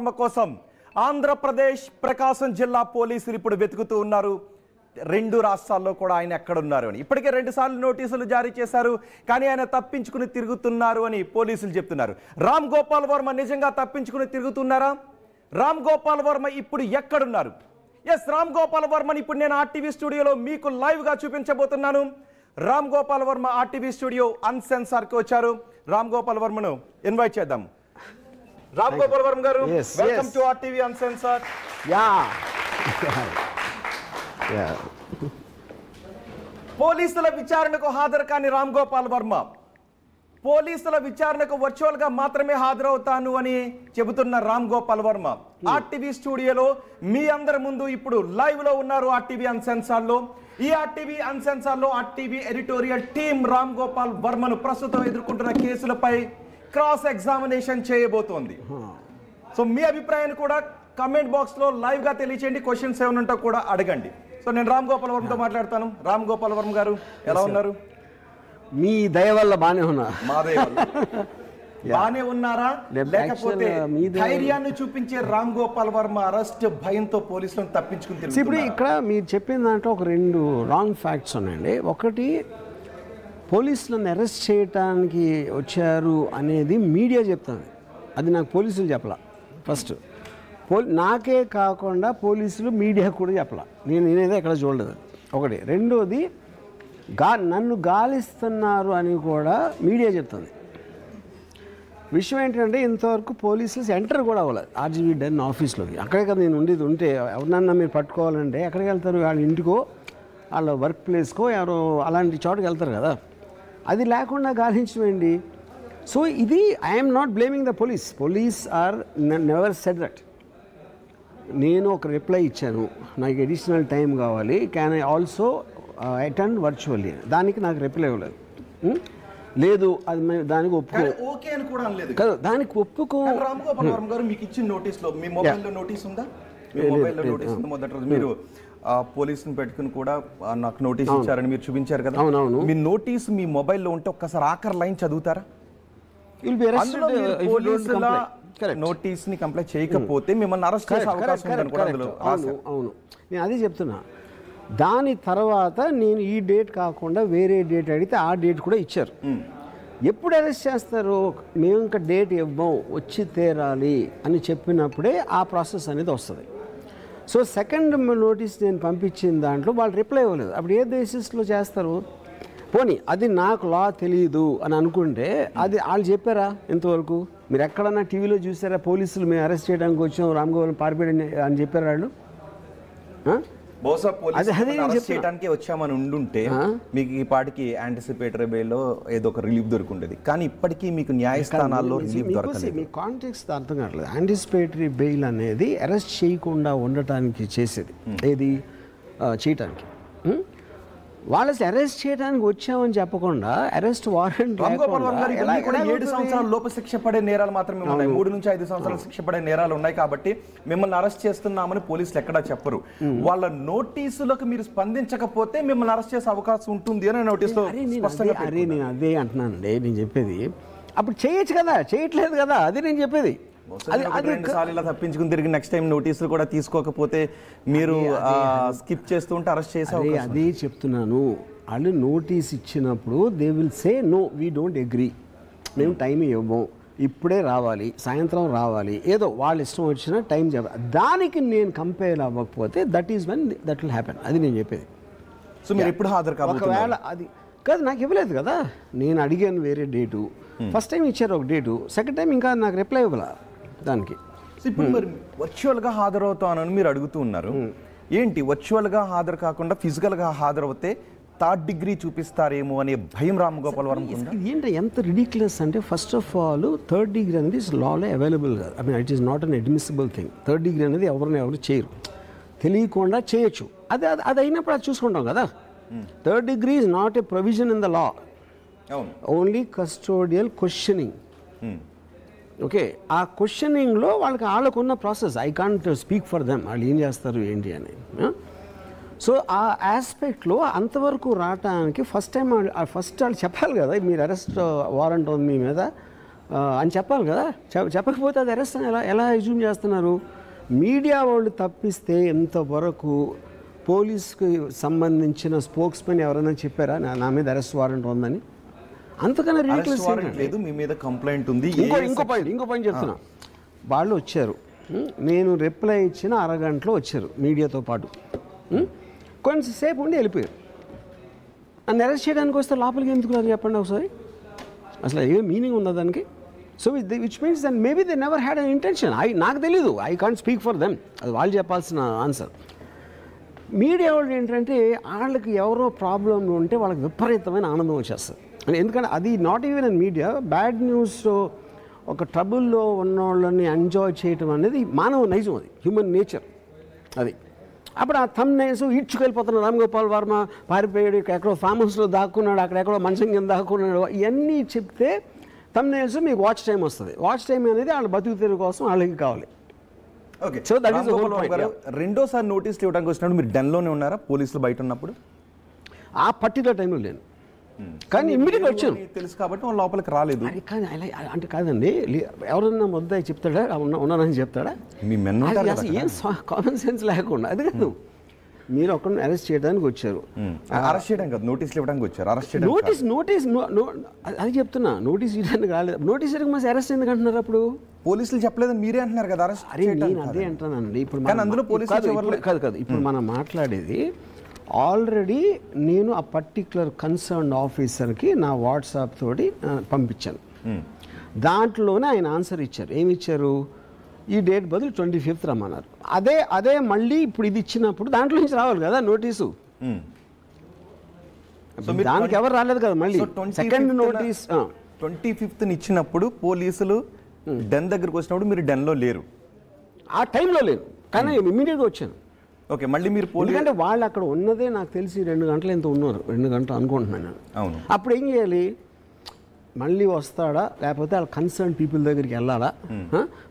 వర్మ కోసం ఆంధ్రప్రదేశ్ ప్రకాశం జిల్లా పోలీసులు ఇప్పుడు వెతుకుతూ ఉన్నారు. రెండు రాష్ట్రాల్లో కూడా ఆయన ఎక్కడ ఉన్నారు అని. ఇప్పటికే 2 సార్లు నోటీసులు జారీ చేశారు, కానీ ఆయన తప్పించుకుని తిరుగుతున్నారు అని పోలీసులు చెప్తున్నారు. రామ్ గోపాల్ వర్మ నిజంగా తప్పించుకుని తిరుగుతున్నారా? రామ్ గోపాల్ వర్మ ఇప్పుడు ఎక్కడున్నారు? ఎస్, రామ్ గోపాల్ వర్మని ఇప్పుడు నేను ఆర్టీవీ స్టూడియోలో మీకు లైవ్గా చూపించబోతున్నాను. రామ్ గోపాల్ వర్మ ఆర్టీవీ స్టూడియో అన్సెన్సార్కి వచ్చారు. రామ్ గోపాల్ వర్మను ఇన్వైట్ చేద్దాం. రామ్ గోపాల్ వర్మ గారు, వెల్కమ్ టు ఆర్టీవీ అన్సెన్సార్డ్. పోలీసుల విచారణకు హాజరు కాని రామ్ గోపాల్ వర్మ పోలీసుల విచారణకు వర్చువల్ గా మాత్రమే హాజరవుతాను అని చెబుతున్న రామ్ గోపాల్ వర్మ ఆర్టీవీ స్టూడియోలో మీ అందరి ముందు ఇప్పుడు లైవ్ లో ఉన్నారు. ఆర్టీవీ అన్సెన్సార్డ్ లో ఈ ఆర్టీవీ అన్సెన్సార్డ్ లో RTV editorial team Ram Gopal వర్మను ప్రస్తుతం ఎదుర్కొంటున్న కేసులపై క్రాస్ ఎగ్జామినేషన్ చేయబోతోంది. సో మీ అభిప్రాయాన్ని కూడా కమెంట్ బాక్స్ లో లైవ్ గా తెలియచేయండి. క్వశ్చన్స్ ఏమైనా ఉంటే కూడా అడగండి. సో నేను రామ్ గోపాల్ వర్మతో మాట్లాడతాను. రామ్ గోపాల్ వర్మ గారు, ఎలా ఉన్నారు? మీ దయ వల్ల బానే ఉన్నా. మా దయ వల్ల బానే ఉన్నారా, లేకపోతే ధైర్యాన్ని చూపించే రామ్ గోపాల్ వర్మ అరెస్ట్ భయంతో పోలీసులను తప్పించుకుని? ఇప్పుడు ఇక్కడ మీరు చెప్పిన దాంట్లో ఒక 2 రాంగ్ ఫ్యాక్ట్స్ ఉన్నాయండి. ఒకటి, పోలీసులను అరెస్ట్ చేయడానికి వచ్చారు అనేది మీడియా చెప్తుంది, అది నాకు పోలీసులు చెప్పలా. ఫస్ట్ నాకే కాకుండా పోలీసులు మీడియా కూడా చెప్పలా. నేనేదో ఎక్కడ చూడలేదు. ఒకటి. రెండోది, నన్ను గాలిస్తున్నారు అని కూడా మీడియా చెప్తుంది. విషయం ఏంటంటే ఇంతవరకు పోలీసులు ఎంటర్ కూడా అవ్వలేదు ఆర్జీవీ డెన్ ఆఫీస్లోకి. అక్కడే కదా నేను ఉండేది. ఉంటే ఎవరినన్నా మీరు పట్టుకోవాలంటే ఎక్కడికి వెళ్తారు? వాళ్ళ ఇంటికో వాళ్ళ వర్క్ ప్లేస్కో ఎవరో అలాంటి చోటుకి వెళ్తారు కదా. అది లేకుండా గాలించమండి. సో ఇది I'm not blaming the police or never said that. నేను ఒక రిప్లై ఇచ్చాను, నాకు అడిషనల్ టైం కావాలి, can I also attend virtually. దానికి నాకు రిప్లై ఇవ్వలేదు. లేదు, అది దానికి ఒప్పుకో, దానికి ఒప్పుకో. రామ్ గోపాల్ వర్మ గారు, మీకు ఇచ్చిన నోటీస్లో మీ మొబైల్లో నోటీస్ ఉందా? మీ మొబైల్లో నోటీస్ ఉంది. మొదటి రోజు మీరు పోలీసుని పెట్టుకుని కూడా నాకు నోటీస్ ఇచ్చారని మీరు చూపించారు కదా. అవునవును. మీ నోటీస్ మీ మొబైల్లో ఉంటే ఒక్కసారి ఆఖరి లైన్ చదువుతారా? నోటీస్ ని కంప్లైంట్ చేయకపోతే మిమ్మల్ని అరెస్ట్ చేసే అవకాశం ఉందని కూడా అందులో రాశారు. అవును, నేను అదే చెప్తున్నా. దాని తర్వాత నేను ఈ డేట్ కాకుండా వేరే డేట్ అడిగితే ఆ డేట్ కూడా ఇచ్చారు. ఎప్పుడు అరెస్ట్ చేస్తారు? మేము ఇంకా డేట్ ఇవ్వం, వచ్చి తీరాలి అని చెప్పినప్పుడే ఆ ప్రాసెస్ అనేది వస్తుంది. సో సెకండ్ నోటీస్ నేను పంపించిన దాంట్లో వాళ్ళు రిప్లై ఇవ్వలేదు. అప్పుడు ఏ బేసిస్లో చేస్తారు? పోనీ అది నాకు లా తెలియదు అని అనుకుంటే అది వాళ్ళు చెప్పారా ఇంతవరకు? మీరు ఎక్కడన్నా టీవీలో చూసారా పోలీసులు మేము అరెస్ట్ చేయడానికి వచ్చాం, రామ్ గోపాల్ పారిపోయాడు అని చెప్పారు వాళ్ళు? బహుశా అరెస్ట్ చేయడానికి వచ్చామని ఉండుంటే మీకు ఈ పాటికి యాంటిసిపేటరీ బెయిల్లో ఏదో ఒక రిలీఫ్ దొరుకుండేది. కానీ ఇప్పటికీ మీకు న్యాయస్థానాల్లో రిలీఫ్ దొరకలేదు. మీ కాంటెక్స్ట్ అర్థం కావట్లేదు. యాంటిసిపేటరీ బెయిల్ అనేది అరెస్ట్ చేయకుండా ఉండటానికి చేసేది, ఏది చేయటానికి. వాళ్ళు అరెస్ట్ చేయడానికి వచ్చామని చెప్పకుండా అరెస్ట్ వారెంట్ 7 సంవత్సరాల లోపు శిక్ష పడే నేరాలు మాత్రమే ఉన్నాయి. 3 నుంచి 5 సంవత్సరాల శిక్ష పడే నేరాలు ఉన్నాయి. కాబట్టి మిమ్మల్ని అరెస్ట్ చేస్తున్నామని పోలీసులు ఎక్కడా చెప్పరు. వాళ్ళ నోటీసులకు మీరు స్పందించకపోతే మిమ్మల్ని అరెస్ట్ చేసే అవకాశం ఉంటుంది అని నోటీసులో స్పష్టంగా. నేను అదే అంటున్నానండి. నేను చెప్పేది అప్పుడు చేయొచ్చు కదా, చేయట్లేదు కదా, అది నేను చెప్పేది. ఇలా తప్పించుకుని తిరిగి నెక్స్ట్ టైం నోటీసులు కూడా తీసుకోకపోతే మీరు స్కిప్ చేస్తూ ఉంటే అరెస్ట్ చేసే. అదే చెప్తున్నాను. వాళ్ళు నోటీస్ ఇచ్చినప్పుడు they will say no, we don't agree, మేము టైం ఇవ్వం, ఇప్పుడే రావాలి, సాయంత్రం రావాలి, ఏదో వాళ్ళ ఇష్టం వచ్చిన టైం చెప్పాలి. దానికి నేను కంపేర్ అవ్వకపోతే that is when that will happen. అది నేను చెప్పేది. సో మీరు ఎప్పుడు హాజరు కావాలి? ఒకవేళ అది కాదు, నాకు ఇవ్వలేదు కదా, నేను అడిగాను వేరే డేటు. ఫస్ట్ టైం ఇచ్చారు ఒక డేటు, సెకండ్ టైం ఇంకా నాకు రిప్లై ఇవ్వాల దానికి. ఇప్పుడు మరి వర్చువల్గా హాజరవుతానని మీరు అడుగుతూ ఉన్నారు. ఏంటి వర్చువల్గా హాజరు కాకుండా ఫిజికల్గా హాజరవుతే 3rd డిగ్రీ చూపిస్తారేమో అనే భయం రామ్ గోపాల్ వర్మ ఏంటి? ఎంత రిడిక్యులస్ అంటే, first of all 3rd degree అనేది లాలో అవైలబుల్ కాదు. I mean it is not an admissible thing. 3rd degree అనేది ఎవరు చేయరు, తెలియకుండా చేయొచ్చు. అది అయినప్పుడు అది చూసుకుంటాం కదా. 3rd degree is not a provision in the law, only custodial questioning. Okay, ఆ క్వశ్చనింగ్లో వాళ్ళకున్న process, I can't speak for them, వాళ్ళు ఏం చేస్తారు ఏంటి అని. సో ఆ ఆస్పెక్ట్లో అంతవరకు రావటానికి ఫస్ట్ వాళ్ళు చెప్పాలి కదా, మీరు అరెస్ట్ వారెంట్ ఉంది మీ మీద, అని చెప్పాలి కదా. చెప్పకపోతే అది అరెస్ట్ అని ఎలా ఎజ్యూమ్ చేస్తున్నారు? మీడియా వాళ్ళు తప్పిస్తే ఎంతవరకు పోలీస్కి సంబంధించిన స్పోక్స్మెన్ ఎవరైనా చెప్పారా నా మీద అరెస్ట్ వారెంట్ ఉందని? అంతకన్నా రిడిక్యులస్ లేదు, మీ మీద కంప్లైంట్ ఉంది. ఇంకో పాయింట్ చెప్తున్నా. వాళ్ళు వచ్చారు, నేను రిప్లై ఇచ్చిన అరగంటలో వచ్చారు మీడియాతో పాటు. కొంచెంసేపు ఉండి వెళ్ళిపోయారు. నన్ను అరెస్ట్ చేయడానికి వస్తే లోపలికి ఎందుకు రాదు చెప్పండి ఒకసారి? అసలు ఏ మీనింగ్ ఉందా దానికి? So which means then maybe they never had an intention. నాకు తెలీదు, I can't speak for them, అది వాళ్ళు చెప్పాల్సిన ఆన్సర్. మీడియా వాళ్ళు ఏంటంటే వాళ్ళకి ఎవరో ప్రాబ్లం ఉంటే వాళ్ళకి విపరీతమైన ఆనందం వచ్చేస్తుంది. ఎందుకంటే అది not even in media, bad news ఒక ట్రబుల్లో ఉన్న వాళ్ళని ఎంజాయ్ చేయటం అనేది మానవ నైజం, అది హ్యూమన్ నేచర్. అది అప్పుడు ఆ థంబ్ నైల్స్ ఈడ్చుకెళ్ళిపోతున్నాడు, రామ్ గోపాల్ వర్మ పారిపోయాడు, ఎక్కడో ఫామ్ హౌస్లో దాక్కున్నాడు, అక్కడెక్కడో మంచం కింద దాక్కున్నాడు, ఇవన్నీ చెప్తే థంబ్ నైల్స్ మీకు వాచ్ టైం వస్తుంది. వాచ్ టైం అనేది వాళ్ళ బతుకు తెరువు కోసం వాళ్ళకి కావాలి. ఓకే, సో దట్ ఈస్ రెండోసారి నోటీసులు ఇవ్వడానికి వచ్చినప్పుడు మీరు డెన్లోనే ఉన్నారా పోలీసులు బయట ఉన్నప్పుడు? ఆ పర్టికులర్ టైంలో లేను, కానీ ఇమ్మీడియట్గా వచ్చాను. తెలుసు కాబట్టి వాళ్ళు లోపలికి రాలేదు. కానీ అంటే కాదండి, ఎవరన్నా ముద్దాయి చెప్తాడా ఉన్నానని చెప్తాడా? మీ మెన్ ఏం కామన్ సెన్స్ లేకుండా. అది కాదు, మీరు ఒకరిని అరెస్ట్ చేయడానికి వచ్చారు. అరెస్ట్ చేయడం కాదు, నోటీసులు ఇవ్వడానికి వచ్చారు. అరెస్ట్ చేయడం నోటీస్ అది చెప్తున్నా, నోటీస్ ఇవ్వడానికి రాలేదు. నోటీస్ ఇవ్వడానికి మరి అరెస్ట్ ఎందుకు అంటున్నారు? అప్పుడు పోలీసులు చెప్పలేదని మీరే అంటున్నారు కదా. అరెస్ట్ నేను అదే అంటానండి. ఇప్పుడు అందులో పోలీసులు కాదు, ఇప్పుడు మనం మాట్లాడేది ఆల్రెడీ నేను ఆ పర్టిక్యులర్ కన్సర్న్ ఆఫీసర్కి నా వాట్సాప్ తోటి పంపించాను. దాంట్లోనే ఆయన ఆన్సర్ ఇచ్చారు. ఏమి ఇచ్చారు? ఈ డేట్ బదులు 25th రమ్మన్నారు. అదే మళ్ళీ ఇప్పుడు ఇది ఇచ్చినప్పుడు దాంట్లో నుంచి రావాలి కదా నోటీసు. దానికి ఎవరు రాలేదు కదా. మళ్ళీ సెకండ్ నోటీస్ 25th ఇచ్చినప్పుడు పోలీసులు డెన్ దగ్గరకు వచ్చినప్పుడు మీరు డెన్లో లేరు. ఆ టైంలో లేరు, కానీ ఇమ్మీడియట్గా వచ్చాను. ఓకే, మళ్ళీ మీరు ఎందుకంటే వాళ్ళు అక్కడ ఉన్నదే నాకు తెలిసి 2 గంటలు ఎంత ఉన్నారు, 2 గంటలు అనుకుంటున్నాను నేను. అవును. అప్పుడు ఏం చేయాలి? మళ్ళీ వస్తాడా, లేకపోతే వాళ్ళ కన్సర్న్ పీపుల్ దగ్గరికి వెళ్ళాలా,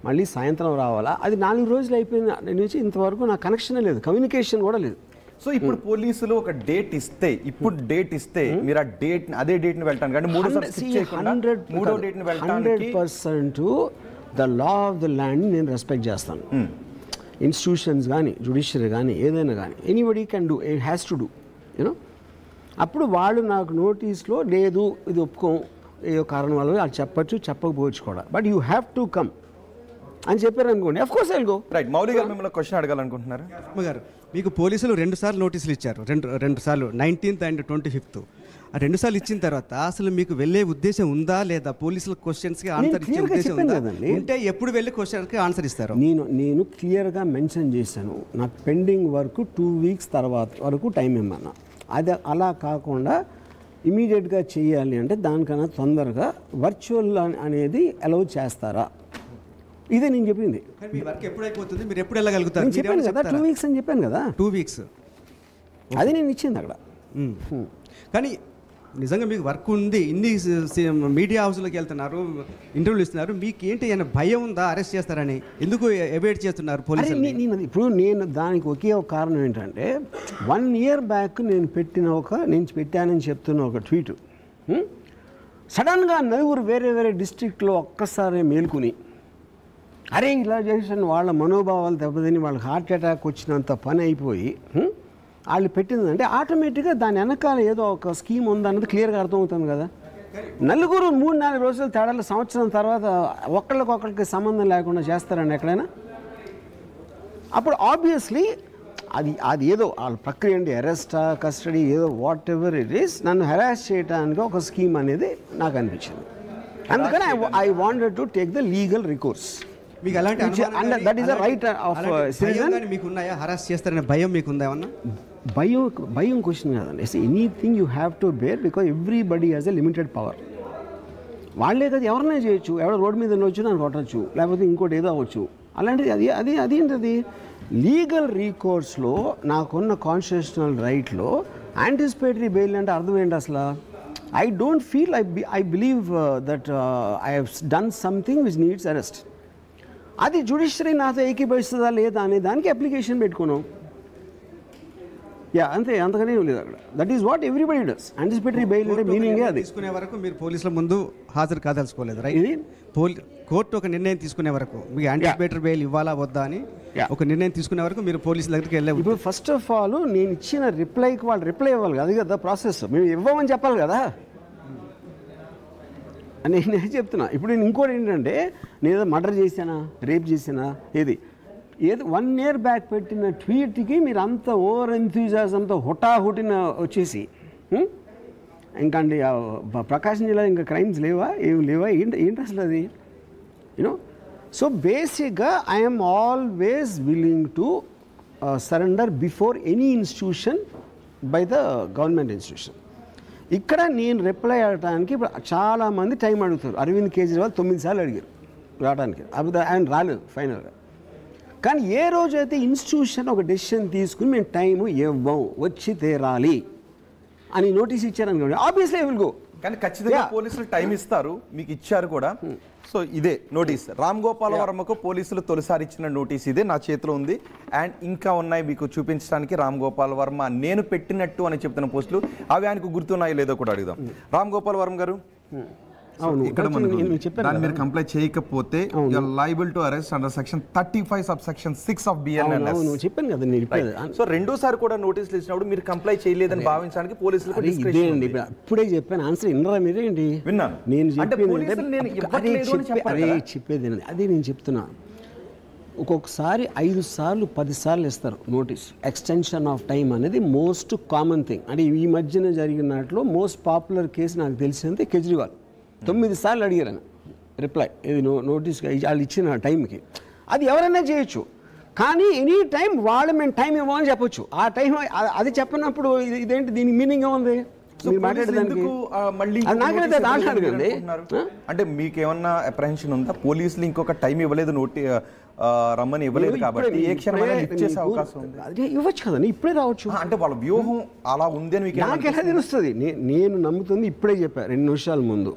మళ్ళీ సాయంత్రం రావాలా? అది 4 రోజులు అయిపోయింది నుంచి ఇంతవరకు నాకు కనెక్షన్ లేదు, కమ్యూనికేషన్ కూడా లేదు. సో ఇప్పుడు పోలీసులు ఒక డేట్ ఇస్తే, ఇప్పుడు డేట్ ఇస్తే మీరు ఆ డేట్ అదే డేట్ ని వెళ్ళటానికి, అంటే 3 డేట్ ని వెళ్ళటానికి 100% the law of the land నేను రెస్పెక్ట్ చేస్తాను. ఇన్స్టిట్యూషన్స్ కానీ, జ్యుడిషియరీ కానీ, ఏదైనా కానీ, anybody can do, it has to do, you know. అప్పుడు వాళ్ళు నాకు నోటీస్లో లేదు ఇది ఒప్పుకోం, ఏదో కారణం వల్ల వాళ్ళు చెప్పచ్చు, చెప్పకపోవచ్చు కూడా, but you have to come అని చెప్పారు అనుకోండి, of course I will go. Right. Mouli గారు మిమ్మల్ని క్వశ్చన్ అడగాలనుకుంటున్నారు. గారు, మీకు పోలీసులు 2 సార్లు నోటీసులు ఇచ్చారు, రెండు సార్లు 19th and 25th. ఆ 2 సార్లు ఇచ్చిన తర్వాత అసలు మీకు వెళ్ళే ఉద్దేశం ఉందా లేదా? పోలీసుల క్వశ్చన్స్కి ఆన్సర్ ఇచ్చే ఉద్దేశం ఉందా? అంటే ఎప్పుడు వెళ్ళి క్వశ్చన్కి ఆన్సర్ ఇస్తారు? నేను క్లియర్గా మెన్షన్ చేశాను, నాకు పెండింగ్ వరకు 2 weeks తర్వాత వరకు టైం ఇమ్మన్నా. అది అలా కాకుండా ఇమీడియట్గా చేయాలి అంటే దానికన్నా తొందరగా వర్చువల్ అనేది అలౌ చేస్తారా? ఇదే నేను చెప్పింది. మీ వర్క్ ఎప్పుడు అయిపోతుంది, మీరు ఎప్పుడు వెళ్ళగలుగుతారు? నేను చెప్పాను కదా 2 weeks అని చెప్పాను కదా. 2 weeks అది నేను ఇచ్చింది అక్కడ. కానీ నిజంగా మీకు వర్క్ ఉంది, ఇన్ని మీడియా హౌస్లోకి వెళ్తున్నారు, ఇంటర్వ్యూలు ఇస్తున్నారు, మీకు ఏంటి అనే భయం ఉందా అరెస్ట్ చేస్తారని? ఎందుకు ఎవాయిడ్ చేస్తున్నారు పోలీసులు? ఇప్పుడు నేను దానికి ఒకే ఒక కారణం ఏంటంటే 1 year బ్యాక్ నేను పెట్టానని చెప్తున్న ఒక ట్వీట్ సడన్గా 9 వేరే డిస్ట్రిక్ట్లో ఒక్కసారి మేల్కొని అరే ఇలా చేసిన వాళ్ళ మనోభావాలు దెబ్బతిని వాళ్ళకి హార్ట్ అటాక్ వచ్చినంత పని అయిపోయి వాళ్ళు పెట్టిందంటే ఆటోమేటిక్గా దాని వెనకాల ఏదో ఒక స్కీమ్ ఉందన్నది క్లియర్గా అర్థమవుతుంది కదా. 4 3-4 రోజుల తేడాలు సంవత్సరం తర్వాత ఒకళ్ళకొకళ్ళకి సంబంధం లేకుండా చేస్తారండి ఎక్కడైనా? అప్పుడు ఆబ్వియస్లీ అది ఏదో వాళ్ళ ప్రక్రియ అండి, అరెస్టా కస్టడీ ఏదో వాట్ ఎవర్ ఇట్ ఈస్, నన్ను హెరాస్ చేయడానికి ఒక స్కీమ్ అనేది నాకు అనిపించింది. అందుకని I wanted to take the legal recourse. మీకు అలాంటి that is the right of citizen. మీకు ఉన్నాయా హరాస్ చేస్తారనే భయం మీకు ఉందా ఏమన్నా? భయం క్వశ్చన్ కాదండి. Anything you have to bear because everybody has a limited power. వాళ్ళే కదా ఎవరైనా చేయొచ్చు, ఎవరో రోడ్డు మీద వచ్చి నన్ను కొట్టచ్చు, లేకపోతే ఇంకోటి ఏదో అవ్వచ్చు. అలాంటిది అదేంటది లీగల్ రీకోర్స్లో నాకున్న కాన్స్టిట్యూషనల్ రైట్లో యాంటిసిపేటరీ బెయిల్ అంటే అర్థం ఏంటి అసలు? I don't feel I believe that I have done something which needs arrest. అది జ్యుడిషియరీ నాతో ఏకీభవిస్తుందా లేదా అనే దానికి అప్లికేషన్ పెట్టుకున్నాం. అంతే, అంతగానే లేదు అక్కడ. That is what everybody does. Anticipatory bail అంటే మీనింగే అది. తీసుకునే వరకు మీరు పోలీసుల ముందు హాజరు కాదలుచుకోలేదు, రైట్? ఇది కోర్టు ఒక నిర్ణయం తీసుకునే వరకు మీకు యాంటిసిపేటరీ బెయిల్ ఇవ్వాలా వద్దా అని ఒక నిర్ణయం తీసుకునే వరకు మీరు పోలీసుల దగ్గరికి వెళ్ళే. ఇప్పుడు ఫస్ట్ ఆఫ్ ఆల్ నేను ఇచ్చిన రిప్లైకి వాళ్ళు రిప్లై ఇవ్వాలి, అది కదా ప్రాసెస్. మేము ఇవ్వమని చెప్పాలి కదా అని నేను చెప్తున్నా. ఇప్పుడు నేను ఇంకోటి ఏంటంటే, నేను ఏదో మర్డర్ చేశానా, రేప్ చేశానా, ఏది 1 year బ్యాక్ పెట్టిన ట్వీట్కి మీరు అంత ఓవర్ ఎంథ్యూజాజంతో హుటాహుటిన వచ్చేసి ఇంకండి ప్రకాశం జిల్లా ఇంకా క్రైమ్స్ లేవా, ఏమి లేవా, ఏంటి అసలు అది, యూనో. సో బేసిక్గా I'm always willing to surrender before any institution by the government institution. ఇక్కడ నేను రిప్లై అవ్వడానికి చాలామంది టైం అడుగుతారు. అరవింద్ కేజ్రీవాల్ 9 సార్లు అడిగారు రావడానికి, ఆయన రాలేదు ఫైనల్గా. కానీ ఏ రోజైతే ఇన్స్టిట్యూషన్ ఒక డెసిషన్ తీసుకుని మేము టైము ఇవ్వం, వచ్చి తీరాలి అని నోటీస్ ఇచ్చారనుకోండి, ఆబ్వియస్లీ ఐ విల్ గో. కానీ ఖచ్చితంగా పోలీసులు టైం ఇస్తారు, మీకు ఇచ్చారు కూడా. సో ఇదే నోటీస్, రామ్ గోపాల్ వర్మకు పోలీసులు తొలిసారి ఇచ్చిన నోటీస్ ఇదే నా చేతిలో ఉంది. అండ్ ఇంకా ఉన్నాయి మీకు చూపించడానికి. రామ్ గోపాల్ వర్మ నేను పెట్టినట్టు అని చెప్తున్న పోస్టులు, అవి ఆయనకు గుర్తున్నాయో లేదో కూడా అడుగుదాం. రామ్ గోపాల్ వర్మ గారు, ఇక్కడ మీరు కంప్లైంట్ చేయకపోతే liable to arrest under section 35 subsection 6 of BNLS. చెప్పాను కదా నేను. సో రెండోసారి కూడా నోటీసులు ఇచ్చినప్పుడు మీరు కంప్లైంట్ చేయలేదని భావించడానికి పోలీసులకు ఇప్పుడే చెప్పాను ఆన్సర్ విన్నరా మీరేంటి? విన్నాను. నేను చెప్పేది అదే నేను చెప్తున్నా. ఒక్కొక్కసారి 5 సార్లు 10 సార్లు ఇస్తారు నోటీస్. ఎక్స్టెన్షన్ ఆఫ్ టైం అనేది మోస్ట్ కామన్ థింగ్. అంటే ఈ మధ్యన జరిగినట్లో మోస్ట్ పాపులర్ కేసు నాకు తెలిసింది కేజ్రీవాల్. 9 సార్లు అడిగారు రిప్లై, ఇది నోటీస్ వాళ్ళు ఇచ్చిన టైంకి. అది ఎవరైనా చేయొచ్చు, కానీ ఎనీ టైం వాళ్ళు మేము టైం ఇవ్వమని చెప్పొచ్చు. ఆ టైం అది చెప్పినప్పుడు ఇదేంటి, దీనికి మీనింగ్ ఏముంది మాట్లాడేదానికి? అంటే మీకు ఏమన్నా అప్రహెన్షన్ ఉందా? పోలీసులు ఇంకొక టైం ఇవ్వలేదు, రమ్మని ఇవ్వలేదు కాబట్టి ఏ క్షణమైనా ఇచ్చేసే అవకాశం ఉంది. అదే ఇవ్వచ్చు కదండి, ఇప్పుడే రావచ్చు. అంటే వాళ్ళ వ్యూహం అలా ఉంది అని నాకు ఎలా తెలుస్తుంది? నేను నమ్ముతుంది ఇప్పుడే చెప్పాను 2 నిమిషాల ముందు.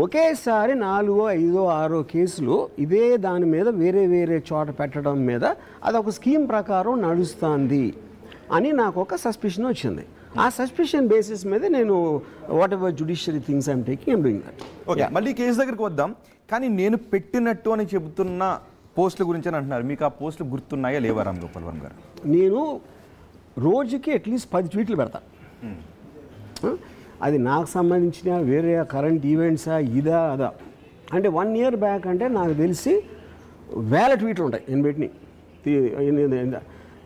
ఒకేసారి 4, 5, 6 కేసులు ఇదే దాని మీద వేరే వేరే చోట పెట్టడం మీద అదొక స్కీమ్ ప్రకారం నడుస్తుంది అని నాకు ఒక సస్పిషన్ వచ్చింది. ఆ సస్పిషన్ బేసిస్ మీద నేను what ever judiciary things I'm taking, I'm doing that. Okay, మళ్ళీ కేసు దగ్గరికి వద్దాం. కానీ నేను పెట్టినట్టు అని చెబుతున్న పోస్టుల గురించి అని అంటున్నారు. మీకు ఆ పోస్టులు గుర్తున్నాయా లేవా రామ్ గోపాల్ వర్మ గారు? నేను రోజుకి అట్లీస్ట్ 10 ట్వీట్లు పెడతా. అది నాకు సంబంధించిన వేరే కరెంట్ ఈవెంట్సా ఇదా అదా అంటే 1 year బ్యాక్ అంటే నాకు తెలిసి 1000 ట్వీట్లు ఉంటాయి నేను పెట్టినవి.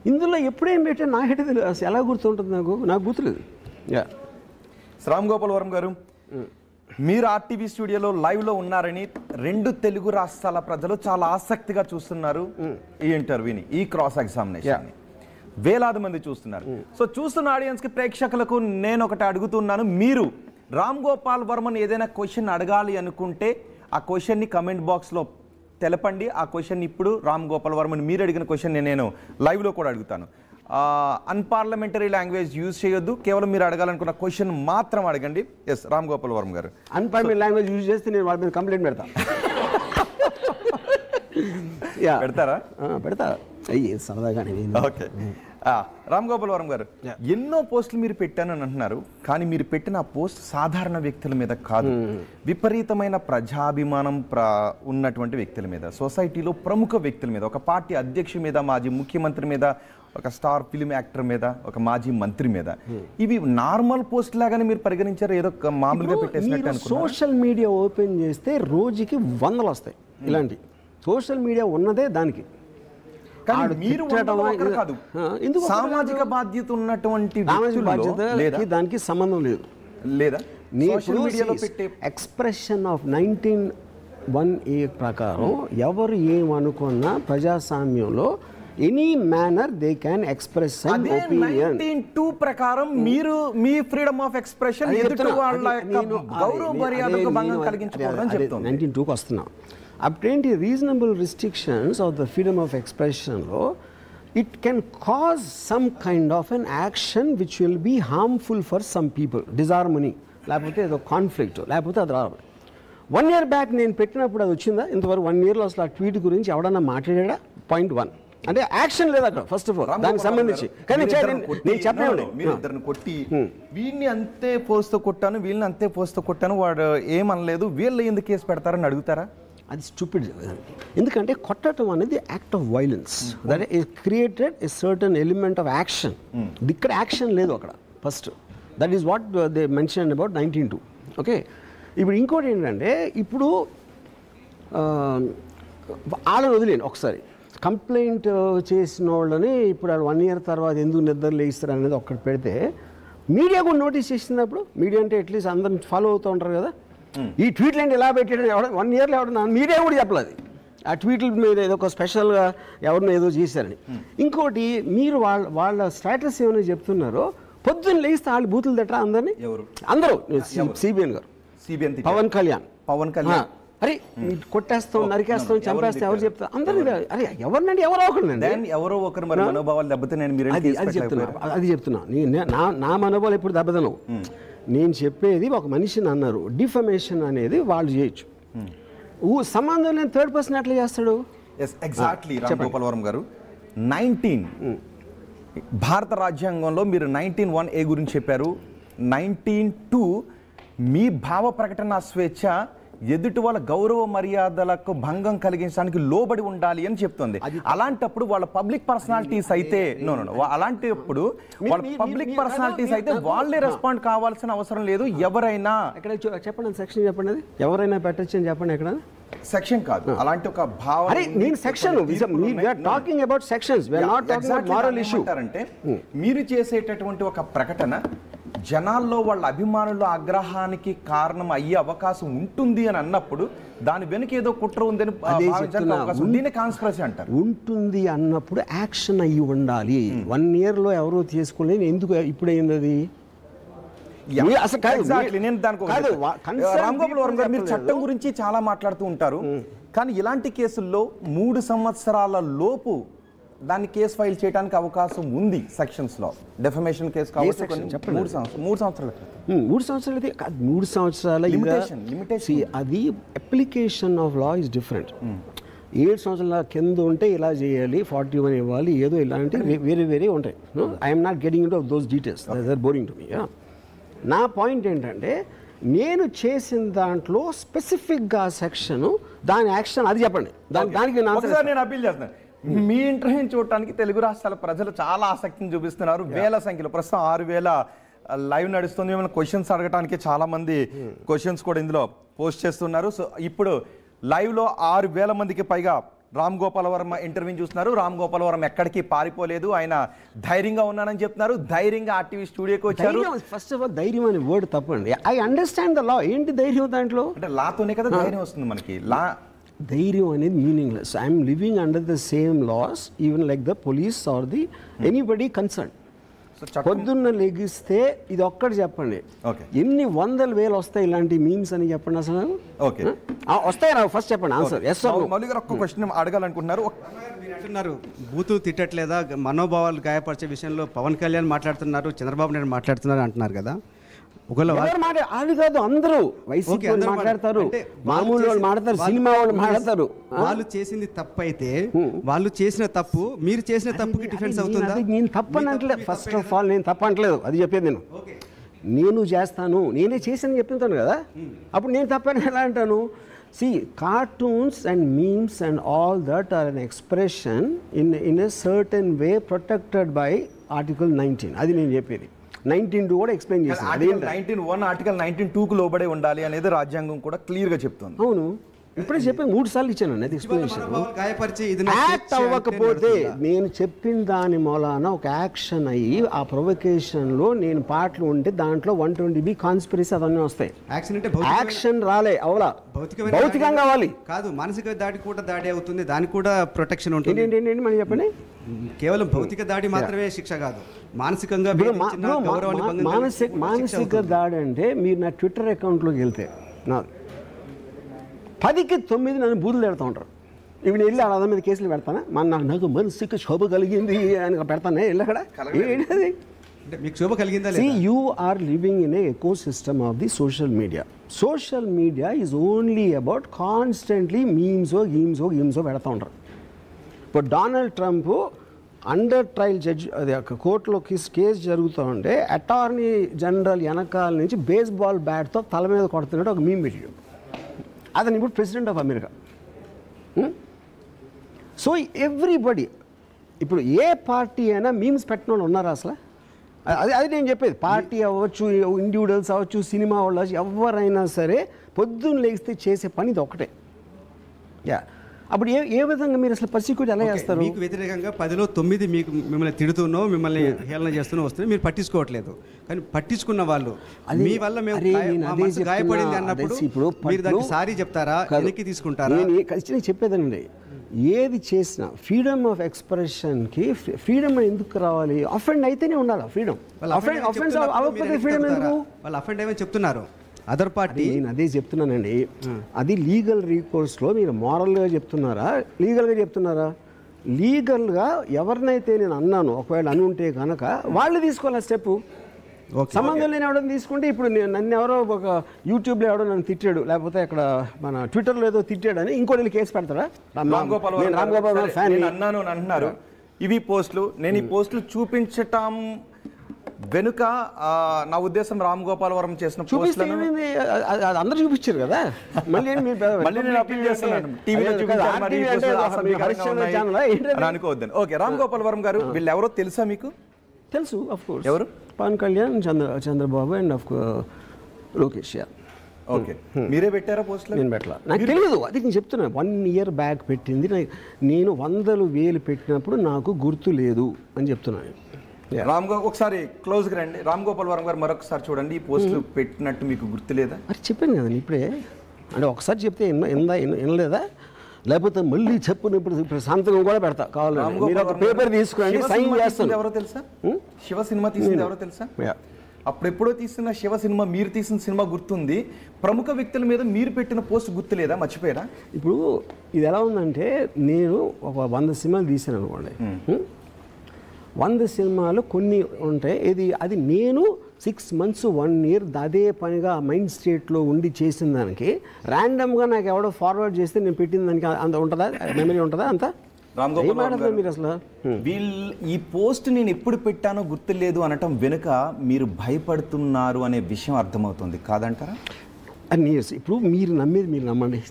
ఇందులో ఎప్పుడేం పెట్టా నాకైతే తెలియదు, ఎలా గుర్తుంటుంది నాకు గుర్తులేదు. రామ్ గోపాల్ వర్మ గారు, మీరు RTV స్టూడియోలో లైవ్లో ఉన్నారని 2 తెలుగు రాష్ట్రాల ప్రజలు చాలా ఆసక్తిగా చూస్తున్నారు ఈ ఇంటర్వ్యూని, ఈ క్రాస్ ఎగ్జామినేషన్. వేలాది మంది చూస్తున్నారు. సో చూస్తున్న ఆడియన్స్కి, ప్రేక్షకులకు నేను ఒకటి అడుగుతున్నాను. మీరు రామ్ గోపాల్ వర్మని ఏదైనా క్వశ్చన్ అడగాలి అనుకుంటే ఆ క్వశ్చన్ని కమెంట్ బాక్స్లో తెలపండి. ఆ క్వశ్చన్ ఇప్పుడు రామ్ గోపాల్ వర్మని మీరు అడిగిన క్వశ్చన్ నేను లైవ్లో కూడా అడుగుతాను. అన్పార్లమెంటరీ లాంగ్వేజ్ యూజ్ చేయొద్దు, కేవలం మీరు అడగాలనుకున్న క్వశ్చన్ మాత్రం అడగండి. ఎస్ రామ్ గోపాల్ వర్మ గారు, అన్పార్లమెంటరీ లాంగ్వేజ్ యూజ్ చేస్తే నేను వాళ్ళ మీద కంప్లైంట్ పెడతా. పెడతారా? పెడతా, అయ్యి సరదాగానే. ఓకే, రామ్ గోపాల్ వర్మ గారు, ఎన్నో పోస్టులు మీరు పెట్టానని అంటున్నారు. కానీ మీరు పెట్టిన ఆ పోస్ట్ సాధారణ వ్యక్తుల మీద కాదు, విపరీతమైన ప్రజాభిమానం ఉన్నటువంటి వ్యక్తుల మీద, సొసైటీలో ప్రముఖ వ్యక్తుల మీద, ఒక పార్టీ అధ్యక్షుడి మీద, మాజీ ముఖ్యమంత్రి మీద, ఒక స్టార్ ఫిల్మ్ యాక్టర్ మీద, ఒక మాజీ మంత్రి మీద. ఇవి నార్మల్ పోస్ట్ లాగానే మీరు పరిగణించారు, ఏదో మామూలుగా పెట్టేసినట్టు అనుకున్నారు? సోషల్ మీడియా ఓపెన్ చేస్తే రోజుకి 100 వస్తాయి ఇలాంటి. సోషల్ మీడియా ఉన్నదే దానికి. మీరు సామాజిక బాధ్యత ఉన్నటువంటి దానికి సంబంధం లేదు లేదా? ఎక్స్ప్రెషన్ ఆఫ్ 19(1)(a) ప్రకారం ఎవరు ఏమనుకున్నా ప్రజాస్వామ్యంలో any manner they can express some opinion. 19(2) ప్రకారం మీరు మీ ఫ్రీడమ్ ఆఫ్ ఎక్స్ప్రెషన్ ఎదుటి వాళ్ళ యొక్క గౌరవ మర్యాదకు భంగం కలిగించకూడదని చెప్తాను. 19(2)కి వస్తున్నాం. అప్పుడేంటి reasonable restrictions of the freedom of ఎక్స్ప్రెషన్లో it can cause some kind of an action which will be harmful for some people, disharmony, లేకపోతే ఏదో కాన్ఫ్లిక్ట్, లేకపోతే అది రాదు. 1 year బ్యాక్ నేను పెట్టినప్పుడు అది వచ్చిందా? ఇంతవరకు 1 yearలో అసలు ఆ ట్వీట్ గురించి ఎవడన్నా మాట్లాడా? పాయింట్ 1 అంటే యాక్షన్ లేదు అక్కడ ఫస్ట్ ఆఫ్ ఆల్ దానికి సంబంధించి. కానీ నేను చెప్పలేదు, మీరు ఇద్దరిని కొట్టి వీడిని అంతే పోస్తో కొట్టాను, వీళ్ళని అంతే పోస్తో కొట్టాను, వాడు ఏమనలేదు, వీళ్ళు ఎందుకు కేసు పెడతారని అడుగుతారా? అది స్టూపిడ్. ఎందుకంటే కొట్టడం అనేది act of violence, that is created a certain element of action. ఇక్కడ యాక్షన్ లేదు అక్కడ first. That is what they mention about 19-2. Okay, ఇప్పుడు ఇంకోటి ఏంటంటే ఇప్పుడు వాళ్ళని వదిలేను ఒకసారి. కంప్లైంట్ చేసిన వాళ్ళని ఇప్పుడు 1 year తర్వాత ఎందుకు నిద్ర లేస్తారు అనేది ఒక్కటి పెడితే, మీడియా కూడా నోటీస్ చేసినప్పుడు, మీడియా అంటే అట్లీస్ట్ అందరిని ఫాలో అవుతూ ఉంటారు కదా, ఈ ట్వీట్లు అంటే ఎలా పెట్టాడు 1 yearలో ఎవడన్నా మీడియా కూడా చెప్పలేదు ఆ ట్వీట్ల మీద ఏదో ఒక స్పెషల్గా ఎవరినో ఏదో చేశారని. ఇంకోటి మీరు వాళ్ళ స్టేటస్ ఏమైనా చెప్తున్నారో, పొద్దున్న లేస్తే వాళ్ళు బూతులు తట్టరా అందరినీ, అందరూ సిబిఎన్ గారు, పవన్ కళ్యాణ్ అరే కొట్టేస్తాం, నరికేస్తాం, చంపేస్తాం ఎవరు చెప్తారు అందరూ. అరే ఎవరినండి, ఎవరో ఒకరినండి, ఎవరో ఒకరు మనోభావాలు దెబ్బతిన్నాను. అది చెప్తున్నా నా మనోభావాలు ఎప్పుడు దెబ్బతినవు. నేను చెప్పేది ఒక మనిషిని అన్నారు, డిఫమేషన్ అనేది వాళ్ళు చేయొచ్చు. సంబంధం లేని థర్డ్ పర్సన్ ఎట్లా చేస్తాడు? ఎగ్జాక్ట్లీ రామ్ గోపాల్ వర్మ గారు, 19 భారత రాజ్యాంగంలో మీరు 19(1)A గురించి చెప్పారు. 19(2) మీ భావ ప్రకటన స్వేచ్ఛ ఎదుటి వాళ్ళ గౌరవ మర్యాదలకు భంగం కలిగించడానికి లోబడి ఉండాలి అని చెప్తుంది. అలాంటప్పుడు వాళ్ళ పబ్లిక్ పర్సనాలిటీస్ అయితే అలాంటప్పుడు వాళ్ళ పబ్లిక్ పర్సనాలిటీస్ అయితే వాళ్ళే రెస్పాండ్ కావాల్సిన అవసరం లేదు. ఎవరైనా ఎక్కడ చెప్పండి, సెక్షన్ చెప్పండి, అది ఎవరైనా పెట్టచ్చు అని చెప్పండి. ఎక్కడ సెక్షన్ కాదు, అలాంటి ఒక భావన. నేను section talking about sections, we are not talking about moral issue. అంటే మీరు చేసేటటువంటి ఒక ప్రకటన జనాల్లో వాళ్ళ అభిమానుల ఆగ్రహానికి కారణం అయ్యే అవకాశం ఉంటుంది అని అన్నప్పుడు దాని వెనుక ఏదో కుట్ర ఉందని దీన్ని కాన్స్పిరసీ అంటారు. ఉంటుంది అన్నప్పుడు యాక్షన్ అయ్యి ఉండాలి. 1 yearలో ఎవరో తీసుకోలేదు, ఎందుకు ఇప్పుడు అయింది అది? రామ్ గోపాల్ వర్మ గారు, మీరు చట్టం గురించి చాలా మాట్లాడుతూ ఉంటారు, కానీ ఇలాంటి కేసుల్లో 3 సంవత్సరాల లోపు దాన్ని కేసు ఫైల్ చేయడానికి అవకాశం ఉంది సెక్షన్స్ లో. డెఫమేషన్ కేసు కావచ్చు, 3 సంవత్సరాల అది application of law is different. 7 సంవత్సరాల కింద ఉంటే ఇలా చేయాలి, 41 ఇవ్వాలి, ఏదో ఇలాంటివి వేరే ఉంటాయి. I'm not getting into those details, that are boring to me. నా పాయింట్ ఏంటంటే, నేను చేసిన దాంట్లో స్పెసిఫిక్గా సెక్షన్, దాని యాక్షన్ అది చెప్పండి. దానికి నేను అప్పీల్ చేస్తున్నాను. మీ ఇంటర్వ్యూ చూడటానికి తెలుగు రాష్ట్రాల ప్రజలు చాలా ఆసక్తిని చూపిస్తున్నారు. వేల సంఖ్యలో ప్రస్తుతం 6,000 లైవ్ నడుస్తుంది. ఏమైనా క్వశ్చన్స్ అడగడానికి చాలా మంది క్వశ్చన్స్ కూడా ఇందులో పోస్ట్ చేస్తున్నారు. సో ఇప్పుడు లైవ్లో 6,000 మందికి పైగా రామ్ గోపాల్ వర్మ ఇంటర్వ్యూ చూస్తున్నారు. రామ్ గోపాల్ వర్మ ఎక్కడికి పారిపోలేదు, ఆయన ధైర్యంగా ఉన్నానని చెప్తున్నారు. ధైర్యంగా RTV స్టూడియోకి వచ్చారు. ఫస్ట్ ఆఫ్ ఆల్ ధైర్యం అనే వర్డ్ తప్పండి. I understand the law. ఏంటి ధైర్యం దాంట్లో? అంటే లాతోనే కదా ధైర్యం వస్తుంది మనకి. ధైర్యం అనేది meaningless. I'm living under the same laws even like the police or the anybody concern. పొద్దున్న లెగిస్తే ఇది ఒక్కటి చెప్పండి, ఎన్ని 100,000 వస్తాయి ఇలాంటి మీమ్స్ అని చెప్పండి. అసలు వస్తాయి రా, ఫస్ట్ చెప్పండి ఆన్సర్. Yes sir. మౌలి గారు ఒక్క క్వశ్చన్ అడగాలనుకుంటున్నారు. అంటున్నారు బూతు తిట్టట్లేదా, మనోభావాలు గాయపరిచే విషయంలో పవన్ కళ్యాణ్ మాట్లాడుతున్నారు, చంద్రబాబు నాయుడు మాట్లాడుతున్నారు అంటున్నారు కదా. అది కాదు, అందరూ వైసీపీ మాట్లాడతారు, మామూలు వాళ్ళు మాట్లాడతారు, సినిమా వాళ్ళు మాట్లాడతారు. వాళ్ళు చేసింది తప్పు అయితే వాళ్ళు చేసిన తప్పు మీరు చేసిన తప్పుకి డిఫరెన్స్ అవుతుందా? నేను తప్పు అనట్లేదు. ఫస్ట్ ఆఫ్ ఆల్ నేను తప్పు అనట్లేదు, అది చెప్పేది నేను చేస్తాను, నేనే చేసాను చెప్తాను కదా. అప్పుడు నేను తప్పని ఎలా అంటాను? See, cartoons and memes and all that are an expression in a certain way protected by Article 19. అది నేను చెప్పేది. 19(2) కూడా ఎక్స్ప్లెయిన్ చేశాను. 19(1) ఆర్టికల్ 19(2)కు లోబడే ఉండాలి అనేది రాజ్యాంగం కూడా క్లియర్ గా చెప్తుంది. అవును, ఇప్పుడే చెప్పి 3 సార్లు ఇచ్చాను అనేది ఎక్స్ప్లెనేషన్. యాక్ట్ అవ్వకపోతే నేను చెప్పిన దాని మూలాన ఒక యాక్షన్ అయ్యి ఆ ప్రొవొకేషన్లో నేను పాటలు ఉంటే దాంట్లో 120B కాన్స్పిరసీ అవన్నీ వస్తాయి. యాక్షన్ రాలే, అవలా భౌతికంగా కావాలి కాదు, మానసిక దాడి కూడా దాడి అవుతుంది, దానికి కూడా ప్రొటెక్షన్ ఉంటుంది. ఏంటి మనం చెప్పండి? కేవలం భౌతిక దాడి మాత్రమే శిక్ష కాదు, మానసికంగా మానసిక దాడి అంటే మీరు నా ట్విట్టర్ అకౌంట్లోకి వెళ్తే నా 10కి 9 నన్ను బూతులు పెడతా ఉంటారు. ఇప్పుడు వెళ్ళి అలా మీద కేసులు పెడతానా? నాకు మనసుకి శోభ కలిగింది అని పెడతానే వెళ్ళి అక్కడ ఏంటది? మీకు శోభ కలిగిందా? You are living in a eco system of the social media. Social media is only about constantly మీమ్సో పెడతా ఉంటారు. ఇప్పుడు Donald Trump under trial judge, అది కోర్టులో కేసు జరుగుతూ ఉంటే అటార్నీ జనరల్ వెనకాల నుంచి బేస్బాల్ బ్యాట్తో తల మీద కొడుతున్నాడు ఒక మీమ్ వీడియో. అతను ఇప్పుడు president of America. So everybody ఇప్పుడు ఏ పార్టీ అయినా మీమ్స్ పెట్టిన వాళ్ళు ఉన్నారా అసలు? అది నేను చెప్పేది. పార్టీ అవ్వచ్చు, ఇండివిజువల్స్ అవ్వచ్చు, సినిమా వాళ్ళు అవ్వచ్చు, ఎవరైనా సరే పొద్దున్న లేస్తే చేసే పని ఇది ఒకటే. అప్పుడు ఏ విధంగా మీరు అసలు పర్సిక్యూట్ ఎలా చేస్తారు? మీకు వ్యతిరేకంగా 10లో 9 మీకు మిమ్మల్ని తిడుతున్నో మిమ్మల్ని హేళన చేస్తూనో వస్తుంది, మీరు పట్టించుకోవట్లేదు. కానీ పట్టించుకున్న వాళ్ళు మీ వల్ల మేము గాయపడింది అన్నప్పుడు మీరు దానికి సారీ చెప్తారా, వెనక్కి తీసుకుంటారా? నేను ఖచ్చితంగా చెప్పేదండి, ఏది చేసినా ఫ్రీడమ్ ఆఫ్ ఎక్స్ప్రెషన్కి ఫ్రీడమ్ ఎందుకు రావాలి? అఫెండ్ అయితేనే ఉండాలి ఫ్రీడమ్. అఫెండ్ అవ్వకపోతే ఫ్రీడమ్ ఎందుకు? వాళ్ళు అఫెండ్ ఏమని చెప్తున్నారు అదర్ పార్టీ. నేను అదే చెప్తున్నానండి, అది లీగల్ రీకోర్స్లో మీరు మారల్గా చెప్తున్నారా, లీగల్గా చెప్తున్నారా? లీగల్గా ఎవరినైతే నేను అన్నాను, ఒకవేళ అని ఉంటే కనుక వాళ్ళు తీసుకోవాలి స్టెప్. సంబంధం లేని ఎవడో తీసుకుంటే, ఇప్పుడు నన్ను ఎవరో ఒక యూట్యూబ్లో ఎవడో నన్ను తిట్టాడు, లేకపోతే అక్కడ మన ట్విట్టర్లో ఏదో తిట్టాడని ఇంకోటి కేసు పెడతారా? రామ్ గోపాల్ ఫ్యాన్ అన్నాను అంటున్నారు. ఇవి పోస్టులు, నేను ఈ పోస్టులు చూపించటం వెనుక నా ఉద్దేశం రామ్ గోపాల్ వర్మ చేసిన అందరూ చూపించారు కదా. మళ్ళీ నేను అప్పీల్ చేస్తున్నాను, అనుకోవద్దని. ఓకే, రామ్ గోపాల్ వర్మ గారు వీళ్ళు ఎవరో తెలుసా మీకు? తెలుసు, ఆఫ్ కోర్స్. ఎవరు? Pawan Kalyan, Chandrababu and of Lokesh. Okay, మీరే పెట్టారా పోస్టులు? నేను పెట్టలా, నాకు తెలియదు. అది నేను చెప్తున్నాను, 1 year బ్యాక్ పెట్టింది. నేను 100,000 పెట్టినప్పుడు నాకు గుర్తు లేదు అని చెప్తున్నాను. ఒకసారి క్లోజ్గా రండి. రామ్ గోపాల్ వర్మ గారు మరొకసారి చూడండి, ఈ పోస్టులు పెట్టినట్టు మీకు గుర్తు లేదా? అది చెప్పాను కదండి ఇప్పుడే. అంటే ఒకసారి చెప్తే వినలేదా? లేకపోతే మళ్ళీ ఇప్పుడు సంతకం కూడా పెడతా కావాలంటే. మీరు ఒక పేపర్ తీసుకురండి, సైన్ చేస్తాను. ఎవరో తెలుసా? శివ సినిమా తీసింది ఎవరో తెలుసా? అప్పుడెప్పుడో తీసిన శివ సినిమా, మీరు తీసిన సినిమా గుర్తుంది, ప్రముఖ వ్యక్తుల మీద మీరు పెట్టిన పోస్ట్ గుర్తు లేదా? మర్చిపోయారా? ఇప్పుడు ఇది ఎలా ఉందంటే, నేను ఒక 100 సినిమాలు తీసాను అనుకోండి. 100 సినిమాలు కొన్ని ఉంటాయి. అది నేను 6 months 1 year అదే పనిగా మైండ్ స్టేట్లో ఉండి చేసిన దానికి ర్యాండమ్గా నాకు ఎవడో ఫార్వర్డ్ చేస్తే నేను పెట్టిన దానికి అంత ఉంటుందా? మెమరీ ఉంటుందా? అంత రామ్ గోపాల్ మీరు అసలు వీళ్ళు ఈ పోస్ట్ నేను ఎప్పుడు పెట్టానో గుర్తులేదు అనటం వెనుక మీరు భయపడుతున్నారు అనే విషయం అర్థమవుతుంది కాదంటారా? ఇప్పుడు మీరు నమ్మేది మీరు నమ్మండి,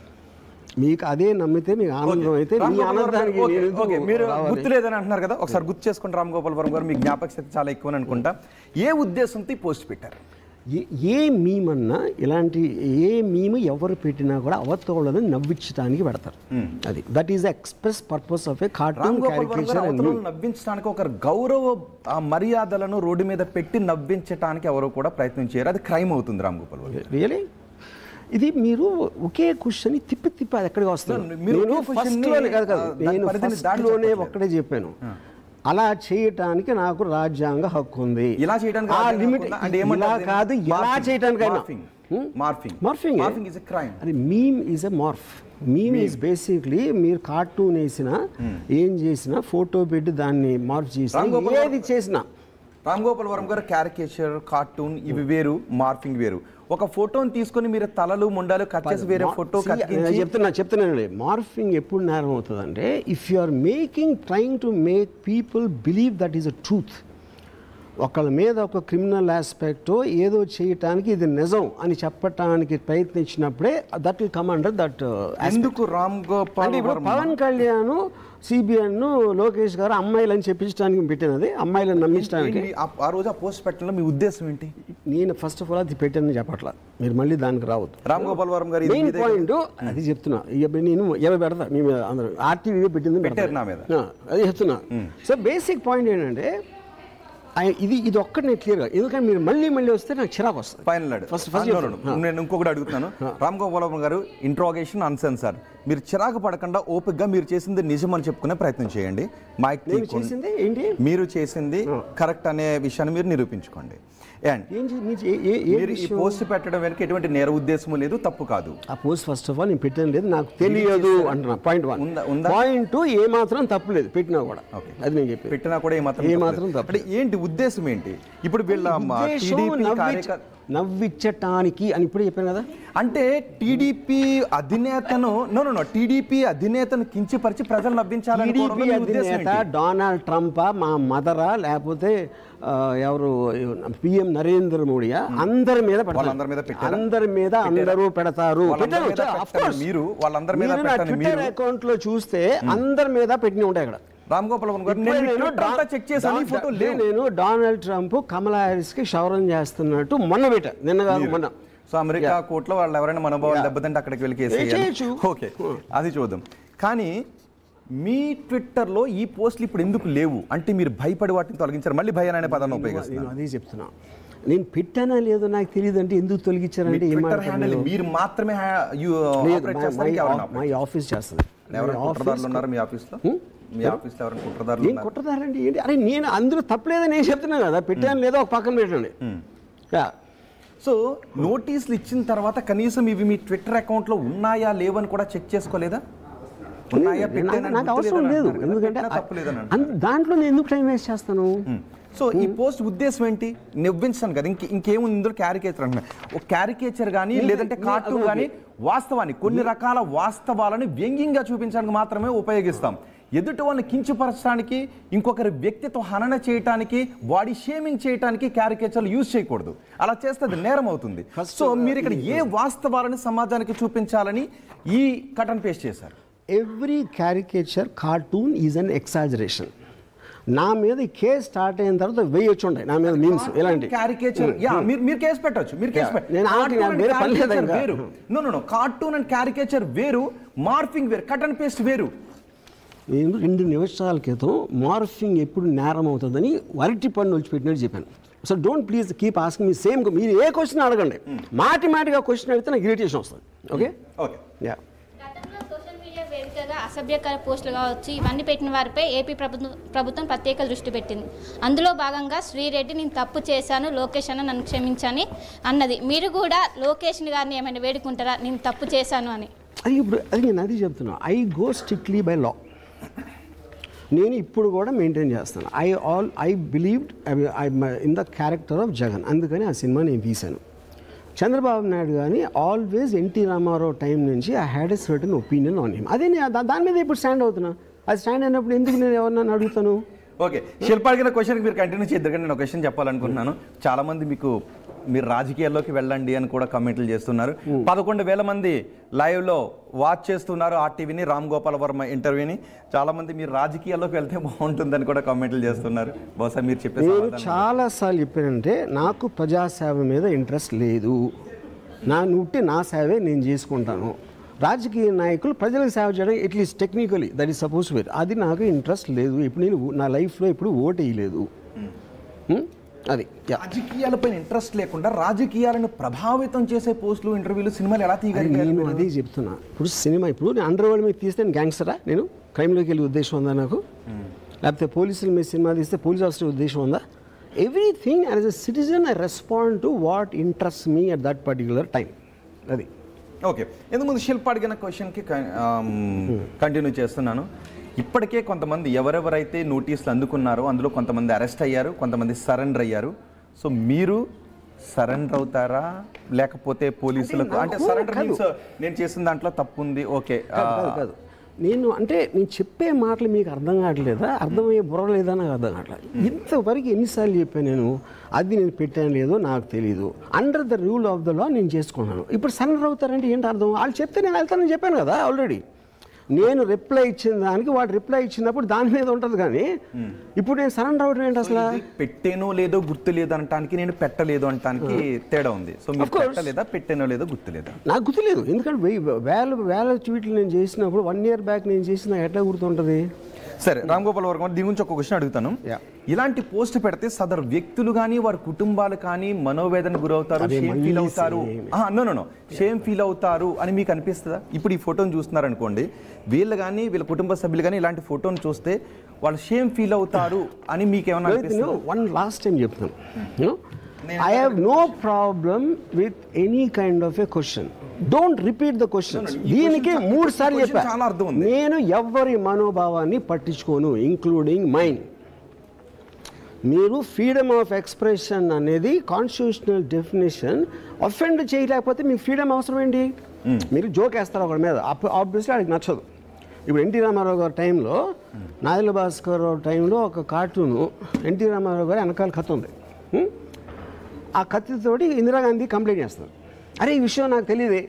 మీకు అదే నమ్మితే మీకు ఆనందం అయితే మీ ఆనందానికి. మీరు గుర్తులేదని అంటున్నారు కదా, ఒకసారి గుర్తు చేసుకోండి. రామ్ గోపాల్ వర్మ గారు, మీ జ్ఞాపక శక్తి చాలా ఎక్కువ అనుకుంటా. ఏ ఉద్దేశంతో పోస్ట్ పెట్టారు? ఏ మీమ్ అన్నా, ఇలాంటి ఏ మీమ్ ఎవరు పెట్టినా కూడా అవతోళ్ళని నవ్వించడానికి పెడతారు. అది that is express purpose of a cartoon character. నవ్వించడానికి ఒక గౌరవ మర్యాదలను రోడ్డు మీద పెట్టి నవ్వించడానికి ఎవరు కూడా ప్రయత్నం చేయరు, అది క్రైమ్ అవుతుంది. రామ్ గోపాల్ వర్మ రియలీ ఇది మీరు ఒకే క్వశ్చన్ తిప్పి అది ఎక్కడికి వస్తాను. నేను ఫస్ట్లోనే ఒక్కడే చెప్పాను, అలా చేయటానికి నాకు రాజ్యాంగ హక్కు ఉంది. ఇలా చేయడానికి కాదు, ఎలా చేయటానికైనా అది meme is a morph. Meme is basically మీరు కార్టూన్ వేసినా ఏం చేసినా ఫోటో పెట్టి దాన్ని మార్ఫ్ చేసి ఏది చేసినా. రామ్ గోపాల్ వర్మ గారు క్యారికేచర్, కార్టూన్ ఇవి వేరు, మార్ఫింగ్ వేరు. ఒక ఫోటోని తీసుకొని మీరు తలలు ముండాలు కట్ చేసి వేరే ఫోటో చెప్తున్నాను. మార్ఫింగ్ ఎప్పుడు నేరం అవుతుందంటే, if you are trying to make people believe that is a truth. ఒకళ్ళ మీద ఒక క్రిమినల్ ఆస్పెక్ట్ ఏదో చేయటానికి ఇది నిజం అని చెప్పటానికి ప్రయత్నించినప్పుడే that will come under that. ఎందుకు రామ్ గోపాల్ పవన్ కళ్యాణ్ సిబిఎన్ లోకేష్ గారు అమ్మాయిలు అని చెప్పించడానికి పెట్టినది, అమ్మాయిలను నమ్మించడానికి. ఆ రోజు ఆ పోస్ట్ పెట్టడంలో మీ ఉద్దేశం ఏంటి? నేను ఫస్ట్ ఆఫ్ ఆల్ అది పెట్టానని చెప్పట్లా, మీరు మళ్ళీ దానికి రావద్దు. రామ్ గోపాల్ వర్మ గారు మెయిన్ పాయింట్ అది చెప్తున్నా. నేను ఎవరు పెడతా మీ మీద, అందరూ ఆర్టీవీ పెట్టింది పెట్టారు నా మీద, అది చెప్తున్నా. సో బేసిక్ పాయింట్ ఏంటంటే ఇది ఒక్కటి నేను క్లియర్గా, ఎందుకంటే మీరు మళ్ళీ వస్తే నాకు చిరాకు వస్తుంది. ఫైనల్ నేను ఇంకొకటి అడుగుతున్నాను. రామ్ గోపాల్ వర్మ గారు, ఇంట్రాగేషన్ అన్సెన్సర్డ్, మీరు చిరాకు పడకుండా ఓపిక్గా మీరు చేసింది నిజం అని చెప్పుకునే ప్రయత్నం చేయండి. మీరు చేసింది కరెక్ట్ అనే విషయాన్ని మీరు నిరూపించుకోండి. ఈ పోస్ట్ పెట్టడం వెనక ఎటువంటి నేర ఉద్దేశం లేదు, తప్పు కాదు. ఆ పోస్ట్ ఫస్ట్ ఆఫ్ ఆల్ నేను పెట్టడం లేదు, నాకు తెలియదు అంటున్నా. పాయింట్ 1. పాయింట్ 2 ఏమాత్రం తప్పు లేదు, పెట్టినా కూడా. అది నేను చెప్పి పెట్టినా కూడా ఏమాత్రం తప్పు. ఏంటి ఉద్దేశం ఏంటి? ఇప్పుడు వీళ్ళ నవ్విచ్చటానికి అని ఇప్పుడు చెప్పాను కదా. అంటే టీడీపీ అధినేతను కించపరిచి ప్రజలు నవ్వించాలని టీడీపీ అధినేత డొనాల్డ్ ట్రంపా, మా మదరా, లేకపోతే ఎవరు పిఎం నరేంద్ర మోడీయా, అందరి మీద అందరూ పెడతారు. మీరు వాళ్ళందరి మీద ట్విట్టర్ అకౌంట్ లో చూస్తే అందరి మీద పెట్టిన ఉంటాయి అక్కడ. రామ్ గోపాల్ వర్మ నేను డొనాల్డ్ ట్రంప్ కమలా హ్యారిస్ కి క్షౌరం చేస్తున్నట్టు మొన్న పెట్టా, నిన్న కాదు మొన్న. సో అమెరికా కోర్టులో వాళ్ళు ఎవరైనా మనోభావాలు దెబ్బతింటే అక్కడికి వెళ్ళి కేసు. ఓకే, అది చూద్దాం. కానీ మీ ట్విట్టర్లో ఈ పోస్టులు ఇప్పుడు ఎందుకు లేవు అంటే మీరు భయపడి వాటిని తొలగించారు, మళ్ళీ భయం అనే పదాన్ని ఉపయోగిస్తున్నారు. అదే చెప్తున్నా, నేను పెట్టానా లేదో నాకు తెలియదు అంటే ఎందుకు తొలగించారంటే మీరు మాత్రమే మై ఆఫీస్ చేస్తుంది. కుట్రదారండి ఏంటి? అరే నేను అందులో తప్పలేదని నేను చెప్తున్నాను కదా, పెట్టాను లేదో ఒక పక్కన పెట్టండి. సో నోటీసులు ఇచ్చిన తర్వాత కనీసం ఇవి మీ ట్విట్టర్ అకౌంట్లో ఉన్నాయా లేవని కూడా చెక్ చేసుకోలేదా? నాకు అవసరం లేదు, ఎందుకంటే దాంట్లో నేను ఎందుకు టైం వేస్ట్ చేస్తాను? సో ఈ పోస్ట్ ఉద్దేశం ఏంటి? నవ్వించాను కదా, ఇంకేముంది ఇందులో? క్యారికేచర్ అంటున్నా, ఒక క్యారికేచర్ కానీ లేదంటే కార్టూన్ కానీ వాస్తవాన్ని, కొన్ని రకాల వాస్తవాలను వ్యంగ్యంగా చూపించడానికి మాత్రమే ఉపయోగిస్తాం. ఎదుటి వాళ్ళని కించపరచడానికి, ఇంకొకరి వ్యక్తిత్వ హనన చేయడానికి, బాడీ షేమింగ్ చేయడానికి క్యారికేచర్లు యూజ్ చేయకూడదు. అలా చేస్తే అది నేరం అవుతుంది. సో మీరు ఇక్కడ ఏ వాస్తవాలని సమాజానికి చూపించాలని ఈ కట్ అండ్ పేస్ట్ చేశారు? Every caricature cartoon is an ఎక్సాజరేషన్. నా మీద కేసు స్టార్ట్ అయిన తర్వాత వేయొచ్చు ఉంటాయి నా మీద మీమ్స్ ఇలాంటి క్యారికేచర్. మీరు కేసు పెట్టొచ్చు, మీరు కేసు వేరు. నో కార్టూన్ అండ్ క్యారికేచర్ వేరు, మార్ఫింగ్ వేరు, కట్ అండ్ పేస్ట్ వేరు. నేను 2 నిమిషాల క్రితం మార్ఫింగ్ ఎప్పుడు నేరం అవుతుందని అరటి పన్ను వచ్చిపెట్టినట్టు చెప్పాను. So don't please keep asking me same. మీరు ఏ క్వశ్చన్ అడగండి, మాటిగా క్వశ్చన్ అడిగితే నాకు ఇరిటేషన్ వస్తుంది. Okay okay. అసభ్యకర పోస్టులు కావచ్చు, ఇవన్నీ పెట్టిన వారిపై ఏపీ ప్రభుత్వం ప్రత్యేక దృష్టి పెట్టింది. అందులో భాగంగా శ్రీరెడ్డి నేను తప్పు చేశాను, లోకేష్ అన్న నన్ను క్షమించని అన్నది. మీరు కూడా లోకేష్ గారిని ఏమైనా వేడుకుంటారా నేను తప్పు చేశాను అని? అది ఇప్పుడు నేను అది చెప్తున్నా, I go strictly by law. నేను ఇప్పుడు కూడా మెయింటైన్ చేస్తాను. I believed in the character of Jagan, అందుకని ఆ సినిమా నేను తీశాను. చంద్రబాబు నాయుడు కానీ ఆల్వేస్ ఎన్టీ రామారావు టైం నుంచి I had a certain opinion on him. అదే దాని మీద ఇప్పుడు స్టాండ్ అవుతున్నా. అది స్టాండ్ అయినప్పుడు ఎందుకు నేను ఎవరినైనా అడుగుతాను? ఓకే, శిల్ప అడిగిన క్వశ్చన్కి మీరు కంటిన్యూ చేద్దరు, కానీ నేను ఒక క్వశ్చన్ చెప్పాలనుకుంటున్నాను. చాలామంది మీరు రాజకీయాల్లోకి వెళ్ళండి అని కూడా కామెంట్లు చేస్తున్నారు. 11,000 మంది లైవ్లో వాచ్ చేస్తున్నారు ఆర్టీవీని, రామ్ గోపాల్ వర్మ ఇంటర్వ్యూని. చాలామంది మీరు రాజకీయాల్లోకి వెళ్తే బాగుంటుందని కూడా కామెంట్లు చేస్తున్నారు. బహుశా మీరు చెప్పే నేను చాలాసార్లు చెప్పానంటే నాకు ప్రజాసేవ మీద ఇంట్రెస్ట్ లేదు. నా సేవే నేను చేసుకుంటాను. రాజకీయ నాయకులు ప్రజలకు సేవ చేయడం at least technically that is suppose to, అది నాకు ఇంట్రెస్ట్ లేదు. ఇప్పుడు నేను నా లైఫ్లో ఇప్పుడు ఓటు వేయలేదు. అది రాజకీయాలపై ఇంట్రెస్ట్ లేకుండా రాజకీయాలను ప్రభావితం చేసే పోస్టులు, ఇంటర్వ్యూలు, సినిమాలు ఎలా తీయగలిగారు? నేను అదే చెప్తున్నా. ఇప్పుడు సినిమా నేను అండర్ వరల్డ్ మీద తీస్తే నేను గ్యాంగ్స్టరా? నేను క్రైమ్లోకి వెళ్ళే ఉద్దేశం ఉందా నాకు? లేకపోతే పోలీసుల మీద సినిమా తీస్తే పోలీస్ ఆఫీసర్ ఉద్దేశం ఉందా? Everything as a citizen I respond to what interest me at that particular time. అది ఓకే. ఎందుకు శిల్ప అడిగిన క్వశ్చన్కి కంటిన్యూ చేస్తున్నాను. ఇప్పటికే కొంతమంది ఎవరెవరైతే నోటీసులు అందుకున్నారో అందులో కొంతమంది అరెస్ట్ అయ్యారు, కొంతమంది సరెండర్ అయ్యారు. సో మీరు సరెండర్ అవుతారా లేకపోతే పోలీసులకు? అంటే సరెండర్ మీన్స్ నేను చేసిన దాంట్లో తప్పు ఉంది, ఓకే కాదు. నేను చెప్పే మాటలు మీకు అర్థం కావట్లేదా? అర్థమయ్యే బుర్ర లేదా? నాకు అర్థం కావట్లేదు. ఇంతవరకు ఎన్నిసార్లు చెప్పాను నేను, అది నేను పెట్టాను లేదో నాకు తెలియదు. Under the rule of the law నేను చేసుకున్నాను. ఇప్పుడు సరెండర్ అవుతారంటే ఏంటి అర్థం? వాళ్ళు చెప్తే నేను వెళ్తానని చెప్పాను కదా ఆల్రెడీ. నేను రిప్లై ఇచ్చిన దానికి వాడు రిప్లై ఇచ్చినప్పుడు దాని మీద ఉంటుంది. కానీ ఇప్పుడు నేను సరెండర్ అవడం ఏంటి? అసలు పెట్టేనో లేదో గుర్తు లేదు అనటానికి నేను పెట్టలేదు అనటానికి తేడా ఉంది. సో మీరు పెట్టలేదా, పెట్టేనో లేదో గుర్తు లేదా? నాకు గుర్తులేదు. ఎందుకంటే వేల ట్వీట్లు నేను చేసినప్పుడు 1 year బ్యాక్ నేను చేసిన ఎట్లా గుర్తుంటుంది? సరే, రామ్ గోపాల్ వర్మ దీని గురించి ఒక క్వశ్చన్ అడుగుతాను. ఇలాంటి పోస్ట్ పెడితే సదరు వ్యక్తులు కానీ వారి కుటుంబాలు కానీ మనోవేదన గురవుతారు, షేమ్ ఫీల్ అవుతారు, షేమ్ ఫీల్ అవుతారు అని మీకు అనిపిస్తుందా? ఇప్పుడు ఈ ఫోటోని చూస్తున్నారు అనుకోండి, వీళ్ళు కానీ వీళ్ళ కుటుంబ సభ్యులు కానీ ఇలాంటి ఫోటోని చూస్తే వాళ్ళు షేమ్ ఫీల్ అవుతారు అని మీకు ఏమన్నా అనిపిస్తుందా? వన్ లాస్ట్ టైం చెప్తాను, I have no problem with any kind of a question. Don't repeat the questions. దీనికి 3 సార్లు చెప్పా. నేను ఎవరి మనోభావాన్ని పట్టించుకోను, ఇంక్లూడింగ్ మైన్. మీరు ఫ్రీడమ్ ఆఫ్ ఎక్స్ప్రెషన్ అనేది కాన్స్టిట్యూషనల్ డెఫినేషన్. అఫెండ్ చేయలేకపోతే మీకు ఫ్రీడమ్ అవసరం ఏంటి? మీరు జోక్ వేస్తారు ఒకటి మీద, ఆబ్వియస్లీ ఆయనకి నచ్చదు. ఇప్పుడు ఎన్టీ రామారావు గారి టైంలో, నాదెళ్ల భాస్కర్ రావు టైంలో ఒక కార్టూను ఎన్టీ రామారావు గారి వెనకాల కత్తి ఉంది. ఆ కత్తితోటి ఇందిరాగాంధీ కంప్లైంట్ చేస్తారు, అరే ఈ విషయం నాకు తెలియదే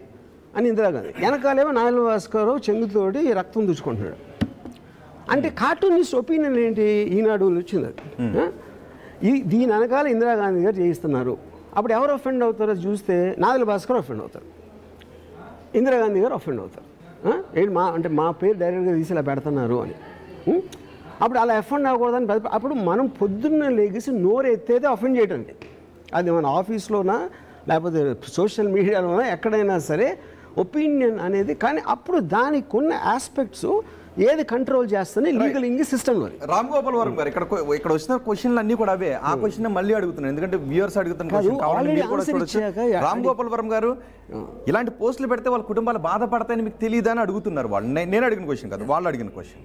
అని ఇందిరాగాంధీ. వెనకాలేమో నాదెళ్ల భాస్కర్ రావు చెంగుతోటి రక్తం దుచ్చుకుంటున్నాడు. అంటే కార్టూనిస్ట్ ఒపీనియన్ ఏంటి? ఈనాడు వచ్చింది అది. దీని వెనకాల ఇందిరాగాంధీ గారు చేయిస్తున్నారు. అప్పుడు ఎవరు అఫెండ్ అవుతారో చూస్తే నాదెళ్ల భాస్కర్ అఫెండ్ అవుతారు, ఇందిరాగాంధీ గారు అఫెండ్ అవుతారు. ఏంటి అంటే మా పేరు డైరెక్ట్గా తీసి ఇలా పెడుతున్నారు అని. అప్పుడు అలా అఫెండ్ అవ్వకూడదని అప్పుడు మనం పొద్దున్న లేగేసి నోరు ఎత్తేదే అఫెండ్ చేయటండి. అది మన ఆఫీస్లోనా లేకపోతే సోషల్ మీడియాలోనా ఎక్కడైనా సరే ఒపీనియన్ అనేది. కానీ అప్పుడు దానికి ఉన్న ఆస్పెక్ట్స్ ఏది కంట్రోల్ చేస్తుంది లీగల్ ఇంగ్లీష్ సిస్టంలో. రామ్ గోపాల్ వర్మ గారు ఇక్కడ వచ్చిన క్వశ్చన్లు అన్ని కూడా అవే. ఆ క్వశ్చన్ మళ్ళీ అడుగుతున్నాను, ఎందుకంటే వ్యూవర్స్ అడుగుతున్న. రామ్ గోపాల్ వర్మ గారు ఇలాంటి పోస్టులు పెడితే వాళ్ళ కుటుంబాలు బాధపడతాయని మీకు తెలియదు అని అడుగుతున్నారు వాళ్ళు. నేను అడిగిన క్వశ్చన్ కాదు, వాళ్ళు అడిగిన క్వశ్చన్.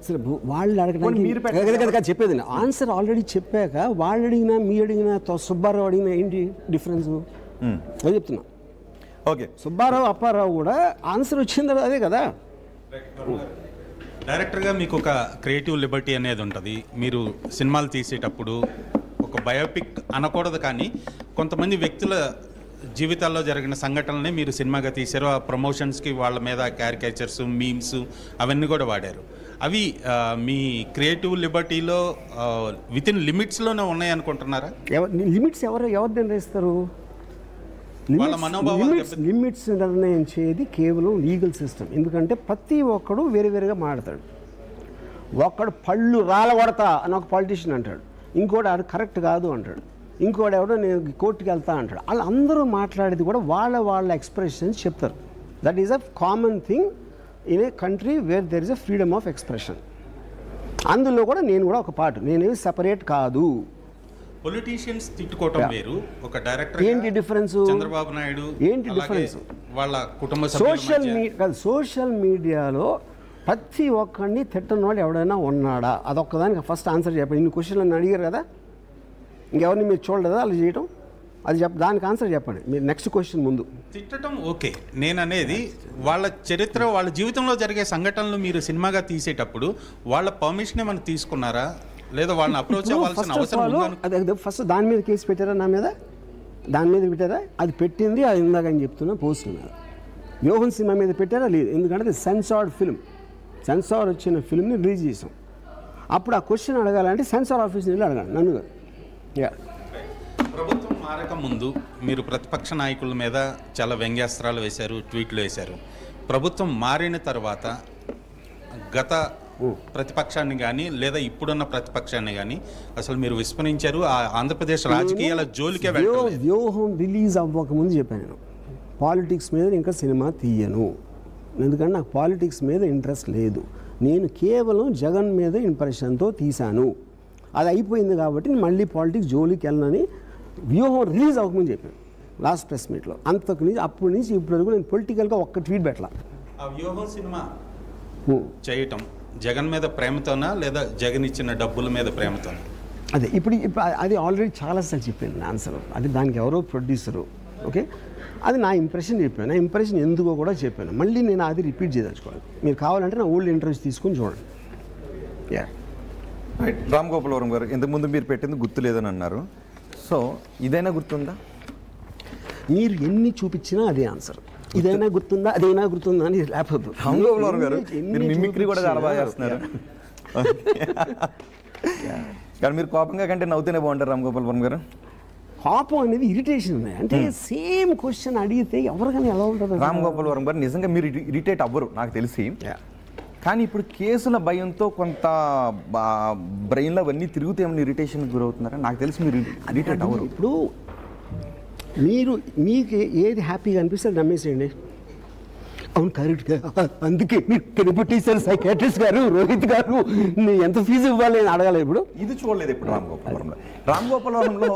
అసలు వాళ్ళు అడగడానికి చెప్పేది ఆన్సర్ ఆల్రెడీ చెప్పాక వాళ్ళు అడిగినా మీ అడిగినా సుబ్బారావు అడిగినా ఏంటి డిఫరెన్స్ అది చెప్తున్నా. ఓకే, సుబ్బారావు అప్పారావు కూడా ఆన్సర్ వచ్చింది అదే కదా. డైరెక్టర్గా మీకు ఒక క్రియేటివ్ లిబర్టీ అనేది ఉంటుంది. మీరు సినిమాలు తీసేటప్పుడు ఒక బయోపిక్ అనకూడదు, కానీ కొంతమంది వ్యక్తుల జీవితాల్లో జరిగిన సంఘటనల్ని మీరు సినిమాగా తీశారు. ఆ ప్రమోషన్స్కి వాళ్ళ మీద క్యారికేచర్స్, మీమ్స్ అవన్నీ కూడా వాడారు. అవి మీ క్రియేటివ్ లిబర్టీలో విత్ ఇన్ లిమిట్స్లోనే ఉన్నాయి అనుకుంటున్నారా? లిమిట్స్ ఎవరు నిర్ణయిస్తారు? లిమిట్స్ నిర్ణయించేది కేవలం లీగల్ సిస్టమ్. ఎందుకంటే ప్రతి ఒక్కడు వేరే వేరేగా మాట్లాడతాడు. ఒక్కడు పళ్ళు రాలగొడతా అని ఒక పాలిటీషియన్ అంటాడు, ఇంకోటి అది కరెక్ట్ కాదు అంటాడు, ఇంకోటి ఎవడో నేను కోర్టుకి వెళ్తా అంటాడు. వాళ్ళు అందరూ మాట్లాడేది కూడా వాళ్ళ ఎక్స్ప్రెషన్స్ చెప్తారు. That is a common thing in a country where there is a freedom of expression. అందులో కూడా నేను కూడా ఒక పార్ట్, నేనేమి సెపరేట్ కాదు. పొలిటీషియన్స్ తిట్టుకోవటం వేరు, ఒక డైరెక్టర్ ఏంటి డిఫరెన్స్? చంద్రబాబు నాయుడు ఏంటి డిఫరెన్స్? వాళ్ళ కుటుంబ సోషల్ మీడియాలో ప్రతి ఒక్కడిని తిట్టని వాడు ఎవడైనా ఉన్నాడా? అదొక్కదానికి ఫస్ట్ ఆన్సర్ చెప్పండి. ఇన్ని క్వశ్చన్లు అడిగారు కదా, ఇంకెవరిని మీరు చూడలేదా అలా చేయటం? అది దానికి ఆన్సర్ చెప్పండి మీరు నెక్స్ట్ క్వశ్చన్ ముందు. తిట్టడం ఓకే, నేను అనేది వాళ్ళ చరిత్ర, వాళ్ళ జీవితంలో జరిగే సంఘటనలు మీరు సినిమాగా తీసేటప్పుడు వాళ్ళ పర్మిషన్ ఏమైనా తీసుకున్నారా, లేదా వాళ్ళని అప్రోచ్ అవ్వాల్సిన అవసరం? అదే ఫస్ట్ దాని మీద కేసు పెట్టారా? నా మీద దాని మీద పెట్టారా? అది పెట్టింది అది ఇందాక అని చెప్తున్నా పోస్ట్ మీద. వ్యూహం సినిమా మీద పెట్టారా? లేదు, ఎందుకంటే అది సెన్సార్డ్ ఫిల్మ్. సెన్సార్ వచ్చిన ఫిల్మ్ని రిలీజ్ చేసాం. అప్పుడు ఆ క్వశ్చన్ అడగాలంటే సెన్సార్ ఆఫీస్ వెళ్ళి అడగాలి నన్ను. ప్రభుత్వం మారక ముందు మీరు ప్రతిపక్ష నాయకుల మీద చాలా వ్యంగ్యాస్త్రాలు వేశారు, ట్వీట్లు వేశారు. ప్రభుత్వం మారిన తర్వాత గత ప్రతిపక్షాన్ని కానీ లేదా ఇప్పుడున్న ప్రతిపక్షాన్ని కానీ అసలు మీరు విస్మరించారు. ఆంధ్రప్రదేశ్ రాజకీయాల జోలికే వెళ్ళలేదు. వ్యూహం రిలీజ్ అవ్వకముందు చెప్పాను నేను పాలిటిక్స్ మీద ఇంకా సినిమా తీయను, ఎందుకంటే నాకు పాలిటిక్స్ మీద ఇంట్రెస్ట్ లేదు. నేను కేవలం జగన్ మీద ఇంప్రెషన్తో తీశాను, అది అయిపోయింది కాబట్టి నేను మళ్ళీ పాలిటిక్స్ జోలికి వెళ్ళనని వ్యూహం రిలీజ్ అవ్వకముందు చెప్పాను లాస్ట్ ప్రెస్ మీట్లో. అంతకు నుంచి అప్పటి నుంచి ఇప్పుడు వరకు నేను పొలిటికల్గా ఒక్క ట్వీట్ పెట్టలా. ఆ వ్యూహం సినిమా చేయటం జగన్ మీద ప్రేమతోనా లేదా జగన్ ఇచ్చిన డబ్బుల మీద ప్రేమతోనా? అదే ఇప్పుడు అది ఆల్రెడీ చాలాసార్లు చెప్పాను ఆన్సర్. అది దానికి ఎవరో ప్రొడ్యూసరు, ఓకే, అది నా ఇంప్రెషన్ చెప్పాను. నా ఇంప్రెషన్ ఎందుకో కూడా చెప్పాను. మళ్ళీ నేను అది రిపీట్ చేయదలుచుకోవాలి. మీరు కావాలంటే నా ఓల్డ్ ఇంటర్వ్యూస్ తీసుకొని చూడండి. రామ్ గోపాల్ వర్మ గారు, ఇంతకుముందు మీరు పెట్టింది గుర్తులేదని అన్నారు. సో ఇదైనా గుర్తుందా? మీరు ఎన్ని చూపించినా అదే ఆన్సర్. ఇదైనా గుర్తుందా, అదైనా గుర్తుందా అని లేకపోతే రామ్ గోపాల్ వర్మ గారు మీరు మిమిక్రీ కూడా చాలా బాగా చేస్తున్నారు. కానీ మీరు కోపంగా కంటే నవ్వుతూనే బాగుంటారు రామ్ గోపాల్ వర్మ గారు. కోపం అనేది ఇరిటేషన్ ఉన్నాయి. అంటే సేమ్ క్వశ్చన్ అడిగితే ఎవరికైనా ఎలా ఉంటుంది? రామ్ గోపాల్ వర్మ గారు నిజంగా మీరు ఇరిటేట్ అవ్వరు నాకు తెలిసి. కానీ ఇప్పుడు కేసుల భయంతో కొంత బ్రెయిన్లో అవన్నీ తిరుగుతూ ఏమైనా ఇరిటేషన్కి గురవుతున్నారా? నాకు తెలిసి మీరు ఇరిటేట్ అవ్వరు. ఇప్పుడు మీకు ఏది హ్యాపీగా అనిపిస్తే అది నమ్మేసేయండి. అవును కరెక్ట్గా, అందుకే మీరు కనిపెట్టేశారు సైకాట్రిస్ట్ గారు, రోహిత్ గారు, ఎంత ఫీజు ఇవ్వాలి అని అడగాలి. ఇప్పుడు ఇది చూడలేదు ఇప్పుడు రామ్ గోపాల్ వర్మలో. రామ్ గోపాల్ వర్మలో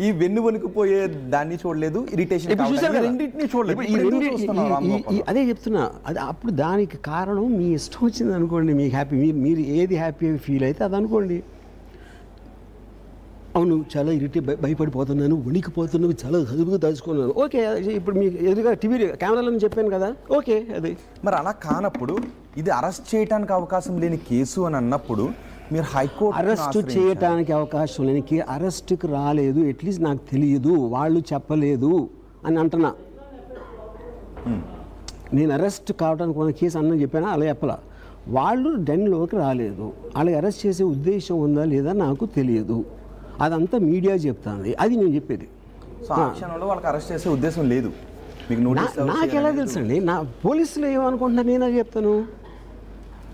ఈ వెన్ను వణికిపోయే దాన్ని చూడలేదు, ఇరిటేషన్ రెండింటినీ చూడలేదు. అదే చెప్తున్నా. అది అప్పుడు దానికి కారణం మీ ఇష్టం వచ్చింది అనుకోండి, మీకు హ్యాపీ, మీరు ఏది హ్యాపీ ఫీల్ అయితే అది అనుకోండి. అవును చాలా భయపడిపోతున్నాను, వణికిపోతున్నాను, చాలా చదువుగా దాచుకున్నాను. ఓకే, ఇప్పుడు మీకు ఎదురుగా టీవీ కెమెరాలో చెప్పాను కదా, ఓకే. అది మరి అలా కానప్పుడు ఇది అరెస్ట్ చేయడానికి అవకాశం లేని కేసు అని అన్నప్పుడు మీరు హైకోర్టు అరెస్ట్ చేయడానికి అవకాశం లేని అరెస్ట్కి రాలేదు, అట్లీస్ట్ నాకు తెలియదు, వాళ్ళు చెప్పలేదు అని అంటున్నా. నేను అరెస్ట్ కావడానికి ఉన్న కేసు అన్న చెప్పానా, అలా చెప్పలా. వాళ్ళు డెన్లోకి రాలేదు, వాళ్ళకి అరెస్ట్ చేసే ఉద్దేశం ఉందా లేదా నాకు తెలియదు, అదంతా మీడియా చెప్తుంది, అది నేను చెప్పేది. సో ఆ క్షణంలో వాళ్ళకి అరెస్ట్ చేసే ఉద్దేశం లేదు మీకు నోటీస్ నాకు ఎలా తెలుసండి? నా పోలీసులు ఏమనుకుంటున్నా నేనే చెప్తాను,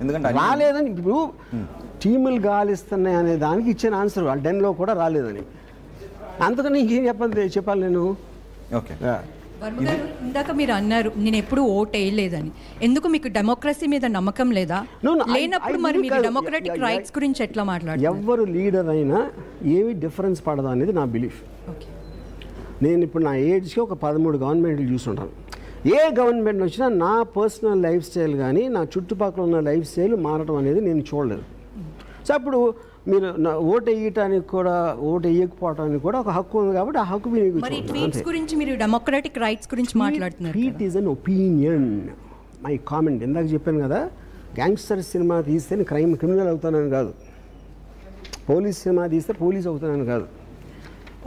ఎందుకంటే రాలేదని. ఇప్పుడు టీములు గాలిస్తున్నాయి అనే దానికి ఇచ్చిన ఆన్సర్ వాళ్ళు డెన్లో కూడా రాలేదని, అంతకని ఇంకేం చెప్పాలి నేను? ఓకే. వర్మ గారు, ఇందాక మీరు అన్నారు నేను ఎప్పుడు ఓట్ వేయలేదని. ఎందుకు మీకు డెమోక్రసీ మీద నమ్మకం లేదా? లేనప్పుడు మరి మీరు డెమోక్రటిక్ రైట్స్ గురించి ఎట్లా మాట్లాడారు? ఎవరు లీడర్ అయినా ఏమి డిఫరెన్స్ పడదు అనేది నా బిలీఫ్. నేను ఇప్పుడు నా ఏజ్కి ఒక 13 గవర్నమెంట్లు చూసుంటాను. ఏ గవర్నమెంట్ వచ్చినా నా పర్సనల్ లైఫ్ స్టైల్ కానీ నా చుట్టుపక్కల ఉన్న లైఫ్ స్టైల్ మారడం అనేది నేను చూడలేదు. సో అప్పుడు మీరు ఓటు వేయటానికి కూడా, ఓటు వేయకపోవడానికి కూడా ఒక హక్కు ఉంది కాబట్టి ఆ హక్కు గురించి మీరు డెమోక్రటిక్ రైట్స్ గురించి మాట్లాడుతున్నారు. Tweet is an opinion, my comment. ఇందాక చెప్పాను కదా, గ్యాంగ్స్టర్ సినిమా తీస్తే క్రిమినల్ అవుతానని కాదు, పోలీస్ సినిమా తీస్తే పోలీస్ అవుతానని కాదు.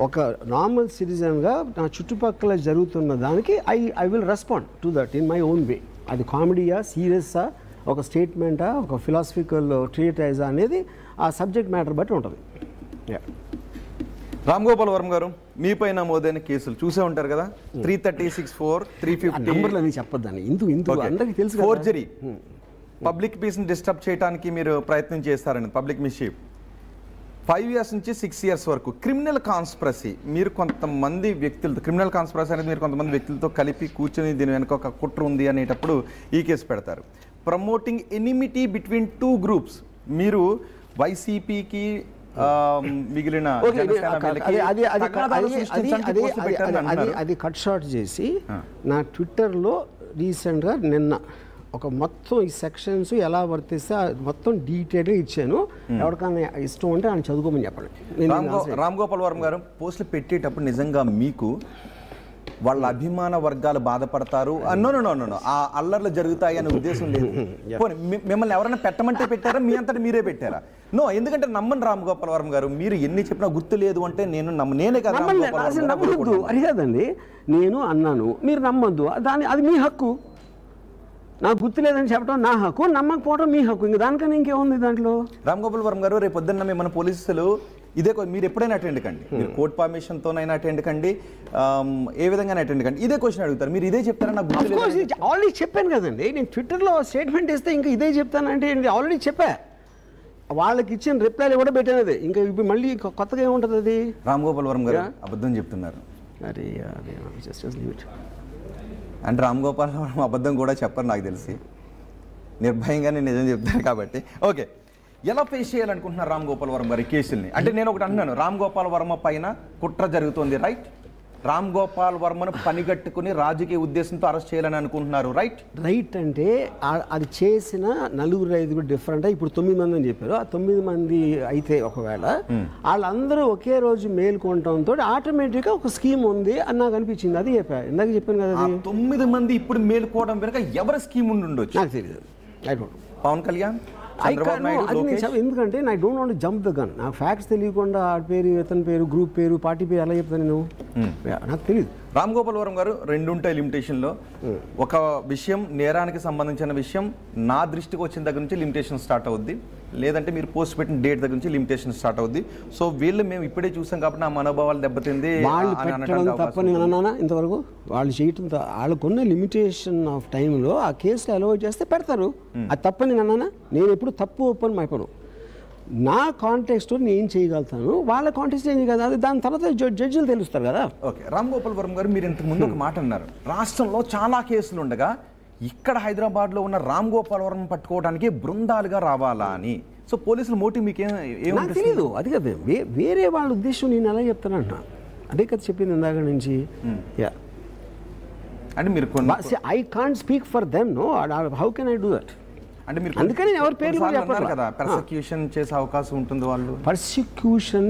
ఒక నార్మల్ సిటిజన్గా నా చుట్టుపక్కల జరుగుతున్న దానికి I will respond to that in my own way. అది కామెడీయా, సీరియస్సా, ఒక స్టేట్మెంటా, ఒక ఫిలాసఫికల్ ట్రీటైజా అనేది ఆ సబ్జెక్ట్ మ్యాటర్ బట్టి ఉంటుంది. రామ్ గోపాల్ వర్మ గారు, మీపై నమోదైన కేసులు చూసే ఉంటారు కదా, 336, 350 నెంబర్లు అని చెప్పొద్దని, అందరికీ తెలుసు. ఫోర్జరీ, పబ్లిక్ పీస్ని డిస్టర్బ్ చేయడానికి మీరు ప్రయత్నం చేస్తారండి, పబ్లిక్ మిస్షీఫ్. 5 years నుంచి 6 years వరకు క్రిమినల్ కాన్స్పిరసీ, మీరు కొంతమంది వ్యక్తులతో, క్రిమినల్ కాన్స్పిరసీ అనేది మీరు కొంతమంది వ్యక్తులతో కలిపి కూర్చొని దీని వెనక ఒక కుట్ర ఉంది అనేటప్పుడు ఈ కేసు పెడతారు. ప్రమోటింగ్ ఎనిమిటీ బిట్వీన్ 2 groups, మీరు వైసీపీకి మిగిలిన అది కట్ షార్ట్ చేసి నా ట్విట్టర్లో రీసెంట్గా నిన్న ఒక మొత్తం ఈ సెక్షన్స్ ఎలా వర్తిస్తే మొత్తం డీటెయిల్గా ఇచ్చాను. ఎవరికైనా ఇష్టం ఉంటే ఆయన చదువుకోమని చెప్పండి. రామ్ గోపాల్ వర్మ గారు, పోస్టులు పెట్టేటప్పుడు నిజంగా మీకు వాళ్ళ అభిమాన వర్గాలు బాధపడతారు, ఆ అల్లర్లు జరుగుతాయి అనే ఉద్దేశం లేదు? మిమ్మల్ని ఎవరైనా పెట్టమంటే పెట్టారా, మీ అంతటా మీరే పెట్టారా? నో, ఎందుకంటే నమ్మను రామ్ గోపాల్ వర్మ గారు, మీరు ఎన్ని చెప్పినా గుర్తు లేదు అంటే నేనే కదా. అది కాదండి, నేను అన్నాను, మీరు నమ్మద్దు, అది మీ హక్కు. నాకు గుర్తు లేదని చెప్పడం నా హక్కు, నమ్మకపోవడం మీ హక్కు. ఇంక దానికన్నా ఇంకేముంది దాంట్లో? రామ్ గోపాల్ వర్మ గారు, రేపు పొద్దున్న మన పోలీసులు ఇదే, మీరు ఎప్పుడైనా అటెండ్ కండి, మీరు కోర్ట్ పర్మిషన్తోనైనా అటెండ్ కండి, ఏ విధంగా అటెండ్ కండి, ఇదే క్వశ్చన్ అడుగుతారు, మీరు ఇదే చెప్తారా? నాకు ఆల్రెడీ చెప్పాను కదండి, నేను ట్విట్టర్లో స్టేట్మెంట్ ఇస్తే ఇంకా ఇదే చెప్తానంటే ఆల్రెడీ చెప్పా. వాళ్ళకి ఇచ్చిన రిప్లైలు కూడా పెట్టినది, ఇంకా ఇప్పుడు మళ్ళీ కొత్తగా ఏముంటుంది అది? రామ్ గోపాల్ వర్మ గారు అబద్ధం చెప్తున్నారు. అరే అంటే రామ్ గోపాల్ వర్మ అబద్ధం కూడా చెప్పరు నాకు తెలిసి, నిర్భయంగానే నిజం చెప్తారు కాబట్టి. ఓకే, ఎలా ఫేస్ చేయాలనుకుంటున్నారు రామ్ గోపాల్ వర్మ గారి కేసుల్ని? అంటే నేను ఒకటి అంటున్నాను, రామ్ గోపాల్ వర్మ పైన కుట్ర జరుగుతోంది, రైట్? రామ్ గోపాల్ వర్మను పనిగట్టుకుని రాజకీయ ఉద్దేశంతో అరెస్ట్ చేయాలని అనుకుంటున్నారు, రైట్? రైట్ అంటే అది చేసిన 4-5 డిఫరెంట్. ఇప్పుడు 9 మంది అని చెప్పారు, ఆ 9 మంది అయితే ఒకవేళ వాళ్ళందరూ ఒకే రోజు మేల్కొనడంతో ఆటోమేటిక్గా ఒక స్కీమ్ ఉంది అని నాకు అనిపించింది. అది ఇందాక చెప్పాను కదా, 9 మంది ఇప్పుడు మేల్కోవడం వెనుక ఎవరి స్కీమ్ ఉండి ఉండొచ్చు నాకు తెలియదు. పవన్ కళ్యాణ్, ఎందుకంటే I don't want to jump the gun. నాకు ఫ్యాక్ట్స్ తెలియకుండా ఆ పేరు, ఇతని పేరు, గ్రూప్ పేరు, పార్టీ పేరు ఎలా చెప్తాను నేను? నాకు తెలియదు. రామ్ గోపాల్ వర్మ గారు, 2 ఉంటాయి లిమిటేషన్లో. ఒక విషయం నేరానికి సంబంధించిన విషయం నా దృష్టికి వచ్చిన దగ్గర నుంచి లిమిటేషన్ స్టార్ట్ అవుద్ది, లేదంటే మీరు పోస్ట్ పెట్టిన డేట్ దగ్గర నుంచి లిమిటేషన్ స్టార్ట్ అవుద్ది. సో వీళ్ళు మేము ఇప్పుడే చూసాం కాబట్టి నా మనోభావాలు దెబ్బతింది. వాళ్ళు పెట్టడం తప్పని అన్నానా ఇంతవరకు? వాళ్ళు చేయటం, వాళ్ళకున్న లిమిటేషన్ ఆఫ్ టైంలో ఆ కేసులు అలౌ చేస్తే పెడతారు, అది తప్పని అన్నానా? నేను ఎప్పుడు తప్పు ఒప్పని మైపను. నా కాంటెక్స్ట్ నేను ఏం చేయగలుగుతాను, వాళ్ళ కాంటెక్స్ట్ ఏం కదా, అది దాని తర్వాత జడ్జిలు తెలుస్తారు కదా. ఓకే, రామ్ గోపాల్ వర్మ గారు, మీరు ఇంతకు ముందు ఒక మాట అన్నారు, రాష్ట్రంలో చాలా కేసులు ఉండగా ఇక్కడ హైదరాబాద్లో ఉన్న రామ్ గోపాల్ వర్మ పట్టుకోవడానికి బృందాలుగా రావాలా అని. సో పోలీసుల మోటివ్ మీకు నాకు తెలియదు. అది కదా వేరే వాళ్ళ ఉద్దేశం, నేను ఎలా చెప్తానంట, అదే కదా చెప్పింది ఇందాక నుంచి. అంటే మీరు I can't speak for them, no, how can I do that? అంటే మీరు అందుకని ఎవరి పేర్లు కూడా చెప్పారు కదా, పర్సిక్యూషన్ చేసే అవకాశం ఉంటుంది. వాళ్ళు పర్సిక్యూషన్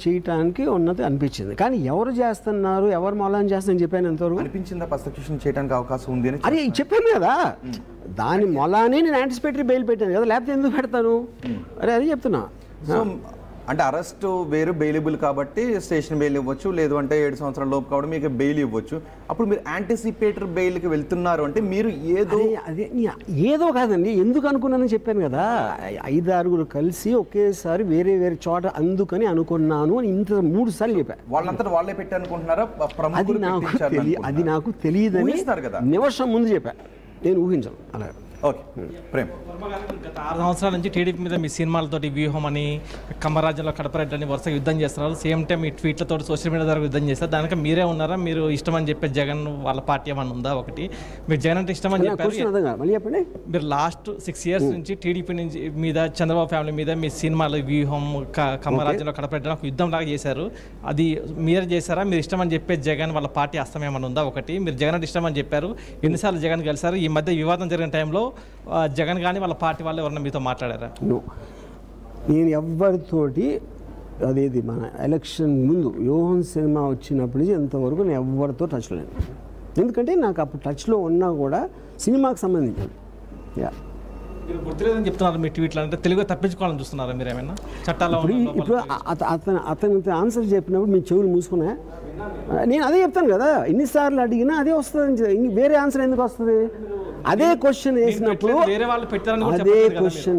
చేయటానికి ఉన్నది అనిపించింది, కానీ ఎవరు చేస్తున్నారు, ఎవరు మూలాన్ని చేస్తారని చెప్పాను ఎంతవరకు అనిపించిందా? పర్సిక్యూషన్ చేయడానికి అవకాశం ఉంది అని అరే చెప్పాను కదా, దాని మూలానే నేను యాంటిసిపేటరీ బెయిల్ పెట్టాను కదా, లేకపోతే ఎందుకు పెడతాను? అరే అది చెప్తున్నా. సో అంటే అరెస్ట్ వేరు, బెయిలబుల్ కాబట్టి స్టేషన్ బెయిల్ ఇవ్వచ్చు, లేదు అంటే 7 సంవత్సరాల లోపు కాబట్టి మీకు బెయిల్ ఇవ్వచ్చు. అప్పుడు మీరు యాంటిసిపేటరీ బెయిల్కి వెళ్తున్నారు అంటే మీరు ఏదో కాదండి, ఎందుకు అనుకున్నానని చెప్పాను కదా, 5-6 కలిసి ఒకేసారి వేరే వేరే చోట అందుకని అనుకున్నాను అని ఇంత 3 సార్లు చెప్పాను. వాళ్ళంతా వాళ్ళే పెట్టి అనుకుంటున్నారా? అది నాకు తెలియదని నిమిషం ముందు చెప్పాను, నేను ఊహించాను అలా. ఓకే ప్రేమ్, గత 6 సంవత్సరాల నుంచి టీడీపీ మీద మీ సినిమాలతోటి వ్యూహం అని, కమ్మరాజ్యంలో కడపరెడ్డి అని వరుసగా యుద్ధం చేస్తున్నారు. సేమ్ టైం మీ ట్వీట్లతో సోషల్ మీడియా ద్వారా యుద్ధం చేస్తారు. దానికి మీరే ఉన్నారా? మీరు ఇష్టం అని చెప్పే జగన్ వాళ్ళ పార్టీ ఏమన్నా ఉందా? ఒకటి మీరు జగన్ అంటే ఇష్టం అని చెప్పారు. మీరు లాస్ట్ 6 years నుంచి టీడీపీ నుంచి మీద, చంద్రబాబు ఫ్యామిలీ మీద మీ సినిమాలు వ్యూహం, కమ్మరాజ్యంలో కడపరెడ్డి ఒక యుద్ధం లాగా చేశారు. అది మీరే చేశారా? మీరు ఇష్టం అని చెప్పే జగన్ వాళ్ళ పార్టీ అస్తం ఏమన్నా ఉందా? ఒకటి మీరు జగన్ అంటే ఇష్టం అని చెప్పారు, ఎన్నిసార్లు జగన్ కలిసారు? ఈ మధ్య వివాదం జరిగిన టైంలో జగన్ కానీ వాళ్ళ పార్టీ వాళ్ళు ఎవరన్నా మీతో మాట్లాడారా? నేను ఎవరితోటి అదేది మన ఎలక్షన్ ముందు వ్యూహం సినిమా వచ్చినప్పటి నుంచి ఎంతవరకు నేను ఎవరితో టచ్లో లేను. ఎందుకంటే నాకు అప్పుడు టచ్లో ఉన్నా కూడా సినిమాకి సంబంధించింది. మీరు గుర్తులేదని చెప్తున్నారు మీ ట్వీట్లు, అంటే తెలుగు తప్పించుకోవాలని చూస్తున్నారా మీరు ఏమైనా చట్టాలు? ఇప్పుడు అతనికి ఆన్సర్ చెప్పినప్పుడు మీ చెవులు మూసుకున్నా, నేను అదే చెప్తాను కదా, ఎన్నిసార్లు అడిగినా అదే వస్తుంది, వేరే ఆన్సర్ ఎందుకు వస్తుంది? అదే క్వశ్చన్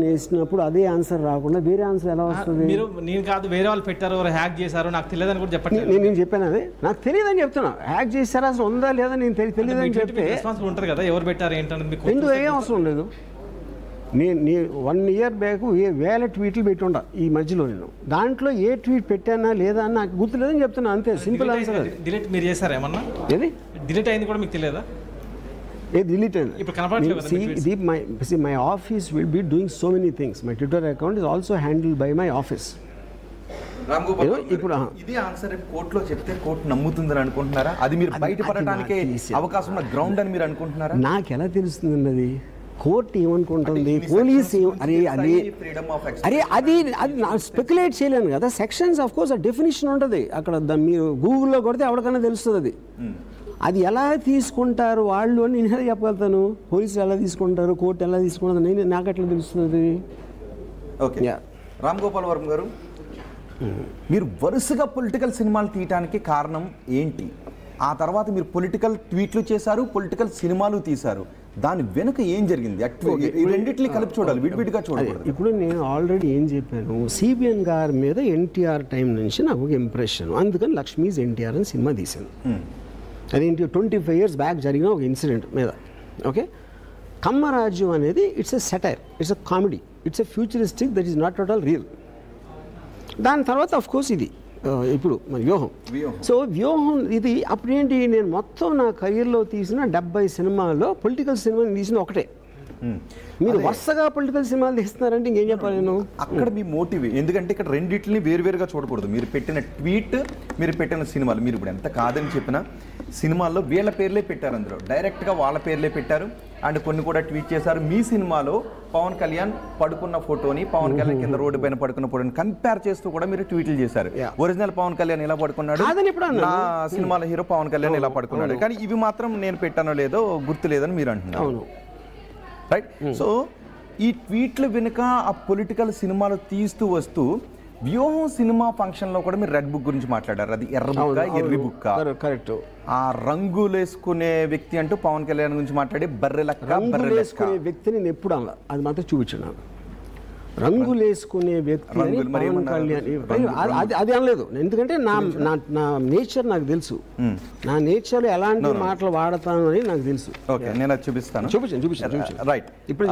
వేసినప్పుడు అదే ఆన్సర్ రాకుండా వేరే ఆన్సర్ ఎలా వస్తుంది? నేను కాదు, వేరే వాళ్ళు పెట్టారు, హ్యాక్ చేశారు, నాకు తెలియదని కూడా చెప్పండి. నేను చెప్పాను అదే, నాకు తెలియదని చెప్తున్నా. హ్యాక్ చేశారా, అసలు ఉందా లేదా నేను తెలియదని చెప్తే ఉంటుంది కదా, ఎవరు పెట్టారు ఏంటంటే ఎందుకు ఏం అవసరం లేదు. నేను 1 year బ్యాక్ వేల ట్వీట్లు పెట్టుండా ఈ మధ్యలో, నేను దాంట్లో ఏ ట్వీట్ పెట్టానా లేదా అని నాకు గుర్తులేదని చెప్తున్నా, అంతే, సింపుల్ ఆన్సర్. డిలీట్ మీరు చేశారా ఏమన్నా? ఏది డిలీట్ అయింది కూడా మీకు తెలియదా? డిలీట్ అయింది. My office will be doing so many things. My Twitter account is also handled by my office. ఇప్పుడు ఇది ఆన్సర్ కోర్టులో చెప్తే కోర్టు నమ్ముతుందని అనుకుంటున్నారా? అది మీరు బయటపడటానికి అవకాశం ఉన్న గ్రౌండ్ అని మీరు అనుకుంటున్నారా? నాకు ఎలా తెలుస్తుంది? అది కోర్టు ఏమనుకుంటుంది, పోలీస్ అరే అది స్పెక్యులేట్ చేయలేను కదా. సెక్షన్స్ ఆఫ్ కోర్స్ ఆ డెఫినేషన్ ఉంటుంది అక్కడ, మీరు గూగుల్లో కొడితే ఎవరికైనా తెలుస్తుంది అది. అది ఎలా తీసుకుంటారు వాళ్ళు అని నేను ఎలా చెప్పగలుగుతాను? పోలీసులు ఎలా తీసుకుంటారు, కోర్టు ఎలా తీసుకుంటారు, నాకు ఎట్లా తెలుస్తుంది? ఓకే, రామ్ గోపాల్ వర్మ గారు, మీరు వరుసగా పొలిటికల్ సినిమాలు తీయటానికి కారణం ఏంటి? ఆ తర్వాత మీరు పొలిటికల్ ట్వీట్లు చేశారు, పొలిటికల్ సినిమాలు తీశారు, దాని వెనుక ఏం జరిగింది? రెండింటిని కలిపి చూడాలి, విడివిడిగా చూడాలి. ఇప్పుడు నేను ఆల్రెడీ ఏం చెప్పాను, సిబిఎన్ గారి మీద ఎన్టీఆర్ టైం నుంచి నాకు ఒక ఇంప్రెషన్, అందుకని లక్ష్మీస్ ఎన్టీఆర్ అని సినిమా తీశాను. అదేంటి 25 years బ్యాక్ జరిగిన ఒక ఇన్సిడెంట్ మీద. ఓకే, కమ్మరాజ్యం అనేది it's a satire, it's a comedy, it's a futuristic, that is not at all real. దాని తర్వాత ఆఫ్ కోర్స్ ఇది ఇప్పుడు మన వ్యూహం. సో వ్యూహం ఇది అప్పుడేంటి, నేను మొత్తం నా కెరీర్లో తీసిన 70 సినిమాల్లో పొలిటికల్ సినిమా తీసిన ఒకటే. మీరు వరుసగా పొలిటికల్ సినిమాలు తీస్తున్నారంటే ఇంకేం చెప్పాలి నేను? అక్కడ మీ మోటివ్, ఎందుకంటే ఇక్కడ రెండింటిని వేరువేరుగా చూడకూడదు. మీరు పెట్టిన ట్వీట్, మీరు పెట్టిన సినిమాలు, మీరు ఇప్పుడు ఎంత కాదని చెప్పినా సినిమాల్లో వీళ్ళ పేర్లే పెట్టారు, అందులో డైరెక్ట్గా వాళ్ళ పేర్లే పెట్టారు. అండ్ కొన్ని కూడా ట్వీట్ చేశారు. మీ సినిమాలో పవన్ కళ్యాణ్ పడుకున్న ఫోటోని, పవన్ కళ్యాణ్ కింద రోడ్డు పైన పడుకున్న ఫోటోని కంపేర్ చేస్తూ కూడా మీరు ట్వీట్లు చేశారు. ఒరిజినల్ పవన్ కళ్యాణ్ ఇలా పడుకున్నాడు, నా సినిమాలో హీరో పవన్ కళ్యాణ్ ఇలా పడుకున్నాడు, కానీ ఇవి మాత్రం నేను పెట్టానో లేదో గుర్తు లేదని మీరు అంటున్నారు, రైట్? సో ఈ ట్వీట్ల వెనుక ఆ పొలిటికల్ సినిమాలు తీస్తూ వస్తూ వ్యూహం సినిమా ఫంక్షన్లో కూడా మీరు రెడ్ బుక్ గురించి మాట్లాడారు. అది ఎర్ర బుక్క, ఎర్రి బుక్క, కరెక్ట్. ఆ రంగులేసుకునే వ్యక్తి అంటూ పవన్ కళ్యాణ్ గురించి మాట్లాడి బర్రెలక్క వ్యక్తిని నేను ఎప్పుడు అలా అది మాత్రం చూపించాను. రంగులేసుకునే వ్యక్తి పవన్ కళ్యాణ్ అది అనలేదు, ఎందుకంటే నా నేచర్ నాకు తెలుసు, నా నేచర్ ఎలాంటి మాటలు వాడతాను అని నాకు తెలుసు. ఓకే, నేను అది చూపిస్తాను. చూపించాను, రైట్. ఇప్పుడు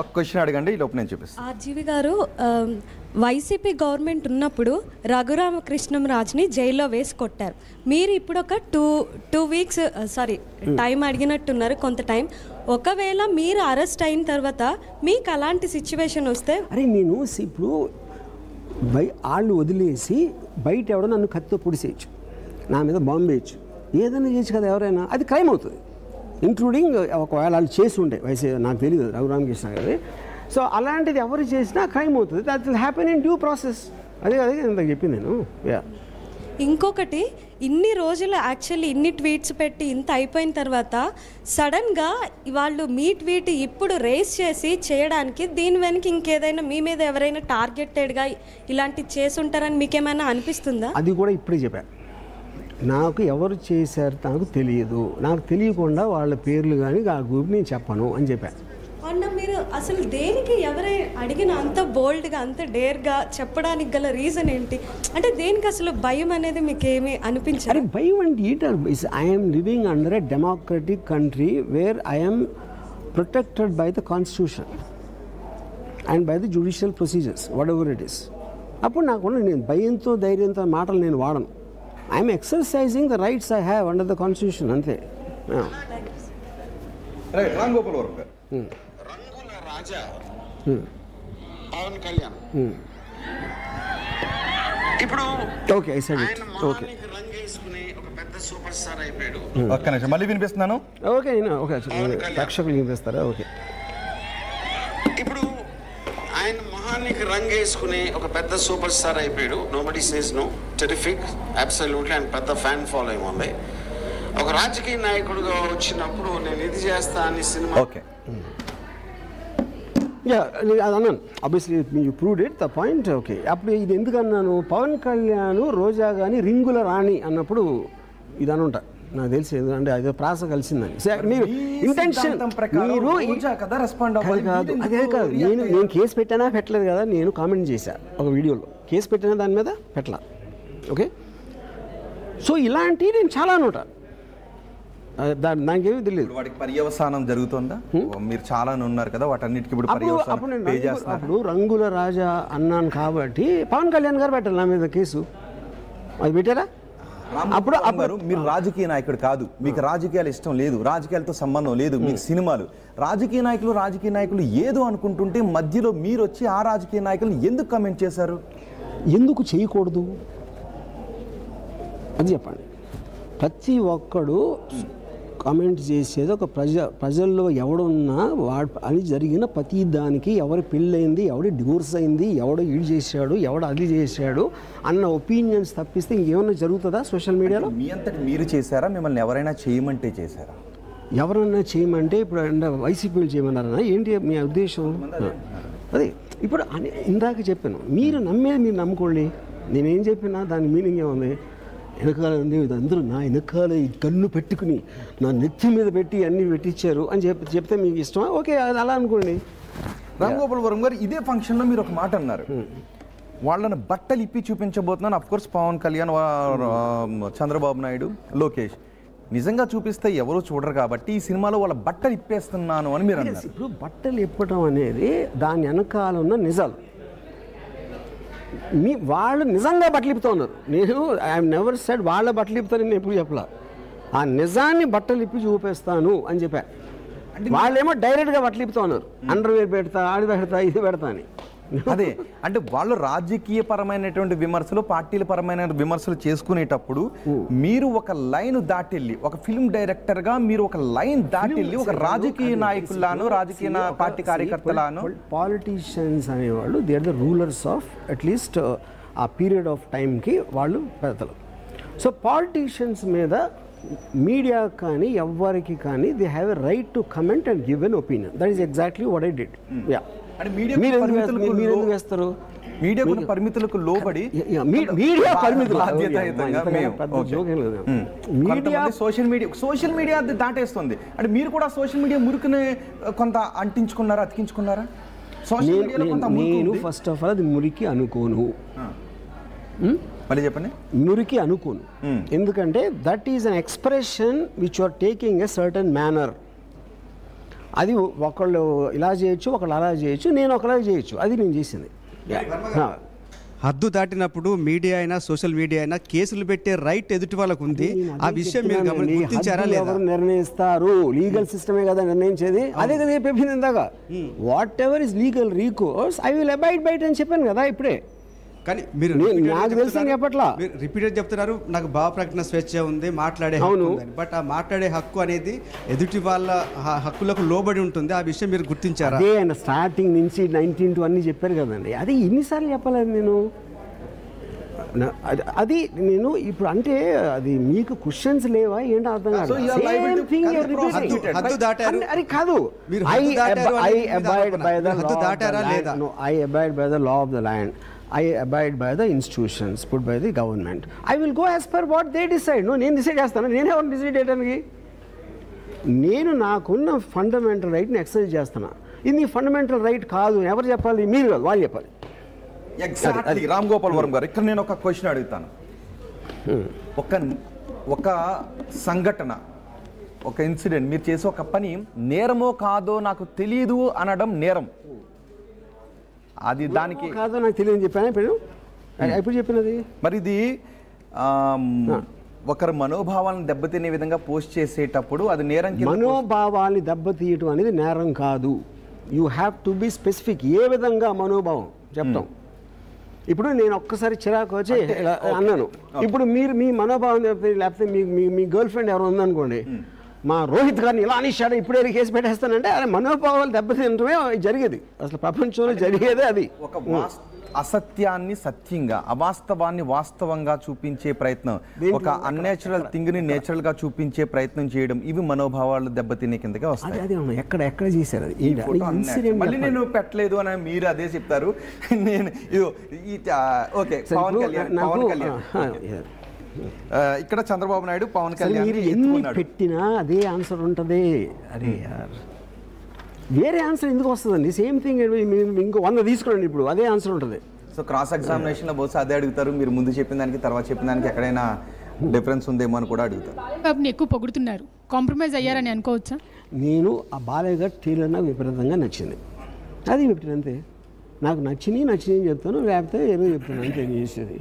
ఒక క్వశ్చన్ అడగండి, ఈ లోపు నేను చూపిస్తాను. ఆర్జీవి గారు, వైసీపీ గవర్నమెంట్ ఉన్నప్పుడు రఘురామకృష్ణంరాజుని జైల్లో వేసి కొట్టారు. మీరు ఇప్పుడు ఒక టూ వీక్స్ టైం అడిగినట్టున్నారు, కొంత టైం. ఒకవేళ మీరు అరెస్ట్ అయిన తర్వాత మీకు అలాంటి సిచ్యువేషన్ వస్తే, అరే నేను ఇప్పుడు వాళ్ళు వదిలేసి బయట ఎవడో నన్ను కత్తితో పొడిసేయచ్చు, నా మీద బాంబు వేయచ్చు, ఏదైనా చేయొచ్చు కదా ఎవరైనా, అది క్రైమ్ అవుతుంది. ఇంక్లూడింగ్ ఒకవేళ వాళ్ళు చేసి ఉండే నాకు తెలియదు రఘురామకృష్ణ గారి సో అలాంటిది ఎవరు చేసినా క్రైమ్ అవుతుంది. That will happen in due process. అదే ఇంత చెప్పింది నేను. ఇంకొకటి, ఇన్ని రోజులు యాక్చువల్లీ ఇన్ని ట్వీట్స్ పెట్టి ఇంత అయిపోయిన తర్వాత సడన్గా వాళ్ళు మీ ట్వీట్ ఇప్పుడు రేస్ చేసి చేయడానికి దీని వెనక ఇంకేదైనా మీ మీద ఎవరైనా టార్గెటెడ్గా ఇలాంటివి చేసుంటారని మీకేమైనా అనిపిస్తుందా? అది కూడా ఇప్పుడే చెప్పాను. నాకు ఎవరు చేశారు నాకు తెలియదు, నాకు తెలియకుండా వాళ్ళ పేర్లు కానీ ఆ గ్రూప్ నేను చెప్పను అని చెప్పాను. అన్న మీరు అసలు దేనికి ఎవరై అడిగిన అంత బోల్డ్గా అంత డేర్గా చెప్పడానికి గల రీజన్ ఏంటి? అంటే దేనికి అసలు భయం అనేది మీకు ఏమి అనిపించారు? అరే భయం అంటే I'm living under a democratic country where I'm protected by the constitution and by the judicial procedures what ever it is. అప్పుడు నాకు నేను భయంతో ధైర్యంతో మాటలు నేను వాడను. I'm exercising the rights I have under the constitution, అంతే. రామ్ గోపాల్ వర్మ గారు, రంగుల రాజా పవన్ కళ్యాణ్ ఇప్పుడు ఓకే ఆయన మొహానికి రంగు వేసుకుని ఒక పెద్ద సూపర్ స్టార్ అయిపోయాడు. ఒక్క నిమిషం మళ్ళీ వినిపిస్తున్నాను. ఓకే ఓకే ప్రేక్షకులు వినిపిస్తారా? ఓకే. ఇప్పుడు ఆయన మొహానికి రంగు వేసుకుని ఒక పెద్ద సూపర్ స్టార్ అయిపోయాడు. Nobody says no, terrific, absolutely. And పెద్ద ఫ్యాన్ ఫాలోయింగ్ ఉంది. ఒక రాజకీయ నాయకుడిగా వచ్చినప్పుడు నేను ఇది చేస్తా అని సినిమా. ఓకే, అన్నాను obviously you proved it the point. Okay, అప్పుడు ఇది ఎందుకు అన్నాను, పవన్ కళ్యాణ్ రోజా కానీ రింగుల రాణి అన్నప్పుడు ఇది అని ఉంటా నాకు తెలిసి, ఎందుకంటే అదే ప్రాస కలిసిందని. మీరు ఇంటెన్షన్ మీరు కాదు, అదే కాదు. నేను కేసు పెట్టానా పెట్టలేదు కదా, నేను కామెంట్ చేశాను ఒక వీడియోలో. కేసు పెట్టినా దాని మీద పెట్టలా. ఓకే, సో ఇలాంటివి నేను చాలా అనమాట, నాకేమీ తెలియదు. వాటికి పర్యవసానం జరుగుతుందా? మీరు చాలా ఉన్నారు కదా, వాటన్నిటికీ అప్పుడు రంగుల రాజా అన్నాను కాబట్టి పవన్ కళ్యాణ్ గారు పెట్టాలి నా మీద కేసు. అది పెట్టారా? అప్పుడు మీరు రాజకీయ నాయకుడు కాదు, మీకు రాజకీయాలు ఇష్టం లేదు, రాజకీయాలతో సంబంధం లేదు, మీకు సినిమాలు. రాజకీయ నాయకులు ఏదో అనుకుంటుంటే మధ్యలో మీరు వచ్చి ఆ రాజకీయ నాయకులు ఎందుకు కమెంట్ చేశారు? ఎందుకు చేయకూడదు అది చెప్పండి. ప్రతి ఒక్కడు కామెంట్ చేసేది ఒక ప్రజల్లో ఎవడున్నా అని జరిగిన ప్రతి దానికి ఎవరు పెళ్ళయింది, ఎవడు డివోర్స్ అయింది, ఎవడో ఈడు చేశాడు, ఎవడు అది చేశాడు అన్న ఒపీనియన్స్ తప్పిస్తే ఇంకేమన్నా జరుగుతుందా సోషల్ మీడియాలో? మీ అంతటి మీరు చేశారా, మిమ్మల్ని ఎవరైనా చేయమంటే చేశారా? ఎవరన్నా చేయమంటే ఇప్పుడు వైసీపీలు చేయమన్నారన్నా ఏంటి మీ ఉద్దేశం? అదే ఇప్పుడు ఇందాక చెప్పాను, మీరు నమ్మేది మీరు నమ్ముకోండి. నేనేం చెప్పినా దాని మీనింగ్ ఏముంది? వెనకాల అందరూ నా వెనకాల కన్ను పెట్టుకుని నా నెత్తి మీద పెట్టి అన్నీ పెట్టించారు అని చెప్తే మీకు ఇష్టమా? ఓకే, అది అలా అనుకోండి. రామ్ గోపాల్ వర్మ గారు ఇదే ఫంక్షన్లో మీరు ఒక మాట అన్నారు, వాళ్ళని బట్టలు ఇప్పి చూపించబోతున్నాను. అఫ్ కోర్స్ పవన్ కళ్యాణ్, చంద్రబాబు నాయుడు, లోకేష్ నిజంగా చూపిస్తే ఎవరు చూడరు కాబట్టి ఈ సినిమాలో వాళ్ళ బట్టలు ఇప్పేస్తున్నాను అని మీరు అన్నారు. ఇప్పుడు బట్టలు ఇప్పటం అనేది దాని వెనకాల ఉన్న నిజాలు. వాళ్ళు నిజంగా బట్టలు ఇప్పుతూ ఉన్నారు. నేను ఐఎమ్ నెవర్ సెడ్ వాళ్ళ బట్టలు ఇప్పుతాను, నేను ఎప్పుడు చెప్పలా. ఆ నిజాన్ని బట్టలు ఇప్పి చూపిస్తాను అని చెప్పా. వాళ్ళేమో డైరెక్ట్గా బట్టలు ఇప్పుతూ ఉన్నారు, అండర్వేర్ పెడతా, ఆడి పెడతా, ఇది పెడతా అని. అదే అంటే వాళ్ళు రాజకీయ పరమైనటువంటి విమర్శలు, పార్టీల పరమైన విమర్శలు చేసుకునేటప్పుడు మీరు ఒక లైన్ దాటెళ్ళి, ఒక ఫిల్మ్ డైరెక్టర్ గా మీరు ఒక లైన్ దాటెళ్ళి ఒక రాజకీయ నాయకులను, రాజకీయ పార్టీ కార్యకర్తలను, పాలిటీషియన్స్ అనేవాళ్ళు they are the rulers of at least ఆ పీరియడ్ ఆఫ్ టైంకి వాళ్ళు పెడతారు. సో పాలిటీషియన్స్ మీద మీడియా కానీ ఎవ్వరికి కానీ they have a right to comment and give an opinion. That is exactly what I did. Media పరిమితులకు లోబడి సోషల్ మీడియా దాటేస్తుంది. అంటే మీరు కూడా సోషల్ మీడియా మురికిని కొంత అంటించుకున్నారా, అతికించుకున్నారా? నేను ఫస్ట్ ఆఫ్ ఆల్ అది మురికి అనుకోను. మళ్ళీ చెప్పండి. మురికి అనుకోను, ఎందుకంటే that is an expression which you are taking a certain manner. అది ఒకళ్ళు ఇలా చేయొచ్చు, ఒకళ్ళు అలా చేయొచ్చు, నేను ఒకలా చేయొచ్చు. అది నేను చేసింది. హద్దు దాటినప్పుడు మీడియా అయినా సోషల్ మీడియా అయినా కేసులు పెట్టే రైట్ ఎదుటి వాళ్ళకు ఉంది. ఆ విషయం మీరు గుర్తించారా లేదా? ఎవరు నిర్ణయిస్తారు? లీగల్ సిస్టమే కదా నిర్ణయించేది. అదే కదా చెప్పింది ఇందాక. What ever is legal recourse I will abide by it అని చెప్పాను కదా ఇప్పుడే. కానీ మీరు నాకు తెలిసిన చెప్పట్లా రిపీటెడ్ చెప్తున్నారు నాకు భావ ప్రకటన స్వేచ్ఛ ఉంది, మాట్లాడే హక్కు ఉందని. బట్ ఆ మాట్లాడే హక్కు అనేది ఎదుటి వాళ్ళ హక్కులకు లోబడి ఉంటుంది. ఆ విషయం మీరు గుర్తించారా? అదే ఆయన స్టార్టింగ్ నుంచి 19 to అన్నీ చెప్పారు కదండి. అది ఎన్నిసార్లు చెప్పలేదు నేను? అది నేను ఇప్పుడు అంటే అది మీకు క్వశ్చన్స్ లేవా ఏంటో అర్థం కాదు. అది కాదు, I abide by the law of the land, I abide by the institutions put by the government. I will go as per what they decide. No, నేను డిసైడ్ చేస్తాను. నేను ఎవరిని డిసైడ్ చేయడానికి? నేను నాకున్న ఫండమెంటల్ రైట్ని ఎక్సర్సైజ్ చేస్తున్నా. ఇది ఫండమెంటల్ రైట్ కాదు ఎవరు చెప్పాలి? మీరు కాదు, వాళ్ళు చెప్పాలి. ఎగ్జాక్ట్లీ. రామ్ గోపాల్ వర్మ గారు, ఇక్కడ నేను ఒక క్వశ్చన్ అడుగుతాను. ఒక సంఘటన, ఒక ఇన్సిడెంట్, మీరు చేసే ఒక పని నేరమో కాదో నాకు తెలియదు అనడం నేరం. అది దానికి కాదో నాకు తెలియని చెప్పాను ఇప్పుడు చెప్పినది. మరి ఇది ఒకరి మనోభావాలను దెబ్బతినే విధంగా పోస్ట్ చేసేటప్పుడు అది నేరం. మనోభావాన్ని దెబ్బతీయటం అనేది నేరం కాదు. You have to be specific. ఏ విధంగా మనోభావం చెప్తాం. ఇప్పుడు నేను ఒక్కసారి చిరాకు వచ్చి అన్నాను, ఇప్పుడు మీరు మీ మనోభావం లేకపోతే మీ గర్ల్ ఫ్రెండ్ ఎవరు ఉందనుకోండి, మా రోహిత్ గారిని ఇలా అనేసాడు ఇప్పుడే కేసు పెట్టేస్తానంటే అదే మనోభావాలు దెబ్బతింటమే జరిగేది. అసలు ప్రపంచంలో జరిగేదే అది. ఒక అసత్యాన్ని సత్యంగా, అవాస్తవాన్ని వాస్తవంగా చూపించే ప్రయత్నం, ఒక అన్నేచురల్ థింగ్ని నేచురల్ గా చూపించే ప్రయత్నం చేయడం, ఇవి మనోభావాలు దెబ్బతినే కిందకే వస్తాయి. అది ఎక్కడ చేశారు అది? మళ్ళీ నేను పెట్టలేదు అని మీరు అదే చెప్తారు. నేను ఓకే, పవన్ కళ్యాణ్ ఇక్కడ చంద్రబాబు నాయుడు పవన్ కళ్యాణ్ ఎన్ని పెట్టినా అదే ఆన్సర్ ఉంటుంది. అరే యార్, వేరే ఆన్సర్ ఎందుకు వస్తుందండి? సేమ్ థింగ్ ఇంకో 100 తీసుకోండి, ఇప్పుడు అదే ఆన్సర్ ఉంటుంది. సో క్రాస్ ఎగ్జామినేషన్లో బహుశా అదే అడుగుతారు. మీరు ముందు చెప్పిన దానికి తర్వాత చెప్పిన దానికి ఎక్కడైనా డిఫరెన్స్ ఉందేమో అని కూడా అడుగుతారు. బాబుని ఎక్కువ పొగుడుతున్నారు, కాంప్రమైజ్ అయ్యారని అనుకోవచ్చా? నేను ఆ బాలయ్య గారు ట్రైలర్ నాకు విపరీతంగా నచ్చింది. అది చెప్పిన అంతే. నాకు నచ్చిని చెప్తాను, లేకపోతే ఏదో చెప్తాను అంతే చేసేది.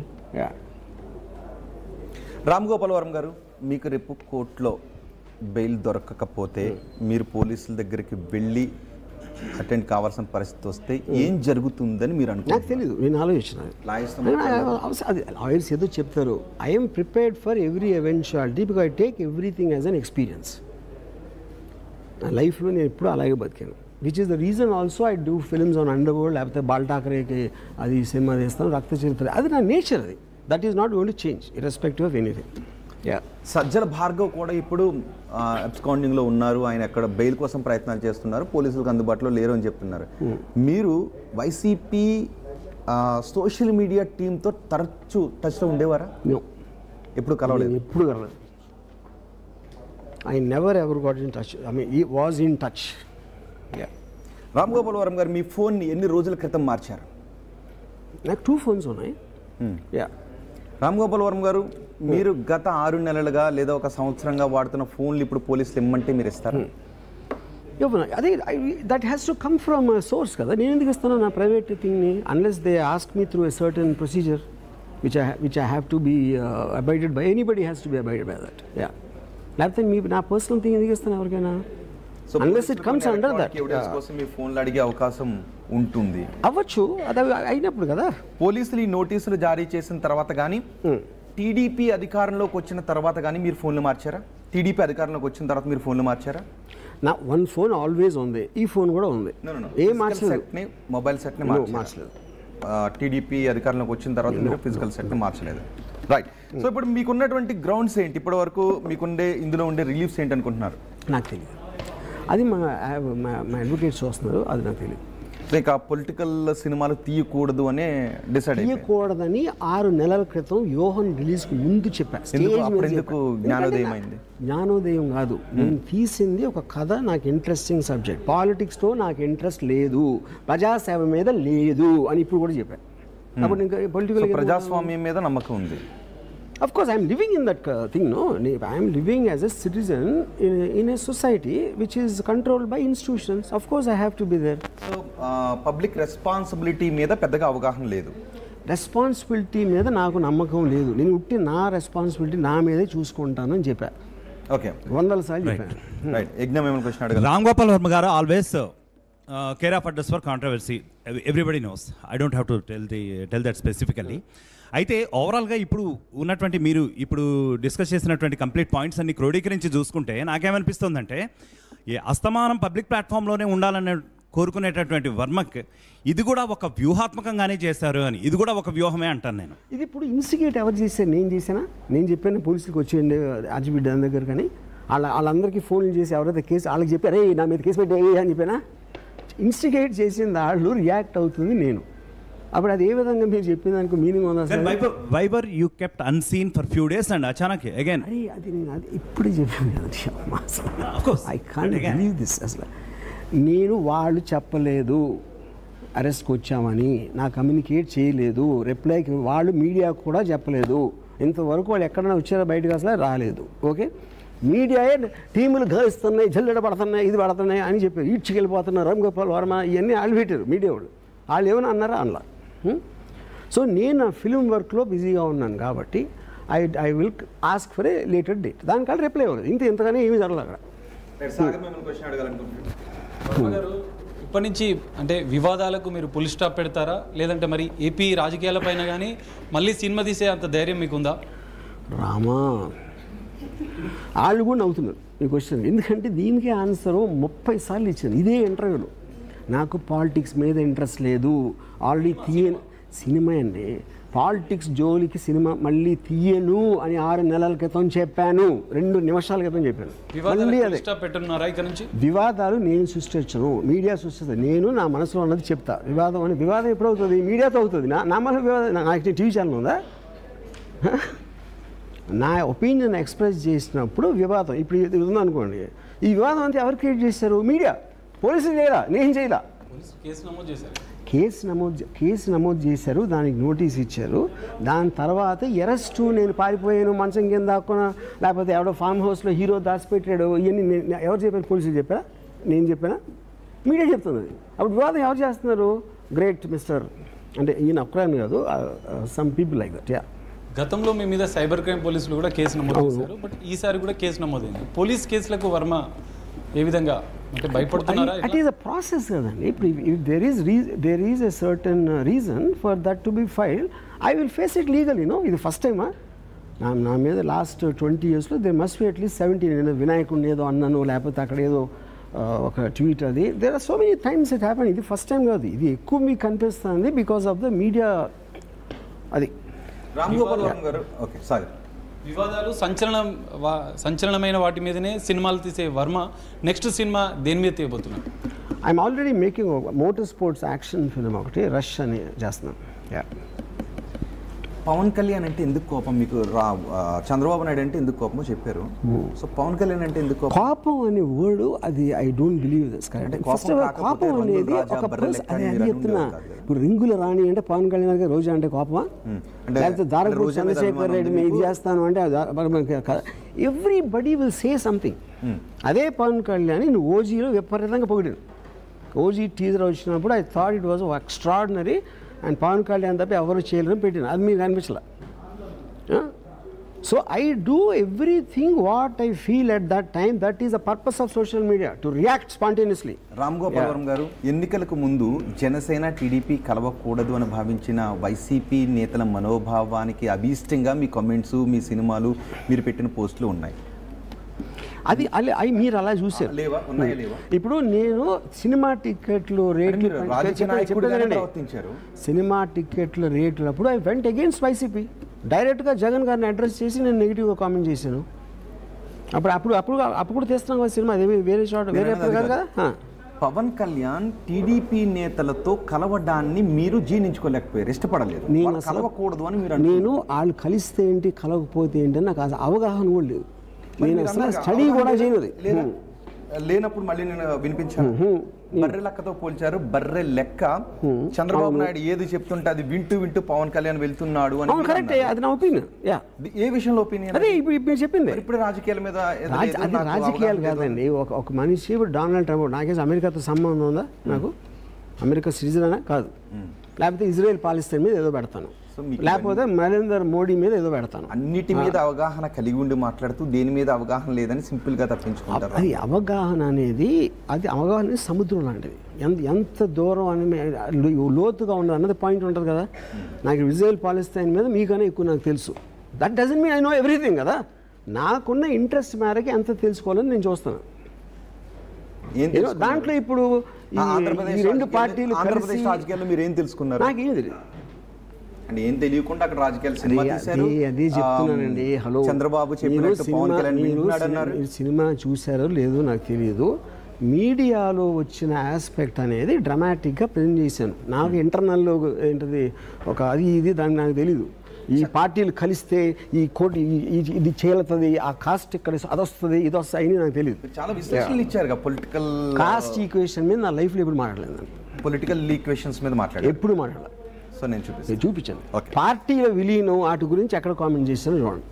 రామ్ గోపాల్ వర్మ గారు, మీకు రేపు కోర్టులో బెయిల్ దొరకకపోతే మీరు పోలీసుల దగ్గరికి వెళ్ళి అటెండ్ కావాల్సిన పరిస్థితి వస్తే ఏం జరుగుతుందని మీరు అనుకుంటారు? నాకు తెలియదు, నేను ఆలోచించినాను. లాయర్స్ ఏదో చెప్తారు. I'm prepared for every eventuality because I take everything as an experience. నా లైఫ్లో నేను ఎప్పుడూ అలాగే బతికాను. Which is the reason also I do films on underworld, లేకపోతే బాల్ ఠాకరేకి అది సినిమా చేస్తాను, రక్త చరిత్ర, అది నా నేచర్. అది that is not going to change irrespective of anything. Sajjala Bhargav కూడా ఇప్పుడు అబ్స్కాండింగ్లో ఉన్నారు. ఆయన ఎక్కడ బెయిల్ కోసం ప్రయత్నాలు చేస్తున్నారు, పోలీసులకు అందుబాటులో లేరు అని చెప్తున్నారు. మీరు వైసీపీ సోషల్ మీడియా టీంతో తరచు టచ్లో ఉండేవారా? ఎప్పుడు కలవలేదు? ఎప్పుడు కలవలేదు. I never ever got in touch. I mean he was in touch. Ram Gopal Varma గారు, మీ ఫోన్ని ఎన్ని రోజుల క్రితం మార్చారు? నాకు 2 phones ఉన్నాయి. రామ్ గోపాల్ వర్మ గారు, మీరు గత 6 నెలలుగా లేదా ఒక సంవత్సరంగా వాడుతున్న ఫోన్లు ఇప్పుడు పోలీసులు ఇమ్మంటే మీరు ఇస్తారు? అదే, that has to come from source కదా. నేను ఎందుకు ఇస్తాను నా ప్రైవేట్ థింగ్ని? Unless they ask me through a certain procedure which I have to be abided by. Anybody has to be abided by that. లేకపోతే నా పర్సనల్ థింగ్ ఎందుకు ఇస్తాను ఎవరికైనా? Unless it comes under that. కోసం మీ ఫోన్లు అడిగే అవకాశం ఉంటుంది, అవ్వచ్చు. అది అయినప్పుడు కదా. పోలీసులు ఈ నోటీసులు జారీ చేసిన తర్వాత కానీ, టీడీపీ అధికారంలోకి వచ్చిన తర్వాత కానీ మీరు ఫోన్లు మార్చారా? టీడీపీ అధికారంలోకి వచ్చిన తర్వాత మీరు ఫోన్లు మార్చారా? నా 1 phone ఆల్వేస్ ఉంది, ఈ ఫోన్ కూడా ఉంది. ఏం మార్చలేదు, మొబైల్ సెట్ని మార్చలేదు. టీడీపీ అధికారంలోకి వచ్చిన తర్వాత మీరు ఫిజికల్ సెట్ని మార్చలేదు. రైట్. సో ఇప్పుడు మీకున్నటువంటి గ్రౌండ్స్ ఏంటి? ఇప్పటి వరకు మీకుండే ఇందులో ఉండే రిలీఫ్స్ ఏంటి అనుకుంటున్నారు? నాకు తెలియదు. అది మా అడ్వకేట్స్ వస్తున్నారు, అది నాకు తెలియదు. ఇక పొలిటికల్ సినిమాలు తీయకూడదు అనే డిసైడ్ తీయకూడదని 6 నెలల క్రితం యోహన్ రిలీజ్కి ముందు చెప్పాను. జ్ఞానోదయం అయింది. జ్ఞానోదయం కాదు, నేను తీసింది ఒక కథ. నాకు ఇంట్రెస్టింగ్ సబ్జెక్ట్, పాలిటిక్స్తో నాకు ఇంట్రెస్ట్ లేదు, ప్రజాసేవ మీద లేదు అని ఇప్పుడు కూడా చెప్పాను. అప్పుడు ఇంకా పొలిటికల్ ప్రజాస్వామ్యం మీద నమ్మకం ఉంది. Of course, I am living in that thing, no? I am living as a citizen in a society which is controlled by institutions. Of course, I have to be there. So, public responsibility మీద పెద్దగా అవగాహన లేదు. Responsibility మీద నాకు నమ్మకం లేదు. నేను ఉట్టి నా రెస్పాన్సిబిలిటీ నా మీదే చూసుకుంటాను అని చెప్పా. ఓకే, 100 సార్లు చెప్పాను. రైట్. యజ్ఞం ఏమైనా క్వశ్చన్ అడగాలి? రామ్ గోపాల్ వర్మ గారు always care of address for controversy. Everybody knows. I don't have to tell that specifically. అయితే ఓవరాల్గా ఇప్పుడు ఉన్నటువంటి మీరు ఇప్పుడు డిస్కస్ చేసినటువంటి కంప్లీట్ పాయింట్స్ అన్ని క్రోడీకరించి చూసుకుంటే నాకేమనిపిస్తుందంటే ఈ అస్తమానం పబ్లిక్ ప్లాట్ఫామ్లోనే ఉండాలనే కోరుకునేటటువంటి వర్మకి ఇది కూడా ఒక వ్యూహాత్మకంగానే చేశారు అని, ఇది కూడా ఒక వ్యూహమే అంటాను నేను. ఇది ఇప్పుడు ఇన్స్టిగేట్ ఎవరు చేశారు? నేను చేశానా? నేను చెప్పాను పోలీసులకు వచ్చేయండి ఆర్జీబీ దాని దగ్గర, కానీ వాళ్ళందరికీ ఫోన్లు చేసి ఎవరైతే కేసు వాళ్ళకి చెప్పారు రే నా మీద కేసు పెట్టే అని చెప్పానా? ఇన్స్టిగేట్ చేసిన వాళ్ళు రియాక్ట్ అవుతుంది నేను. అప్పుడు అది ఏ విధంగా మీరు చెప్పిన దానికి మీనింగ్ ఉందా? Why were you kept unseen for few days and అచానక్ అగైన్. అది నేను అది ఇప్పుడే చెప్పాను కదా, ఐ కాంట్ బిలీవ్ దిస్. అసలు నేను వాళ్ళు చెప్పలేదు అరెస్ట్కి వచ్చామని, నా కమ్యూనికేట్ చేయలేదు, రిప్లైకి వాళ్ళు మీడియా కూడా చెప్పలేదు. ఇంతవరకు వాళ్ళు ఎక్కడైనా వచ్చారో బయటకు అసలు రాలేదు. ఓకే, మీడియాయే టీములు గలుస్తున్నాయి, జల్లెడ పడుతున్నాయి, ఇది పడుతున్నాయి అని చెప్పారు. ఈడ్చుకెళ్ళిపోతున్నారు రామ్ గోపాల్ వర్మ ఇవన్నీ వాళ్ళు పెట్టారు మీడియా వాళ్ళు. వాళ్ళు ఏమైనా అన్నారా? అనలా. సో నేను నా ఫిలిం వర్క్లో బిజీగా ఉన్నాను కాబట్టి I will ask for a later date. దానికల్లా రిప్లై అవ్వదు. ఇంతగానే ఏమీ జరగదు అక్కడ. ఇప్పటి నుంచి అంటే వివాదాలకు మీరు పుల్ స్టాప్ పెడతారా, లేదంటే మరి ఏపీ రాజకీయాలపైన కానీ మళ్ళీ సినిమా తీసే అంత ధైర్యం మీకుందా? రామా, వాళ్ళు కూడా నవ్వుతున్నారు ఈ క్వశ్చన్. ఎందుకంటే దీనికి ఆన్సరు 30 సార్లు ఇచ్చాను ఇదే ఇంటర్వ్యూలో. నాకు పాలిటిక్స్ మీద ఇంట్రెస్ట్ లేదు, ఆల్రెడీ తీయను సినిమా అండి. పాలిటిక్స్ జోలికి సినిమా మళ్ళీ తీయను అని 6 నెలల క్రితం చెప్పాను, 2 నిమిషాల క్రితం చెప్పాను. మళ్ళీ అదే వివాదాలు నేను సృష్టించను, మీడియా సృష్టిస్తాను. నేను నా మనసులో ఉన్నది చెప్తా. వివాదం ఎప్పుడు అవుతుంది? మీడియాతో అవుతుంది. నా మనసు వివాదం. నాకు టీవీ ఛానల్ ఉందా? నా ఒపీనియన్ ఎక్స్ప్రెస్ చేసినప్పుడు వివాదం. ఇప్పుడు ఇది ఉందనుకోండి, ఈ వివాదం అంతా ఎవరు క్రియేట్ చేశారు? మీడియా. పోలీసులు చేయరా? నేను చేయలా. కేసు నమోదు చేశారు, దానికి నోటీస్ ఇచ్చారు. దాని తర్వాత అరెస్టు, నేను పారిపోయాను, మంచం కింద దాక్కున్నా, లేకపోతే ఎవడో ఫామ్ హౌస్లో హీరో దాచిపెట్టాడు, ఇవన్నీ ఎవరు చెప్పారు? పోలీసులు చెప్పారా? నేను చెప్పానా? మీడియా చెప్తుంది. అప్పుడు వివాదం ఎవరు చేస్తున్నారు? గ్రేట్ మిస్టర్ అంటే ఈయన ఒక్కరని కాదు, some people like that. Yeah, గతంలో మీ మీద సైబర్ క్రైమ్ పోలీసులు కూడా కేసు నమోదు చేశారు, బట్ ఈసారి కూడా కేసు నమోదైంది. పోలీస్ కేసులకు వర్మ ఏ విధంగా అంటే భయపడుతున్నారా? ఇట్ ఈస్ అ ప్రాసెస్ కదండి. ఇప్పుడు there is a certain reason for that to be filed. I will face it legal. ఇది ఫస్ట్ టైమా నా మీద లాస్ట్ 20 yearsలో దేర్ మస్ట్ బి అట్లీస్ట్ 17. నేను వినాయకుడిని ఏదో అన్నాను, లేకపోతే అక్కడ ఏదో ఒక ట్వీట్, అది there are so many times it happen. ఇది ఫస్ట్ టైం కాదు, ఇది ఎక్కువ మీకు కనిపిస్తుంది బికాస్ ఆఫ్ ద మీడియా. అది రామ్ గోపాల్ వర్మ గారు. ఓకే, సాగర్. వివాదాలు సంచలనమైన వాటి మీదనే సినిమాలు తీసే వర్మ నెక్స్ట్ సినిమా దేని మీద తీయబోతున్నారు? I'm already making motor sports action film ఒకటి, రష్ అని చేస్తున్నాను. పవన్ కళ్యాణ్ అంటే ఎందుకు కోపం మీకు? చంద్రబాబు నాయుడు అంటే ఎందుకు కోపమో చెప్పారు. సో పవన్ కళ్యాణ్ అంటే ఎందుకు కోపం అనే వర్డ్? అది I don't believe this. First కోపం అనేది ఒక అది చెప్తున్నా. ఇప్పుడు రింగుల రాణి అంటే పవన్ కళ్యాణ్ గారు, రోజా అంటే కోపమా? లేకపోతే దారపూడి చంద్రశేఖర్ రెడ్డిని ఇది చేస్తాను అంటే ఎవ్రీబడి విల్ సే సంథింగ్. అదే పవన్ కళ్యాణ్ నువ్వు ఓజీలో విపరీతంగా పొగిడాను. ఓజీ టీజర్ వచ్చినప్పుడు I thought it was extraordinary and Pawan Kalyan తప్ప ఎవరు చేయలేదని పెట్టిన. అది మీకు అనిపించలే. So I do everything what I feel at that time. That is the purpose of social media, to react spontaneously. Ram Gopal Varma గారు, ఎన్నికలకు ముందు జనసేన టీడీపీ కలవకూడదు అని భావించిన వైసీపీ నేతల మనోభావానికి అభీష్టంగా మీ కామెంట్స్, మీ సినిమాలు, మీరు పెట్టిన పోస్టులు ఉన్నాయి. అది మీరు అలా చూసారు. ఇప్పుడు నేను సినిమా టికెట్లు రేట్లు సినిమా టికెట్ల రేట్లప్పుడు ఐ వెంట్ అగేన్స్ట్ వైసీపీ. డైరెక్ట్గా జగన్ గారిని అడ్రస్ చేసి నేను నెగిటివ్గా కామెంట్ చేశాను. అప్పుడు తీస్తున్నాం కదా సినిమా, అదే వేరే చోట వేరే కాదు కదా. పవన్ కళ్యాణ్ టీడీపీ నేతలతో కలవడాన్ని మీరు జీర్ణించుకోలేకపోయారు, ఇష్టపడలేదు. నేను కలవకూడదు అని మీరు నేను వాళ్ళు కలిస్తే ఏంటి, కలవకపోతే ఏంటి అని నాకు అవగాహన కూడా లేదు. నేను అసలు స్టడీ కూడా చేయలేదు. లేనప్పుడు మళ్ళీ నేను వినిపించాను. బర్రె లెక్కతో పోల్చారు. బర్రె లెక్క చంద్రబాబు నాయుడు ఏది చెప్తుంటే అది వింటూ వింటూ పవన్ కళ్యాణ్ వెళ్తున్నాడు అని. కరెక్ట్, అది నా ఒపీనియన్. ఏ విషయంలో ఒపీనియన్? అదే ఇప్పుడు చెప్పింది. ఇప్పుడు రాజకీయాల మీద అది రాజకీయాలు కాదండి. ఒక మనిషి ఇప్పుడు డొనాల్డ్ ట్రంప్, నాకేసి అమెరికాతో సంబంధం ఉందా? నాకు అమెరికా సిటిజన్ కాదు, లేకపోతే ఇజ్రాయెల్ పాలిస్తీన్ మీద ఏదో పెడతాను. లేకపోతే నరేంద్ర మోడీ మీద ఏదో పెడతాను. అన్నిటి మీద అవగాహన కలిగి ఉండి మాట్లాడుతూ దేని మీద అవగాహన లేదని సింపుల్గా తప్పించుకుంటారు. అది అవగాహన అనేది సముద్రం లాంటిది. ఎంత దూరం అని లోతుగా ఉండదు అన్నది పాయింట్ ఉంటుంది కదా. నాకు ఇజ్రాయెల్ పాలస్తీన్ మీద మీకన్నా ఎక్కువ నాకు తెలుసు. That doesn't mean I know everything కదా. నాకున్న ఇంట్రెస్ట్ మేరకి ఎంత తెలుసుకోవాలని నేను చూస్తాను. దాంట్లో ఇప్పుడు ఈ రెండు పార్టీలు ఆంధ్రప్రదేశ్ రాజకీయాల్లో మీరు ఏం తెలుసుకున్నారు? నాకేం తెలియదు అంటే ఏం తెలియకుండా అక్కడ రాజకీయాలు సినిమా తీశారు. అదే చెప్తున్నానండి. హలో, చంద్రబాబు చెప్పినట్టు పవన్ కళ్యాణ్ వింటున్నాడన్నారు. సినిమా చూసారో లేదో నాకు తెలియదు. మీడియాలో వచ్చిన ఆస్పెక్ట్ అనేది డ్రామాటిక్గా ప్రజెంట్ చేశాను. నాకు ఇంటర్నల్లో ఏంటది ఒక అది ఇది దాన్ని నాకు తెలీదు. ఈ పార్టీలు కలిస్తే ఈ కోటి ఇది చేలుతుంది, ఆ కాస్ట్ ఇక్కడ అది వస్తుంది ఇది వస్తుంది అని నాకు తెలియదు. చాలా విశ్లేషణలు ఇచ్చారు. పొలిటికల్ కాస్ట్ ఈక్వేషన్ మీద నా లైఫ్లో ఎప్పుడు మాట్లాడలేదు. పొలిటికల్ ఈక్వేషన్స్ మీద మాట్లాడారు ఎప్పుడు మాట్లాడాలి. సో నేను చూపించాను పార్టీల విలీనం వాటి గురించి ఎక్కడ కామెంట్ చేశాను చూడండి.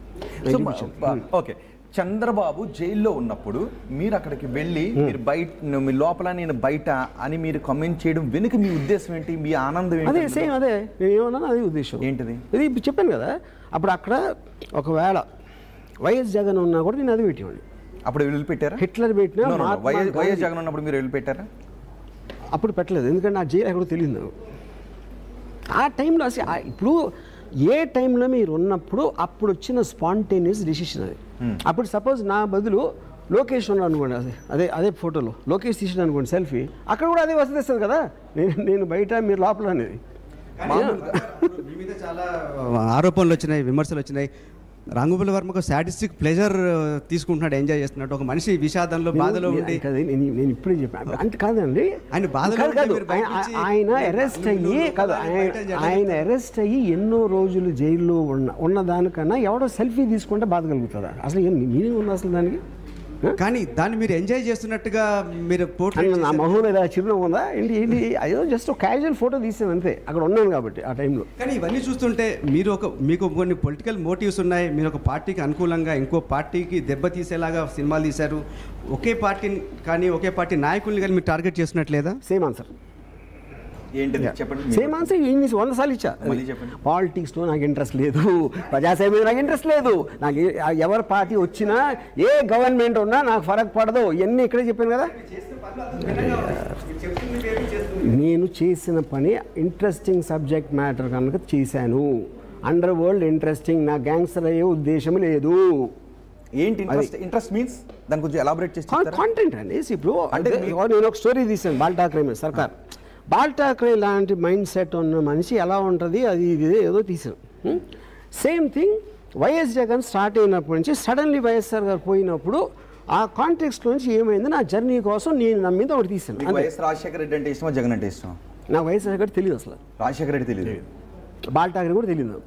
ఓకే, చంద్రబాబు జైల్లో ఉన్నప్పుడు మీరు అక్కడికి వెళ్ళి మీరు బయట మీ లోపల నేను బయట అని మీరు కామెంట్ చేయడం వెనుక మీ ఉద్దేశం ఏంటి? మీ ఆనందం ఏంటి? అదే సేమ్ అదే నేను ఏమన్నాను, అదే ఉద్దేశం. ఏంటిది? ఇది చెప్పాను కదా. అప్పుడు అక్కడ ఒకవేళ వైఎస్ జగన్ ఉన్నా కూడా నేను అది పెట్టేవాడిని. అప్పుడు వదిలిపెట్టారా? హిట్లర్ పెట్టినా వైఎస్ జగన్ ఉన్నప్పుడు మీరు వదిలిపెట్టారా? అప్పుడు పెట్టలేదు, ఎందుకంటే ఆ జైలు ఎక్కడో తెలియదు నాకు. ఆ టైంలో ఇప్పుడు ఏ టైంలో మీరు ఉన్నప్పుడు అప్పుడు వచ్చిన స్పాంటేనియస్ డిసిషన్ అది. అప్పుడు సపోజ్ నా బదులు లోకేష్ ఉన్నాడు అనుకోండి, అదే ఫోటోలో లోకేష్ తీసిన అనుకోండి సెల్ఫీ, అక్కడ కూడా అదే వస్తుంది కదా. నేను బయట మీరు లోపల అనేది. చాలా ఆరోపణలు వచ్చినాయి, విమర్శలు వచ్చినాయి. రాంగోపాల్ వర్మకు సాటిస్టిక్ ప్లెజర్ తీసుకుంటున్నాడు, ఎంజాయ్ చేస్తున్నాడు. ఒక మనిషి విషాదంలో బాధలో ఉండి నేను ఇప్పుడే చెప్పాను అంటే కాదండి, ఆయన అరెస్ట్ అయ్యి ఎన్నో రోజులు జైల్లో ఉన్న దానికన్నా ఎవడో సెల్ఫీ తీసుకుంటే బాధ కలుగుతుందా? అసలు ఏం మీనింగ్ ఉంది అసలు దానికి? కానీ దాన్ని మీరు ఎంజాయ్ చేస్తున్నట్టుగా మీరు నా మొహం మీద చిరునవ్వు ఉందా ఏంటి? అదో జస్ట్ ఒక క్యాజువల్ ఫోటో తీసాను అంతే, అక్కడ ఉన్నాను కాబట్టి ఆ టైంలో. కానీ ఇవన్నీ చూస్తుంటే మీకు కొన్ని పొలిటికల్ మోటివ్స్ ఉన్నాయి. మీరు ఒక పార్టీకి అనుకూలంగా ఇంకో పార్టీకి దెబ్బతీసేలాగా సినిమాలు తీశారు. ఒకే పార్టీని కానీ ఒకే పార్టీ నాయకుల్ని కానీ మీరు టార్గెట్ చేస్తున్నట్లేదా? Same answer. ఏంటి చెప్పండి. సేమ్ ఆన్సర్ 100 సార్లు ఇచ్చా. పాలిటిక్స్లో నాకు ఇంట్రెస్ట్ లేదు, ప్రజాసేవ మీద నాకు ఇంట్రెస్ట్ లేదు, నాకు ఎవరి పార్టీ వచ్చినా ఏ గవర్నమెంట్ ఉన్నా నాకు ఫరక్ పడదు. ఇవన్నీ ఇక్కడే చెప్పాను కదా. నేను చేసిన పని ఇంట్రెస్టింగ్ సబ్జెక్ట్ మ్యాటర్ కనుక చేశాను. అండర్ వరల్డ్ ఇంట్రెస్టింగ్, నా గ్యాంగ్స్టర్ అయ్యే ఉద్దేశం లేదు. ఏంటి ఇంట్రెస్ట్ మీన్స్? దాని గురించి ఎలాబరేట్ చేసి కాంటెంట్ అండి. ఇప్పుడు అంటే నేను ఒక స్టోరీ తీసాను, బాల్ ఠాక్రే మీద సర్కార్. బాల్ ఠాక్రే లాంటి మైండ్ సెట్ ఉన్న మనిషి ఎలా ఉంటుంది అది ఇది ఏదో తీసాను. Same thing YS Jagan start అయినప్పటి నుంచి సడన్లీ వైఎస్ఆర్ గారు పోయినప్పుడు ఆ కాంటెక్స్ట్ నుంచి ఏమైంది నా జర్నీ కోసం నేను నా మీద ఒకటి తీసాను. రాజశేఖర రెడ్డి అంటే ఇష్టమా, జగన్ అంటే ఇష్టమా? నాకు వైఎస్ గారు తెలియదు అసలు. రాజశేఖర రెడ్డి తెలియదు, బాల్ ఠాక్రే కూడా తెలియదు,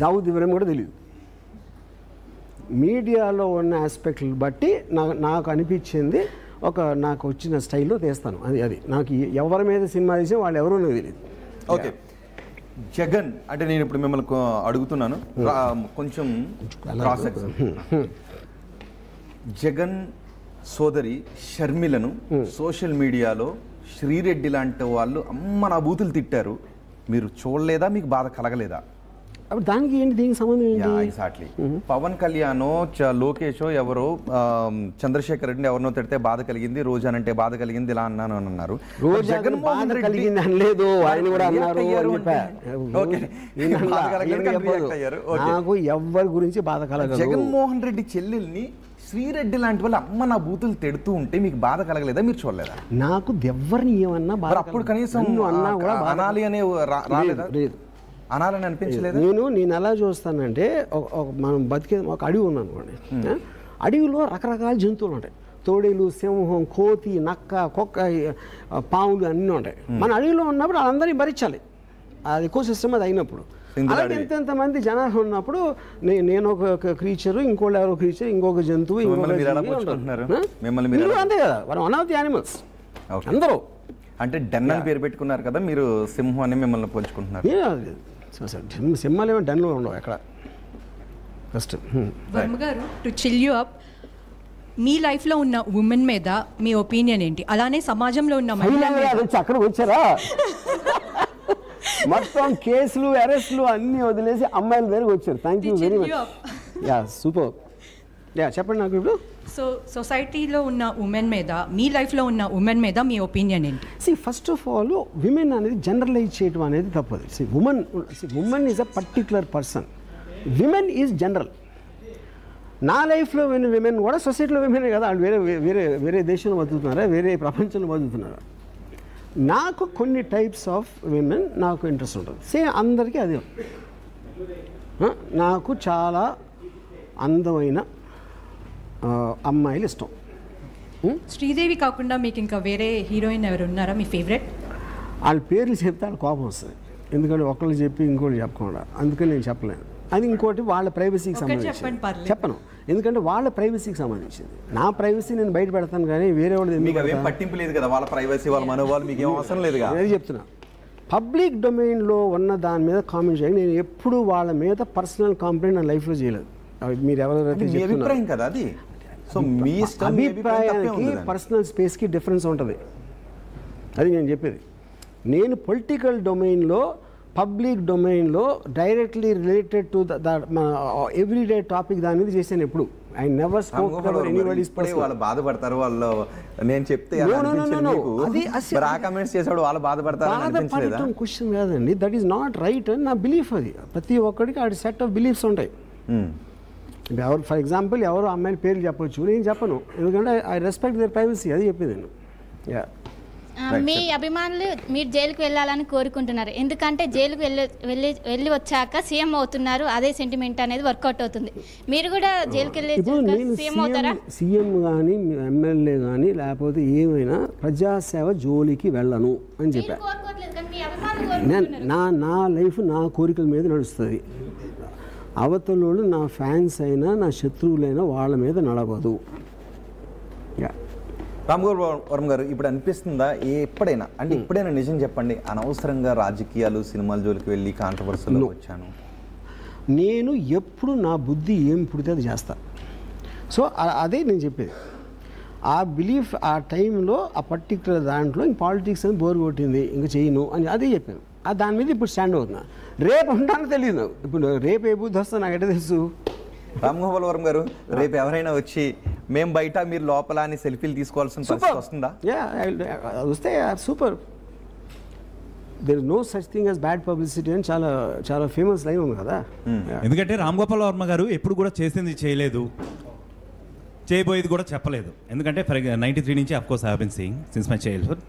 దావుద్ ఇబ్రహీం కూడా తెలియదు. మీడియాలో ఉన్న ఆస్పెక్ట్లు బట్టి నాకు అనిపించింది నాకు వచ్చిన స్టైల్లో తీస్తాను. అది నాకు ఎవరి మీద సినిమా తీసే వాళ్ళు ఎవరో నాకు తెలియదు. ఓకే, జగన్ అంటే నేను ఇప్పుడు మిమ్మల్ని అడుగుతున్నాను కొంచెం క్రాస్ ఎగ్జామ్. జగన్ సోదరి షర్మిలను సోషల్ మీడియాలో శ్రీరెడ్డి లాంటి వాళ్ళు అమ్మ నా బూతులు తిట్టారు. మీరు చూడలేదా? మీకు బాధ కలగలేదా? అప్పుడు దానికి ఏంటి, దీనికి సంబంధం ఏంటి? ఎగ్జాక్ట్లీ. పవన్ కళ్యాణ్ లోకేషో ఎవరో చంద్రశేఖర్ రెడ్డిని ఎవరినో తిడితే బాధ కలిగింది, రోజానంటే బాధ కలిగింది ఇలా అన్నాను అని అన్నారు. జగన్మోహన్ రెడ్డి అనలేదు, ఆయన కూడా అన్నారు. నాకు ఎవరి గురించి బాధ కలగదు. జగన్మోహన్ రెడ్డి చెల్లెల్ని శ్రీరెడ్డి లాంటి వాళ్ళు అమ్మ నా బూతులు తిడుతూ ఉంటే మీకు బాధ కలగలేదా? మీరు చూడలేదా? నాకు ఎవరిని ఏమన్నా బాధ, అప్పుడు కనీసం అన్నా కూడా అనాలి అనే రాలేదా? అనాలని అనిపించలేదు. నేను ఎలా చూస్తానంటే మనం బతికే ఒక అడవి ఉందనుకోండి, అడవిలో రకరకాల జంతువులు ఉంటాయి. తోడేలు, సింహం, కోతి, నక్క, కుక్క, పాములు అన్నీ ఉంటాయి. మన అడవిలో ఉన్నప్పుడు వాళ్ళందరినీ భరించాలి, అది ఎకోసిస్టమ్ అది అయినప్పుడు. అలాగే ఎంతమంది జనాలు ఉన్నప్పుడు నేను ఒక క్రీచరు, ఇంకోళ్ళు ఎవరో క్రీచర్, ఇంకొక జంతువు, అంతే కదా. వన్ ఆఫ్ ది యానిమల్స్ అందరూ. అంటే డెన్ అని పేరు పెట్టుకున్నారు కదా మీరు, సింహం అని మిమ్మల్ని పోల్చుకుంటున్నారు. సింహాలు ఏమో డెన్లో ఉండవు ఎక్కడ. ఫస్ట్ వర్మ గారు, టు చిల్ యూ అప్, మీ లైఫ్లో ఉన్న ఉమెన్ మీద మీ ఒపీనియన్ ఏంటి? అలానే సమాజంలో ఉన్న అక్కడ వచ్చారా? మొత్తం కేసులు అరెస్టులు అన్నీ వదిలేసి అమ్మాయిల దగ్గరకు వచ్చారు. Thank you very much. Yeah super. Yeah చెప్పండి నాకు ఇప్పుడు. సో సొసైటీలో ఉన్న ఉమెన్ మీద, మీ లైఫ్లో ఉన్న ఉమెన్ మీద మీ ఒపీనియన్ ఏంటి? ఫస్ట్ ఆఫ్ ఆల్ విమెన్ అనేది జనరలైజ్ చేయడం అనేది తప్పదు. Women is a particular person, women is general. నా లైఫ్లో విమెన్ కూడా సొసైటీలో విమెనే కదా, వాళ్ళు వేరే వేరే వేరే దేశంలో బతుకుతున్నారా, వేరే ప్రపంచంలో బతుకుతున్నారా. నాకు కొన్ని టైప్స్ ఆఫ్ విమెన్ నాకు ఇంట్రెస్ట్ ఉంటుంది. అందరికీ అదే. నాకు చాలా అందమైన అమ్మాయిలు ఇష్టం. శ్రీదేవి కాకుండా మీకు ఇంకా వేరే హీరోయిన్ ఎవరు ఉన్నారా మీ ఫేవరెట్? వాళ్ళ పేర్లు చెప్తే వాళ్ళ కోపం వస్తుంది, ఎందుకంటే ఒకళ్ళు చెప్పి ఇంకోటి చెప్పకుండా, అందుకని నేను చెప్పలేను. అది ఇంకోటి వాళ్ళ ప్రైవసీకి సంబంధించింది చెప్పను, ఎందుకంటే వాళ్ళ ప్రైవసీకి సంబంధించింది. నా ప్రైవసీ నేను బయట పెడతాను, కానీ వేరే వాళ్ళు పట్టింపు లేదు కదా, వాళ్ళ ప్రైవసీ వాళ్ళ మనోభావాలు మీకు ఏం అవసరం లేదు. అది చెప్తున్నా. పబ్లిక్ డొమైన్లో ఉన్న దాని మీద కామెంట్ చేయండి. నేను ఎప్పుడు వాళ్ళ మీద పర్సనల్ కంప్లైంట్ నా లైఫ్లో చేయలేదు. మీరు ఎవరైతే అభిప్రాయం కదా అది. సో మీ అభిప్రాయానికి పర్సనల్ స్పేస్కి డిఫరెన్స్ ఉంటుంది, అది నేను చెప్పేది. నేను పొలిటికల్ డొమైన్లో, పబ్లిక్ డొమైన్లో directly related to everyday topic దాని మీద చేశాను ఎప్పుడు. I never spoke about anybody's personal. వాళ్ళు బాధపడతారు, వాళ్ళు నేను చెప్తే కామెంట్స్ చేసాడు వాళ్ళు బాధపడతారు. క్వశ్చన్ కాదండి, దట్ ఈస్ నాట్ రైట్ అని నా బిలీఫ్. అది ప్రతి ఒక్కడికి ఆ సెట్ ఆఫ్ బిలీఫ్స్ ఉంటాయి. ఎవరు ఫర్ ఎగ్జాంపుల్ ఎవరు అమ్మాయిల పేర్లు చెప్పొచ్చు, నేను చెప్పను, ఎందుకంటే ఐ రెస్పెక్ట్ దేర్ ప్రైవసీ. అది చెప్పేది నేను. మీ అభిమానులు మీరు జైలుకి వెళ్ళాలని కోరుకుంటున్నారు, ఎందుకంటే జైలుకి వెళ్ళి వచ్చాక సీఎం అవుతున్నారు, అదే సెంటిమెంట్ అనేది వర్కౌట్ అవుతుంది. మీరు కూడా జైలుకి వెళ్ళి సీఎం అవుతారా? సీఎం కానీ ఎమ్మెల్యే కానీ లేకపోతే ఏమైనా ప్రజాసేవ జోలికి వెళ్ళను అని చెప్పాను. నా లైఫ్ నా కోరికల మీద నడుస్తుంది. అవతలోళ్ళు నా ఫ్యాన్స్ అయినా నా శత్రువులైనా వాళ్ళ మీద నడవదు. రామ్ గోపాల్ వర్మ గారు, ఇప్పుడు అనిపిస్తుందా ఎప్పుడైనా, అంటే ఇప్పుడైనా నిజం చెప్పండి, అనవసరంగా రాజకీయాలు సినిమాల జోలికి వెళ్ళి కాంట్రవర్సీలో వచ్చాను? నేను ఎప్పుడు నా బుద్ధి ఏం పుడితే అది చేస్తా. సో అదే నేను చెప్పేది. ఆ బిలీఫ్ ఆ టైంలో ఆ పర్టికులర్ దాంట్లో ఇంక పాలిటిక్స్ అని బోర్ కొట్టింది, ఇంక చేయను అని అదే చెప్పాను. దాని మీద ఇప్పుడు స్టాండ్ అవుతున్నా. రేపు ఉంటానో తెలియదు, ఇప్పుడు రేపు ఏ బుద్ధి వస్తా నాకు ఎట్లా తెలుసు? రామ్ గోపాల్ వర్మ గారు, రేపు ఎవరైనా వచ్చి మేము బయట మీరు లోపల అని సెల్ఫీలు తీసుకోవాల్సిన పరిస్థితి వస్తుందా? వస్తే super. There is no such thing as bad publicity అని చాలా చాలా ఫేమస్ లైన్ ఉంది కదా. ఎందుకంటే రామ్ గోపాల్ వర్మ గారు ఎప్పుడు కూడా చేసింది చేయలేదు, చేయబోయేది కూడా చెప్పలేదు. ఎందుకంటే ఫర్ 93 నుంచి of course I have been seeing since my childhood.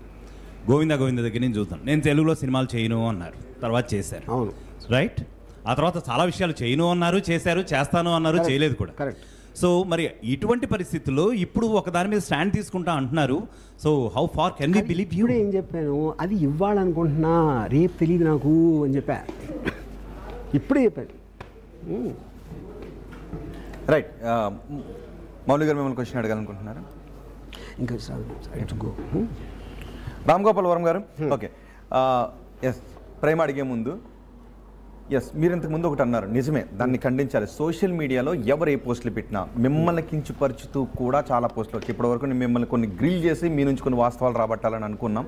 Govinda దగ్గర నుంచి చూద్దాం, నేను తెలుగులో సినిమాలు చేయను అన్నారు, తర్వాత చేశారు. అవును రైట్. ఆ తర్వాత చాలా విషయాలు చేయను అన్నారు, చేశారు, చేస్తాను అన్నారు, చేయలేదు కూడా. కరెక్ట్. సో మరి ఇటువంటి పరిస్థితుల్లో ఇప్పుడు ఒక దాని మీద స్టాండ్ తీసుకుంటా అంటున్నారు. So how far can we believe you? ఏం చెప్పాను, అది ఇవ్వాలనుకుంటున్నా, రేపు తెలియదు నాకు అని చెప్పా, ఇప్పుడే చెప్పాను. రైట్. మౌలి గారు మిమ్మల్ని క్వశ్చన్ అడగాలనుకుంటున్నారా? ఇంకా రామ్ గోపాల్ వర్మ గారు, ఓకే, ఎస్, ప్రేమ అడిగే ముందు మీరు ఇంతకుముందు ఒకటి అన్నారు, నిజమే, దాన్ని ఖండించాలి. సోషల్ మీడియాలో ఎవరు ఏ పోస్టులు పెట్టినా మిమ్మల్ని కించపరుచుతూ కూడా చాలా పోస్టులు వచ్చి ఇప్పటివరకు నేను మిమ్మల్ని కొన్ని గ్రిల్ చేసి మీ నుంచి కొన్ని వాస్తవాలు రాబట్టాలని అనుకున్నాం.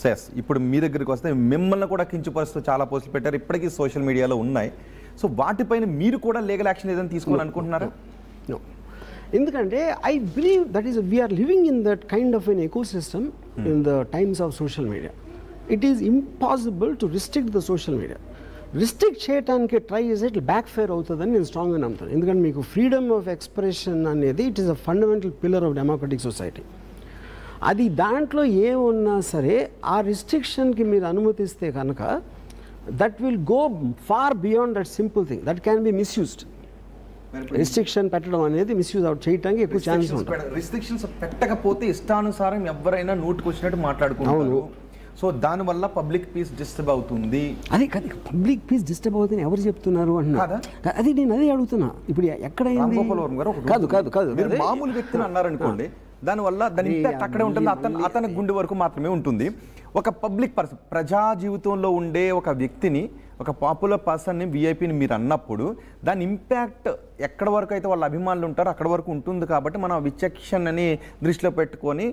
సెస్ ఇప్పుడు మీ దగ్గరికి వస్తే మిమ్మల్ని కూడా కించపరుస్తూ చాలా పోస్టులు పెట్టారు, ఇప్పటికీ సోషల్ మీడియాలో ఉన్నాయి. సో వాటిపైన మీరు కూడా లీగల్ యాక్షన్ ఏదైనా తీసుకోవాలని అనుకుంటున్నారా? ఎందుకంటే I believe that is we're living in that kind of an ecosystem in the times of social media. It is impossible to restrict the social media. Restrict చేయడానికి try చేసి ఇట్లా back fire అవుతుందని నేను స్ట్రాంగ్గా నమ్ముతాను. ఎందుకంటే మీకు freedom of expression అనేది it is a fundamental pillar of democratic society. అది దాంట్లో ఏమున్నా సరే ఆ రిస్ట్రిక్షన్కి మీరు అనుమతిస్తే కనుక that will go far beyond that simple thing that can be misused. Restriction పెట్టడం అనేది మిస్యూజ్ అవుట్ చేయడానికి ఎక్కువ ఛాన్స్ ఉంటుంది. రిస్ట్రిక్షన్స్ పెట్టకపోతే ఇష్టానుసారం ఎవరైనా నోటికి వచ్చినట్టు మాట్లాడుకుంటారు. సో దానివల్ల పబ్లిక్ పీస్ డిస్టర్బ్ అవుతుంది. అదే కదా, పబ్లిక్ పీస్ డిస్టర్బ్ అవుతుంది ఎవరు చెప్తున్నారు అంటున్నారు. అది నేను అదే అడుగుతున్నా. ఇప్పుడు ఎక్కడైంది? కాదు కాదు కాదు, మీరు మామూలు వ్యక్తిని అన్నారనుకోండి, దానివల్ల దాని ఇంపాక్ట్ అక్కడే ఉంటుంది, అతని గుండె వరకు మాత్రమే ఉంటుంది. ఒక పబ్లిక్ పర్సన్, ప్రజా జీవితంలో ఉండే ఒక వ్యక్తిని, ఒక పాపులర్ పర్సన్ని, విఐపిని మీరు అన్నప్పుడు దాని ఇంపాక్ట్ ఎక్కడ వరకు అయితే వాళ్ళ అభిమానులు ఉంటారో అక్కడ వరకు ఉంటుంది. కాబట్టి మనం విచక్షణని దృష్టిలో పెట్టుకొని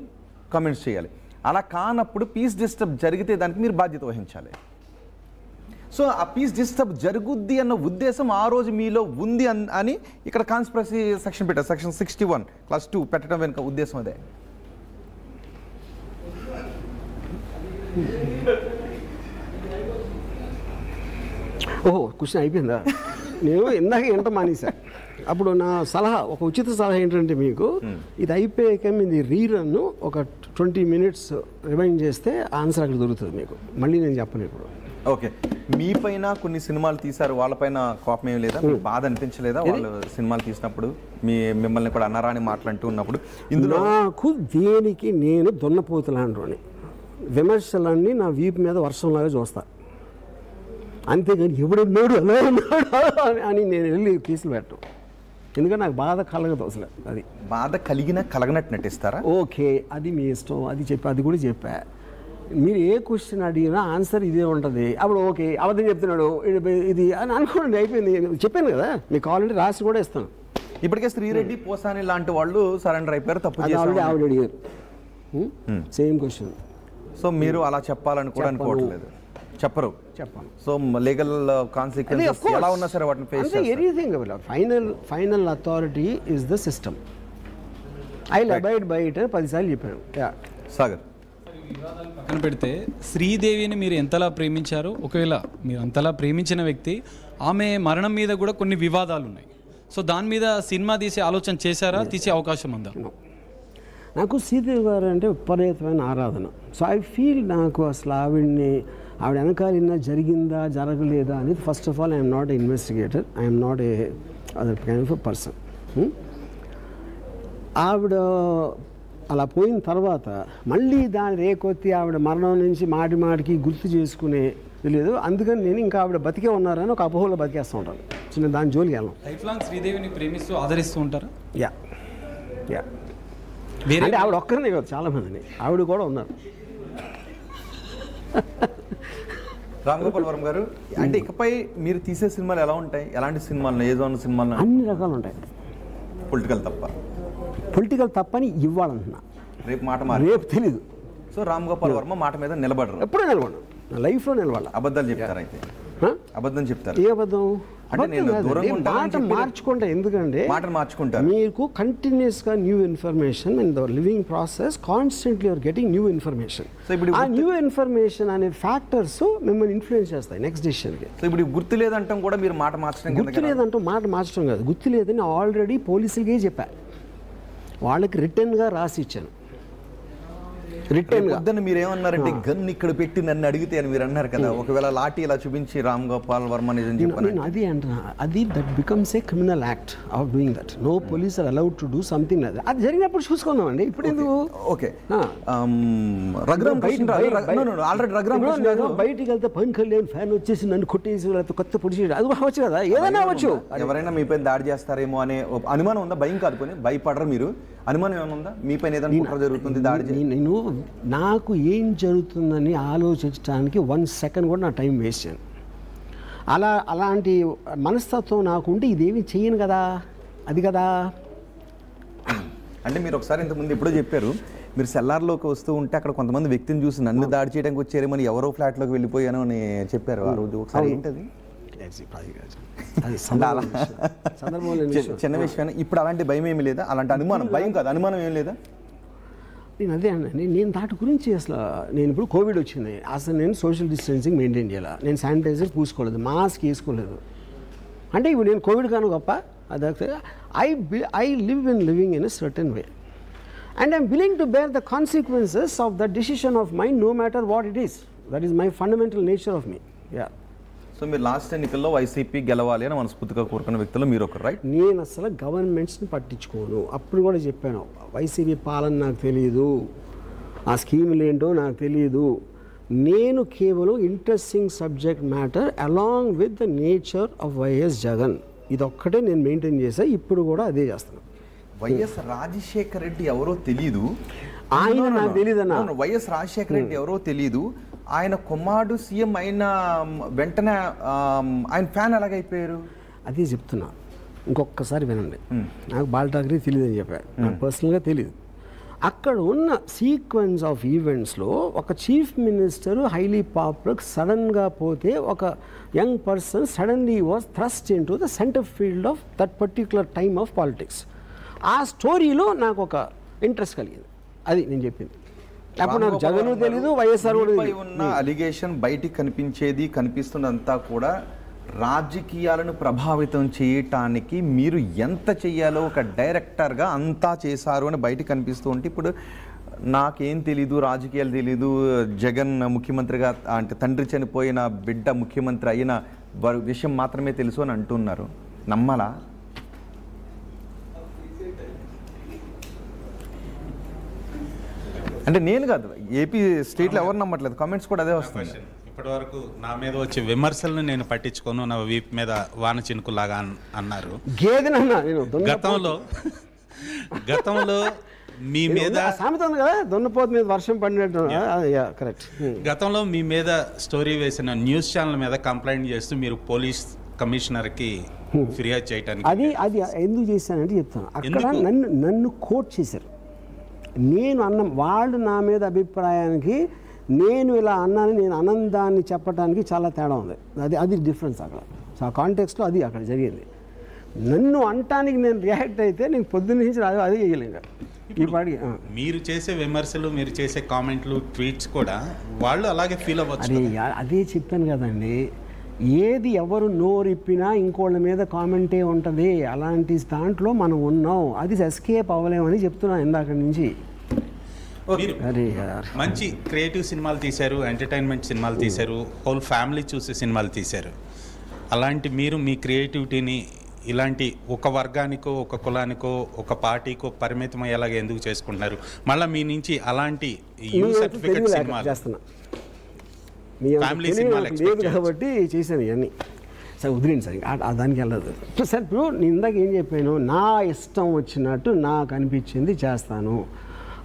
కామెంట్స్ చేయాలి. అలా కానప్పుడు పీస్ డిస్టర్బ్ జరిగితే దానికి మీరు బాధ్యత వహించాలి. సో ఆ పీస్ డిస్టర్బ్ జరుగుద్ది అన్న ఉద్దేశం ఆ రోజు మీలో ఉంది అని ఇక్కడ కాన్స్పిరసీ సెక్షన్ పెట్టారు, సెక్షన్ 61 క్లాస్ 2 పెట్టడం వెనుక ఉద్దేశం అదే. ఓహో క్వశ్చన్ అయిపోయిందా? నేను ఇందాక ఎంత మానేసా. అప్పుడు నా సలహా, ఒక ఉచిత సలహా ఏంటంటే మీకు, ఇది అయిపోయాక ఇది రీరన్ను ఒక 20 minutes రిమైండ్ చేస్తే ఆన్సర్ అక్కడ దొరుకుతుంది మీకు. మళ్ళీ నేను చెప్పను ఇప్పుడు. ఓకే, మీ పైన కొన్ని సినిమాలు తీశారు, వాళ్ళపైన కోపం ఏం లేదా? మీకు బాధ అనిపించలేదా వాళ్ళు సినిమాలు తీసినప్పుడు మిమ్మల్ని కూడా అన్నారాని మాట్లాడుతూ ఉన్నప్పుడు? ఇందులో నాకు దేనికి నేను దున్నపోతులాంటి విమర్శలన్నీ నా వీపు మీద వర్షంలాగా చూస్తా, అంతేగాని ఎవడున్నాడు అలా ఉన్నాడు అని నేను వెళ్ళి కేసులు పెట్టను. ఎందుకంటే నాకు బాధ కలగదు అసలు. అది బాధ కలిగినా కలగనట్టు నటిస్తారా? ఓకే, అది మీ ఇష్టం. అది కూడా చెప్పా. మీరు ఏ క్వశ్చన్ అడిగినా ఆన్సర్ ఇదే ఉంటుంది. అప్పుడు ఓకే అబద్ధం చెప్తున్నాడు ఇది అని అనుకోండి, అయిపోయింది. చెప్పాను కదా మీకు, ఆల్రెడీ రాసి కూడా ఇస్తాను. ఇప్పటికే శ్రీరెడ్డి, పోసాని లాంటి వాళ్ళు సరెండర్ అయిపోయారు, తప్పు ఆవిడ అడిగారు సేమ్ క్వశ్చన్. సో మీరు అలా చెప్పాలని కూడా అనుకోవట్లేదు? చెప్పరు. చెప్పాను. సో లీగల్ కాన్సిక్వెన్సెస్ ఎలా ఉన్నా సరే వాటిని ఫేస్ చేస్తారు. Anything final authority is the system. I will abide by it 10 సార్లు చెప్పాను. సాగర్, పక్కన పెడితే శ్రీదేవిని మీరు ఎంతలా ప్రేమించారో, ఒకవేళ మీరు అంతలా ప్రేమించిన వ్యక్తి, ఆమె మరణం మీద కూడా కొన్ని వివాదాలు ఉన్నాయి. సో దాని మీద సినిమా తీసే ఆలోచన చేశారా? తీసే అవకాశం ఉందా? నాకు శ్రీదేవి గారు అంటే విపరీతమైన ఆరాధన. సో ఐ ఫీల్ నాకు అసలు ఆవిడ వెనకాల జరిగిందా జరగలేదా అనేది, first of all I'm not a investigator, I'm not a other kind of person. ఆవిడ అలా పోయిన తర్వాత మళ్ళీ దాని రేకొత్తి ఆవిడ మరణం నుంచి మాటికి గుర్తు చేసుకునే తెలియదు. అందుకని నేను ఇంకా ఆవిడ బతికే ఉన్నారని ఒక అపోహలో బతికేస్తూ ఉంటాను. చిన్న దాని జోలికి వెళ్ళాం. లైఫ్ లాంగ్ శ్రీదేవిని ప్రేమిస్తూ ఆదరిస్తూ ఉంటారా? యా అంటే ఆవిడ ఒక్కరినే కాదు, చాలా మందిని. ఆవిడ కూడా ఉన్నారు. రామ్ గోపాల్ వర్మ గారు, అంటే ఇకపై మీరు తీసే సినిమాలు ఎలా ఉంటాయి? ఎలాంటి సినిమాలు? ఏ జోన్ సినిమాలు? అన్ని రకాలు ఉంటాయి. పొలిటికల్ తప్పని ఇవ్వాలంటున్నా. రేపు మాట రేపు తెలీదు. సో రామ్ గోపాల్ వర్మ మాట మీద నిలబడరు? ఎప్పుడూ నిలబడరు. నా లైఫ్లో నిలబడాలి. అబద్ధాలు చెప్తారు అయితే? అబద్ధం చెప్తారు? ఏ అబద్ధం? మాట మార్చుకుంటా. ఎందుకంటే మాటను మార్చుకుంటారు. మీకు కంటిన్యూస్గా new information in the living process, constantly you're getting new information. ఆ న్యూ ఇన్ఫర్మేషన్ అనే ఫ్యాక్టర్స్ మిమ్మల్ని ఇన్ఫ్లుయెన్స్ చేస్తాయి నెక్స్ట్ డెసిషన్కి. సో ఇప్పుడు గుర్తు లేదంటాం కూడా మీరు మాట మార్చడం? గుర్తు లేదంటాం మాట మార్చడం కాదు, గుర్తు లేదని ఆల్రెడీ పోలీసులకే చెప్పా. వాళ్ళకి రిటర్న్గా రాసి ఇచ్చాను. రిటర్న్ మీరు ఏమన్నారంటే, గన్ ఇక్కడ పెట్టి నన్ను అడిగితే అని మీరు అన్నారు కదా, ఒకవేళ లాఠీ ఇలా చూపించి రామ్ గోపాల్ వర్మ నిజం చెప్పాను. నేను అది అంటున్నా, అది that becomes a criminal act of doing that. No police are allowed to do something. అది జరిగినప్పుడు చూసుకుందామండి. ఇప్పుడు ఎందుకు? ఓకే, బయటికి వెళ్తే పవన్ కళ్యాణ్ ఫ్యాన్ వచ్చేసి నన్ను కొట్టేసి కొత్త పొడిచి అది అవ్వచ్చు కదా, ఏదైనా అవ్వచ్చు. ఎవరైనా మీపై దాడి చేస్తారేమో అనే అనుమానం ఉందా? భయం కాదు, పోనీ భయపడరు మీరు? అనుమానం ఏమైనా ఉందా మీపైన? ఏదైనా కుట్ర జరుగుతుంది, దాడి? నేను నాకు ఏం జరుగుతుందని ఆలోచించడానికి 1 సెకండ్ కూడా నా టైం వేస్ట్ చేయను. అలాంటి మనస్తత్వం నాకు ఉంటే ఇదేమి చెయ్యను కదా. అది కదా. అంటే మీరు ఒకసారి ఇంతకుముందు ఎప్పుడో చెప్పారు, మీరు సెల్లార్లోకి వస్తూ ఉంటే అక్కడ కొంతమంది వ్యక్తిని చూసి నన్ను దాడి చేయడానికి వచ్చారేమని ఎవరో ఫ్లాట్లోకి వెళ్ళిపోయాను అని చెప్పారు ఆ రోజు. ఒకసారి ఏంటది? చిన్న విషయం. ఇప్పుడు అలాంటి భయం ఏమి లేదా? అలాంటి అనుమానం, భయం కాదు, అనుమానం ఏం లేదా? నేను అదే అన్నాను. నేను దాటి గురించి అసలు నేను ఇప్పుడు కోవిడ్ వచ్చింది, అసలు నేను సోషల్ డిస్టెన్సింగ్ మెయింటైన్ చేయాలి, నేను శానిటైజర్ పూసుకోలేదు, మాస్క్ వేసుకోలేదు. అంటే ఇప్పుడు నేను కోవిడ్ కాను గొప్ప. అదే I living in a certain way and I'm willing to bear the consequences of the decision of mind, no matter what it is. That is my fundamental nature of me. Yeah. So మీరు last ఎన్నికల్లో వైసీపీ గెలవాలి అని మనస్ఫూర్తిగా కోరుకున్న వ్యక్తులు మీరు ఒకరు, right? నేను అసలు గవర్నమెంట్స్ని పట్టించుకోను. అప్పుడు కూడా చెప్పాను, వైసీపీ పాలన నాకు తెలియదు, ఆ స్కీములు ఏంటో నాకు తెలియదు. నేను కేవలం interesting subject matter along with the nature of YS Jagan, ఇదొక్కటే నేను మెయింటైన్ చేసా. ఇప్పుడు కూడా అదే చేస్తాను. వైఎస్ రాజశేఖర రెడ్డి ఎవరో తెలీదు, ఆయన నాకు తెలియదు అన్న. వైఎస్ రాజశేఖర రెడ్డి ఎవరో తెలీదు, ఆయన కుమారుడు సీఎం అయిన వెంటనే ఆయన ఫ్యాన్ ఎలాగైపోయారు? అదే చెప్తున్నా, ఇంకొకసారి వినండి. నాకు బాల్ ఠాకరే తెలియదు అని చెప్పారు, నాకు పర్సనల్గా తెలియదు. అక్కడ ఉన్న సీక్వెన్స్ ఆఫ్ ఈవెంట్స్లో ఒక చీఫ్ మినిస్టర్ హైలీ పాపులర్ సడన్గా పోతే ఒక young person suddenly was thrust in to the centre field of that particular time of politics. ఆ స్టోరీలో నాకు ఒక ఇంట్రెస్ట్ కలిగింది. అది నేను చెప్పింది. అప్పుడు నాకు జగన్ తెలీదు, వైఎస్ఆర్ ఉన్న అలిగేషన్ బయటికి కనిపిస్తున్నంతా కూడా రాజకీయాలను ప్రభావితం చేయటానికి మీరు ఎంత చెయ్యాలో ఒక డైరెక్టర్గా అంతా చేశారు అని బయటికి కనిపిస్తూ ఉంటే, ఇప్పుడు నాకేం తెలీదు, రాజకీయాలు తెలీదు, జగన్ ముఖ్యమంత్రిగా అంటే తండ్రి చనిపోయిన బిడ్డ ముఖ్యమంత్రి అయిన విషయం మాత్రమే తెలుసు అని అంటున్నారు. నమ్మాలా? అంటే నేను కాదు, ఏపీ స్టేట్లో ఎవరు నమ్మట్లేదు, కామెంట్స్ కూడా అదే వస్తుంది. ఇప్పటి వరకు నా మీద వచ్చే విమర్శలను నేను పట్టించుకోను, నా వీపు మీద వాన చినుకులాగా అన్నారు. గతంలో మీ మీద సామెత ఉంది కదా, దున్నపోతు మీద వర్షం పడినట్టు. కరెక్ట్. గతంలో మీ మీద స్టోరీ వేసిన న్యూస్ ఛానల్ మీద కంప్లైంట్ చేస్తూ మీరు పోలీస్ కమిషనర్కి ఫిర్యాదు చేయడానికి అది ఎందుకు చేశానంటే చెప్తాను. అక్కడ నన్ను కోట్ చేశారు. నేను వాళ్ళు నా మీద అభిప్రాయానికి నేను ఇలా అన్నాను, నేను ఆనందాన్ని చెప్పడానికి చాలా తేడా ఉంది. అది డిఫరెన్స్ అక్కడ. సో ఆ కాంటెక్స్లో అది అక్కడ జరిగింది. నన్ను అంటానికి నేను రియాక్ట్ అయితే నేను పొద్దున్న నుంచి అదే చేయలేను. ఈ పాటికి మీరు చేసే విమర్శలు, మీరు చేసే కామెంట్లు, ట్వీట్స్ కూడా వాళ్ళు అలాగే ఫీల్ అవ్వచ్చు. అదే చెప్పాను కదండి, ఏది ఎవరు నోరిప్పినా ఇంకోళ్ళ మీద కామెంటే ఉంటుంది. అలాంటి దాంట్లో మనం ఉన్నాం, అది ఎస్కేప్ అవ్వలేమని చెప్తున్నాను ఇందాక నుంచి. మంచి క్రియేటివ్ సినిమాలు తీశారు, ఎంటర్టైన్మెంట్ సినిమాలు తీశారు, హోల్ ఫ్యామిలీ చూసే సినిమాలు తీశారు. అలాంటి మీరు మీ క్రియేటివిటీని ఇలాంటి ఒక వర్గానికో, ఒక కులానికో, ఒక పార్టీకో పరిమితం అయ్యేలాగా ఎందుకు చేసుకుంటున్నారు? మళ్ళీ మీ నుంచి అలాంటి యూ సర్టిఫికేట్ సినిమాలు, ఫ్యామిలీ సినిమాలు కాబట్టి చేశాను ఇవన్నీ. సార్ వదిలేండి సార్, దానికి వెళ్ళదు సార్. ఇప్పుడు నేను ఇందాక ఏం చెప్పాను, నా ఇష్టం వచ్చినట్టు నాకు అనిపించింది చేస్తాను.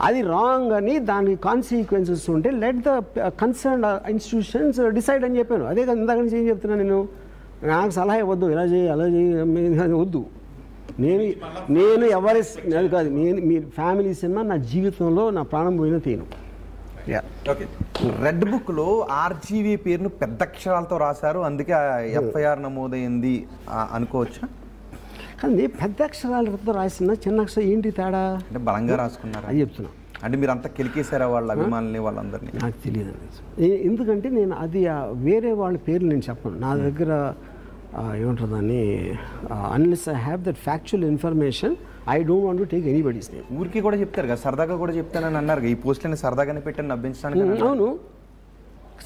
అది రాంగ్ అని దానికి కాన్సిక్వెన్సెస్ ఉంటే let the concern institutions decide అని చెప్పాను. అదే కదా ఇందాక నుంచి ఏం చెప్తున్నాను, నేను నాకు సలహా ఇవ్వద్దు, ఇలా చేయి అలా చేయి వద్దు. నేను ఎవరి అది కాదు, మీ ఫ్యామిలీ సినిమా నా జీవితంలో నా ప్రాణం పోయినా తీను. ఓకే, రెడ్ బుక్లో ఆర్జీవీ పేరును పెద్ద అక్షరాలతో రాశారు, అందుకే ఎఫ్ఐఆర్ నమోదైంది అనుకోవచ్చా? కానీ పెద్ద అక్షరాలతో రాసిన చిన్న అక్షరం ఏంటి తేడా? అంటే బలంగా రాసుకున్నారు అది చెప్తున్నా. అంటే మీరు అంతా కెలికేశారా వాళ్ళ అభిమానుల్ని, వాళ్ళందరినీ? నాకు తెలియదు. ఎందుకంటే నేను అది వేరే వాళ్ళ పేర్లు నేను చెప్పను. నా దగ్గర ఏమంటారు దాన్ని, unless I have that factual information I don't want to take anybody's name. ఊరికి కూడా చెప్తారు కదా, సరదాగా కూడా చెప్తానని అన్నారు, ఈ పోస్ట్లని సరదాగానే పెట్టని నవ్వించడానికి. అవును,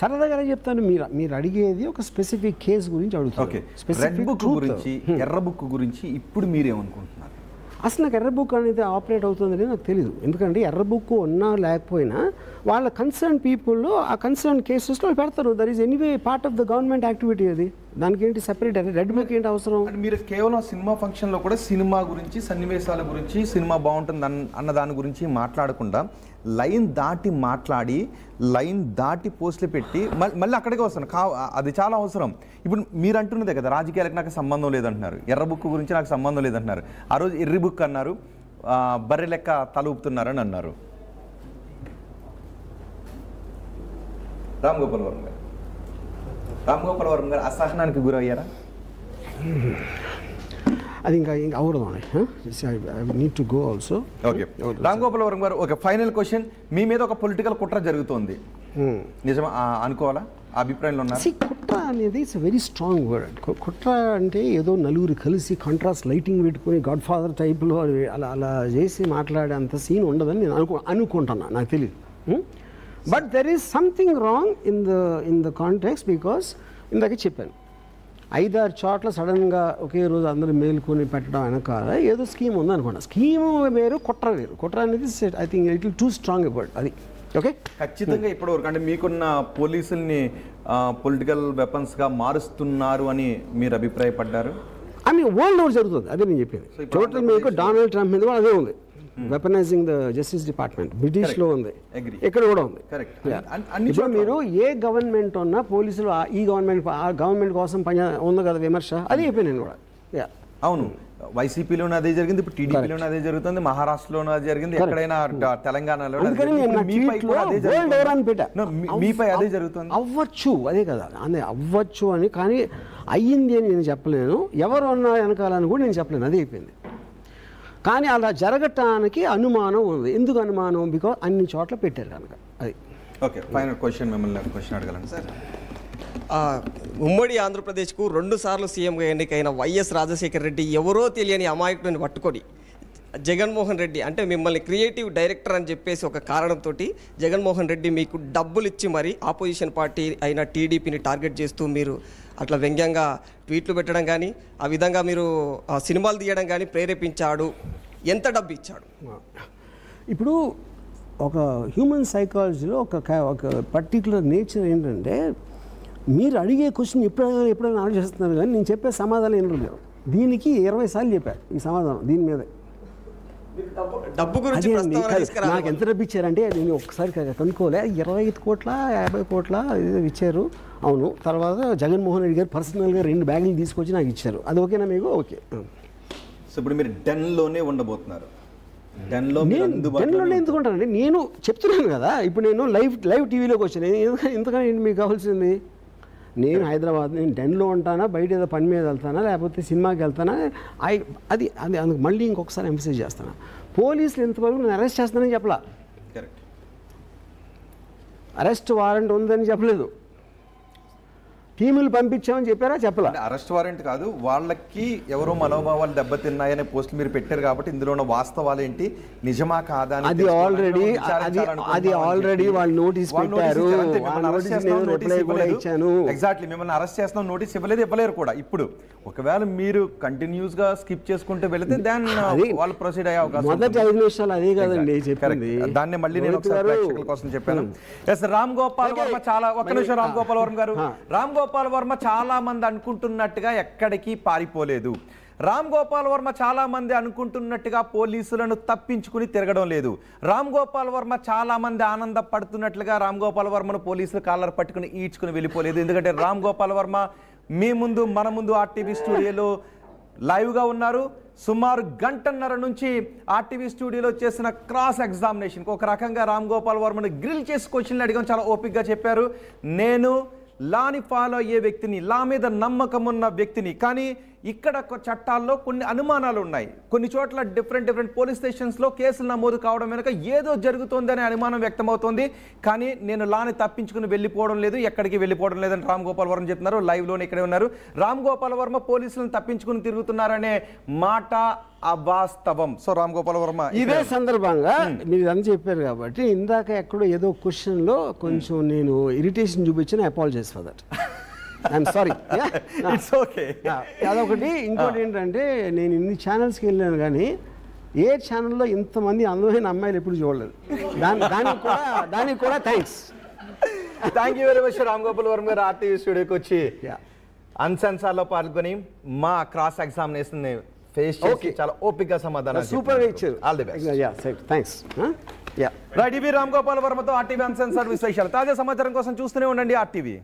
సరదాగానే చెప్తాను. మీరు అడిగేది ఒక స్పెసిఫిక్ కేసు గురించి అడుగుతారు. ఓకే, రెడ్ బుక్ గురించి, ఎర్ర బుక్ గురించి ఇప్పుడు మీరేమనుకుంటున్నారు? అసలు నాకు ఎర్ర బుక్ అనేది ఆపరేట్ అవుతుందని నాకు తెలియదు. ఎందుకంటే ఎర్ర బుక్ ఉన్నా లేకపోయినా వాళ్ళ కన్సర్న్ పీపుల్లో ఆ కన్సర్న్ కేసెస్లో పెడతారు. That is anyway part of the government activity. అది దానికి ఏంటి సెపరేట్ రెడ్ బుక్ ఏంటి అవసరం? మీరు కేవలం సినిమా ఫంక్షన్లో కూడా సినిమా గురించి, సన్నివేశాల గురించి, సినిమా బాగుంటుంది అన్న దాని గురించి మాట్లాడకుండా లైన్ దాటి మాట్లాడి, లైన్ దాటి పోస్టులు పెట్టి మళ్ళీ అక్కడికే వస్తాను. అది చాలా అవసరం. ఇప్పుడు మీరు అంటున్నదే కదా, రాజకీయాలకు నాకు సంబంధం లేదంటున్నారు, ఎర్ర బుక్ గురించి నాకు సంబంధం లేదంటున్నారు. ఆ రోజు ఎర్రి బుక్ అన్నారు, బర్రె లెక్క తల ఊపుతున్నారని అన్నారు. రామ్ గోపాల్ వర్మ గారు అసహనానికి గురయ్యారా? అది ఇంకా అవడదు. Need to go also. Okay, Ram Gopal Varma గారు, ఒక ఫైనల్ క్వశ్చన్. మీ మీద ఒక పొలిటికల్ కుట్ర జరుగుతోంది, నిజమా అనుకోవాలా? అభిప్రాయంలో ఉన్నారు? కుట్ర అనేది ఇట్స్ వెరీ స్ట్రాంగ్ వర్డ్. కుట్ర అంటే ఏదో నలుగురు కలిసి కాంట్రాస్ట్ లైటింగ్ పెట్టుకొని గాడ్ ఫాదర్ టైప్లో అలా చేసి మాట్లాడే అంత సీన్ ఉండదని నేను అనుకుంటున్నా, నాకు తెలియదు. But there is something wrong in the context. Because ఇందాక చెప్పాను, 5-6 చోట్ల సడన్గా ఒకే రోజు అందరూ మేలుకొని పెట్టడం వెనకాల ఏదో స్కీమ్ ఉందనుకోండి. స్కీమ్ వేరు, కుట్ర వేరు. కుట్ర అనేది I think it will two strong word అది. ఓకే, ఖచ్చితంగా ఇప్పటివరకు అంటే మీకున్న పోలీసుల్ని పొలిటికల్ వెపన్స్గా మారుస్తున్నారు అని మీరు అభిప్రాయపడ్డారు? ఐ మీన్ వరల్డ్ ఓవర్ జరుగుతుంది, అదే నేను చెప్పేది. టోటల్ మీకు డొనాల్డ్ ట్రంప్ మీద కూడా అదే ఉంది, వెపనైజింగ్ ద జస్టిస్ డిపార్ట్మెంట్. బ్రిటిష్లో ఉంది, ఇక్కడ కూడా ఉంది. ఇప్పుడు మీరు ఏ గవర్నమెంట్ ఉన్నా పోలీసులు ఈ గవర్నమెంట్ ఆ గవర్నమెంట్ కోసం పని ఉంది కదా విమర్శ, అది అయిపోయి నేను కూడా. అవును, వైసీపీలోనే అదే జరిగింది, ఇప్పుడు టీడీపీలోనే అదే జరుగుతుంది, మహారాష్ట్రలోనే అదే జరిగింది, ఎక్కడైనా తెలంగాణలో మీపై అదే జరుగుతుంది. అవ్వచ్చు, అదే కదా అదే అవ్వచ్చు అని, కానీ అయ్యింది అని నేను చెప్పలేను, ఎవరు అన్నా వెనకాలని కూడా నేను చెప్పలేను, అదే అయిపోయింది. కానీ అలా జరగటానికి అనుమానం ఉంది. ఎందుకు అనుమానం? బికాజ్ అన్ని చోట్ల పెట్టారు కనుక. అది ఓకే. ఫైనల్ క్వశ్చన్, మిమ్మల్ని క్వశ్చన్ అడగలను సార్. ఉమ్మడి ఆంధ్రప్రదేశ్కు 2 సార్లు సీఎంగా ఎన్నికైన వైఎస్ రాజశేఖర రెడ్డి ఎవరో తెలియని అమాయకుడిని పట్టుకొని జగన్మోహన్ రెడ్డి అంటే మిమ్మల్ని క్రియేటివ్ డైరెక్టర్ అని చెప్పేసి ఒక కారణంతో జగన్మోహన్ రెడ్డి మీకు డబ్బులు ఇచ్చి మరి ఆపోజిషన్ పార్టీ అయిన టీడీపీని టార్గెట్ చేస్తూ మీరు అట్లా వ్యంగ్యంగా ట్వీట్లు పెట్టడం కానీ ఆ విధంగా మీరు సినిమాలు తీయడం కానీ ప్రేరేపించాడు. ఎంత డబ్బు ఇచ్చాడు? ఇప్పుడు ఒక హ్యూమన్ సైకాలజీలో ఒక పర్టికులర్ నేచర్ ఏంటంటే, మీరు అడిగే క్వశ్చన్ ఎప్పుడైనా ఆలోచిస్తున్నారు, కానీ నేను చెప్పే సమాధానం ఏం లేదు. దీనికి 20 సార్లు చెప్పారు ఈ సమాధానం దీని మీదే. డబ్బు గురించి నాకు ఎంత డబ్బు ఇచ్చారంటే నేను ఒక్కసారి కనుక్కోలే, 25 కోట్ల 50 కోట్ల ఇచ్చారు. అవును. తర్వాత జగన్మోహన్ రెడ్డి గారు పర్సనల్గా 2 బ్యాగులు తీసుకొచ్చి నాకు ఇచ్చారు. అది ఓకేనా మీకు? ఓకే. సో ఇప్పుడు మీరు డెన్లోనే ఉండబోతున్నారు. డెన్లోనే ఎందుకుంటానండి, నేను చెప్తున్నాను కదా. ఇప్పుడు నేను లైవ్ టీవీలోకి వచ్చాను. ఎందుకని మీకు కావాల్సింది? నేను హైదరాబాద్, నేను డెన్లో ఉంటానా, బయట ఏదో పని మీద వెళ్తానా, లేకపోతే సినిమాకి వెళ్తానా, అది అందుకు మళ్ళీ ఇంకొకసారి ఎంఫసైజ్ చేస్తాను. పోలీసులు ఎంతవరకు నేను అరెస్ట్ చేస్తానని చెప్పలా, అరెస్ట్ వారెంట్ ఉందని చెప్పలేదు, టీములు పంపించామని చెప్పారా? చెప్పలా. అరెస్ట్ వారెంట్ కాదు, వాళ్ళకి ఎవరో మనోభావాలు దెబ్బతిన్నాయనే పోస్టులు మీరు పెట్టారు కాబట్టి ఇందులో ఉన్న వాస్తవాలు ఏంటి, నిజమా కాదా అని అది ఆల్రెడీ వాళ్ళు నోటీస్ పెట్టారు. ఎగ్జాక్ట్లీ, మిమ్మల్ని అరెస్ట్ చేస్తున్నాం నోటీస్ ఇవ్వలేరు కూడా. ఇప్పుడు ఒకవేళ మీరు కంటిన్యూస్ గా స్కిప్ చేసుకుంటూ వెళితే దాన్ని వాళ్ళు ప్రొసీడ్ అయ్యే అవకాశం. మొదటి 5 నిమిషాలు అదే కదండి చెప్పింది. దాన్ని మళ్ళీ నేను ఒకసారి ప్రేక్షకుల కోసం చెప్పాను. ఎస్, రామ్ గోపాల్ వర్మ చాలా ఒక్క నిమిషం. రామ్ గోపాల్ వర్మ గారు, రామ్ గోపాల్ వర్మ చాలా మంది అనుకుంటున్నట్టుగా ఎక్కడికి పారిపోలేదు. రామ్ గోపాల్ వర్మ చాలా మంది అనుకుంటున్నట్టుగా పోలీసులను తప్పించుకుని తిరగడం లేదు. రామ్ గోపాల్ వర్మ చాలా మంది ఆనందపడుతున్నట్లుగా రామ్ గోపాల్ వర్మను పోలీసులు కాలర్ పట్టుకుని ఈడ్చుకుని వెళ్ళిపోలేదు. ఎందుకంటే రామ్ గోపాల్ వర్మ మీ ముందు, మన ముందు ఆర్టీవీ స్టూడియోలో లైవ్గా ఉన్నారు. సుమారు 1.5 గంటల నుంచి ఆర్టీవీ స్టూడియోలో చేసిన క్రాస్ ఎగ్జామినేషన్కి ఒక రకంగా రామ్ గోపాల్ వర్మను గ్రిల్ చేసి క్వశ్చన్లు అడిగాం. చాలా ఓపికగా చెప్పారు. నేను లాని ఫాలో అయ్యే వ్యక్తిని, లా మీద నమ్మకం ఉన్న వ్యక్తిని, కానీ ఇక్కడ చట్టాల్లో కొన్ని అనుమానాలు ఉన్నాయి. కొన్ని చోట్ల డిఫరెంట్ పోలీస్ స్టేషన్స్లో కేసులు నమోదు కావడం వెనుక ఏదో జరుగుతుందనే అనుమానం వ్యక్తమవుతోంది. కానీ నేను లాని తప్పించుకుని వెళ్ళిపోవడం లేదు, ఎక్కడికి వెళ్ళిపోవడం లేదని రామ్ గోపాల్ వర్మ చెప్తున్నారు. లైవ్లోనే ఇక్కడే ఉన్నారు. రామ్ గోపాల్ వర్మ పోలీసులను తప్పించుకుని తిరుగుతున్నారనే మాట అవాస్తవం. సో రామ్ గోపాల్ వర్మ ఇదే సందర్భంగా మీరు ఇదంతా చెప్పారు కాబట్టి ఇందాక ఎక్కడో ఏదో క్వశ్చన్లో కొంచెం నేను ఇరిటేషన్ చూపించిన apologize for that. I'm sorry. It's okay. అదొకటి. ఇంకోటి ఏంటంటే, నేను ఇన్ని ఛానల్స్కి వెళ్ళాను కానీ ఏ ఛానల్లో ఇంతమంది అందమైన అమ్మాయిలు ఎప్పుడు చూడలేదు. దానికి కూడా thanks. Thank you very much Ram Gopal Varma గారు ఆర్టీవీ స్టూడియోకి వచ్చి అన్సెన్సార్లో పాల్గొని మా క్రాస్ ఎగ్జామినేషన్ ఫేస్ చేసి చాలా ఓపికగా సమాధానం సూపర్గా ఇచ్చారు. All the best. Thanks. Right, ఇవి రామ్ గోపాల్ వర్మతో ఆర్టీవీ అన్సెన్సార్ విశ్లేషణ. తాజా సమాచారం కోసం చూస్తూనే ఉండండి ఆర్టీవీ.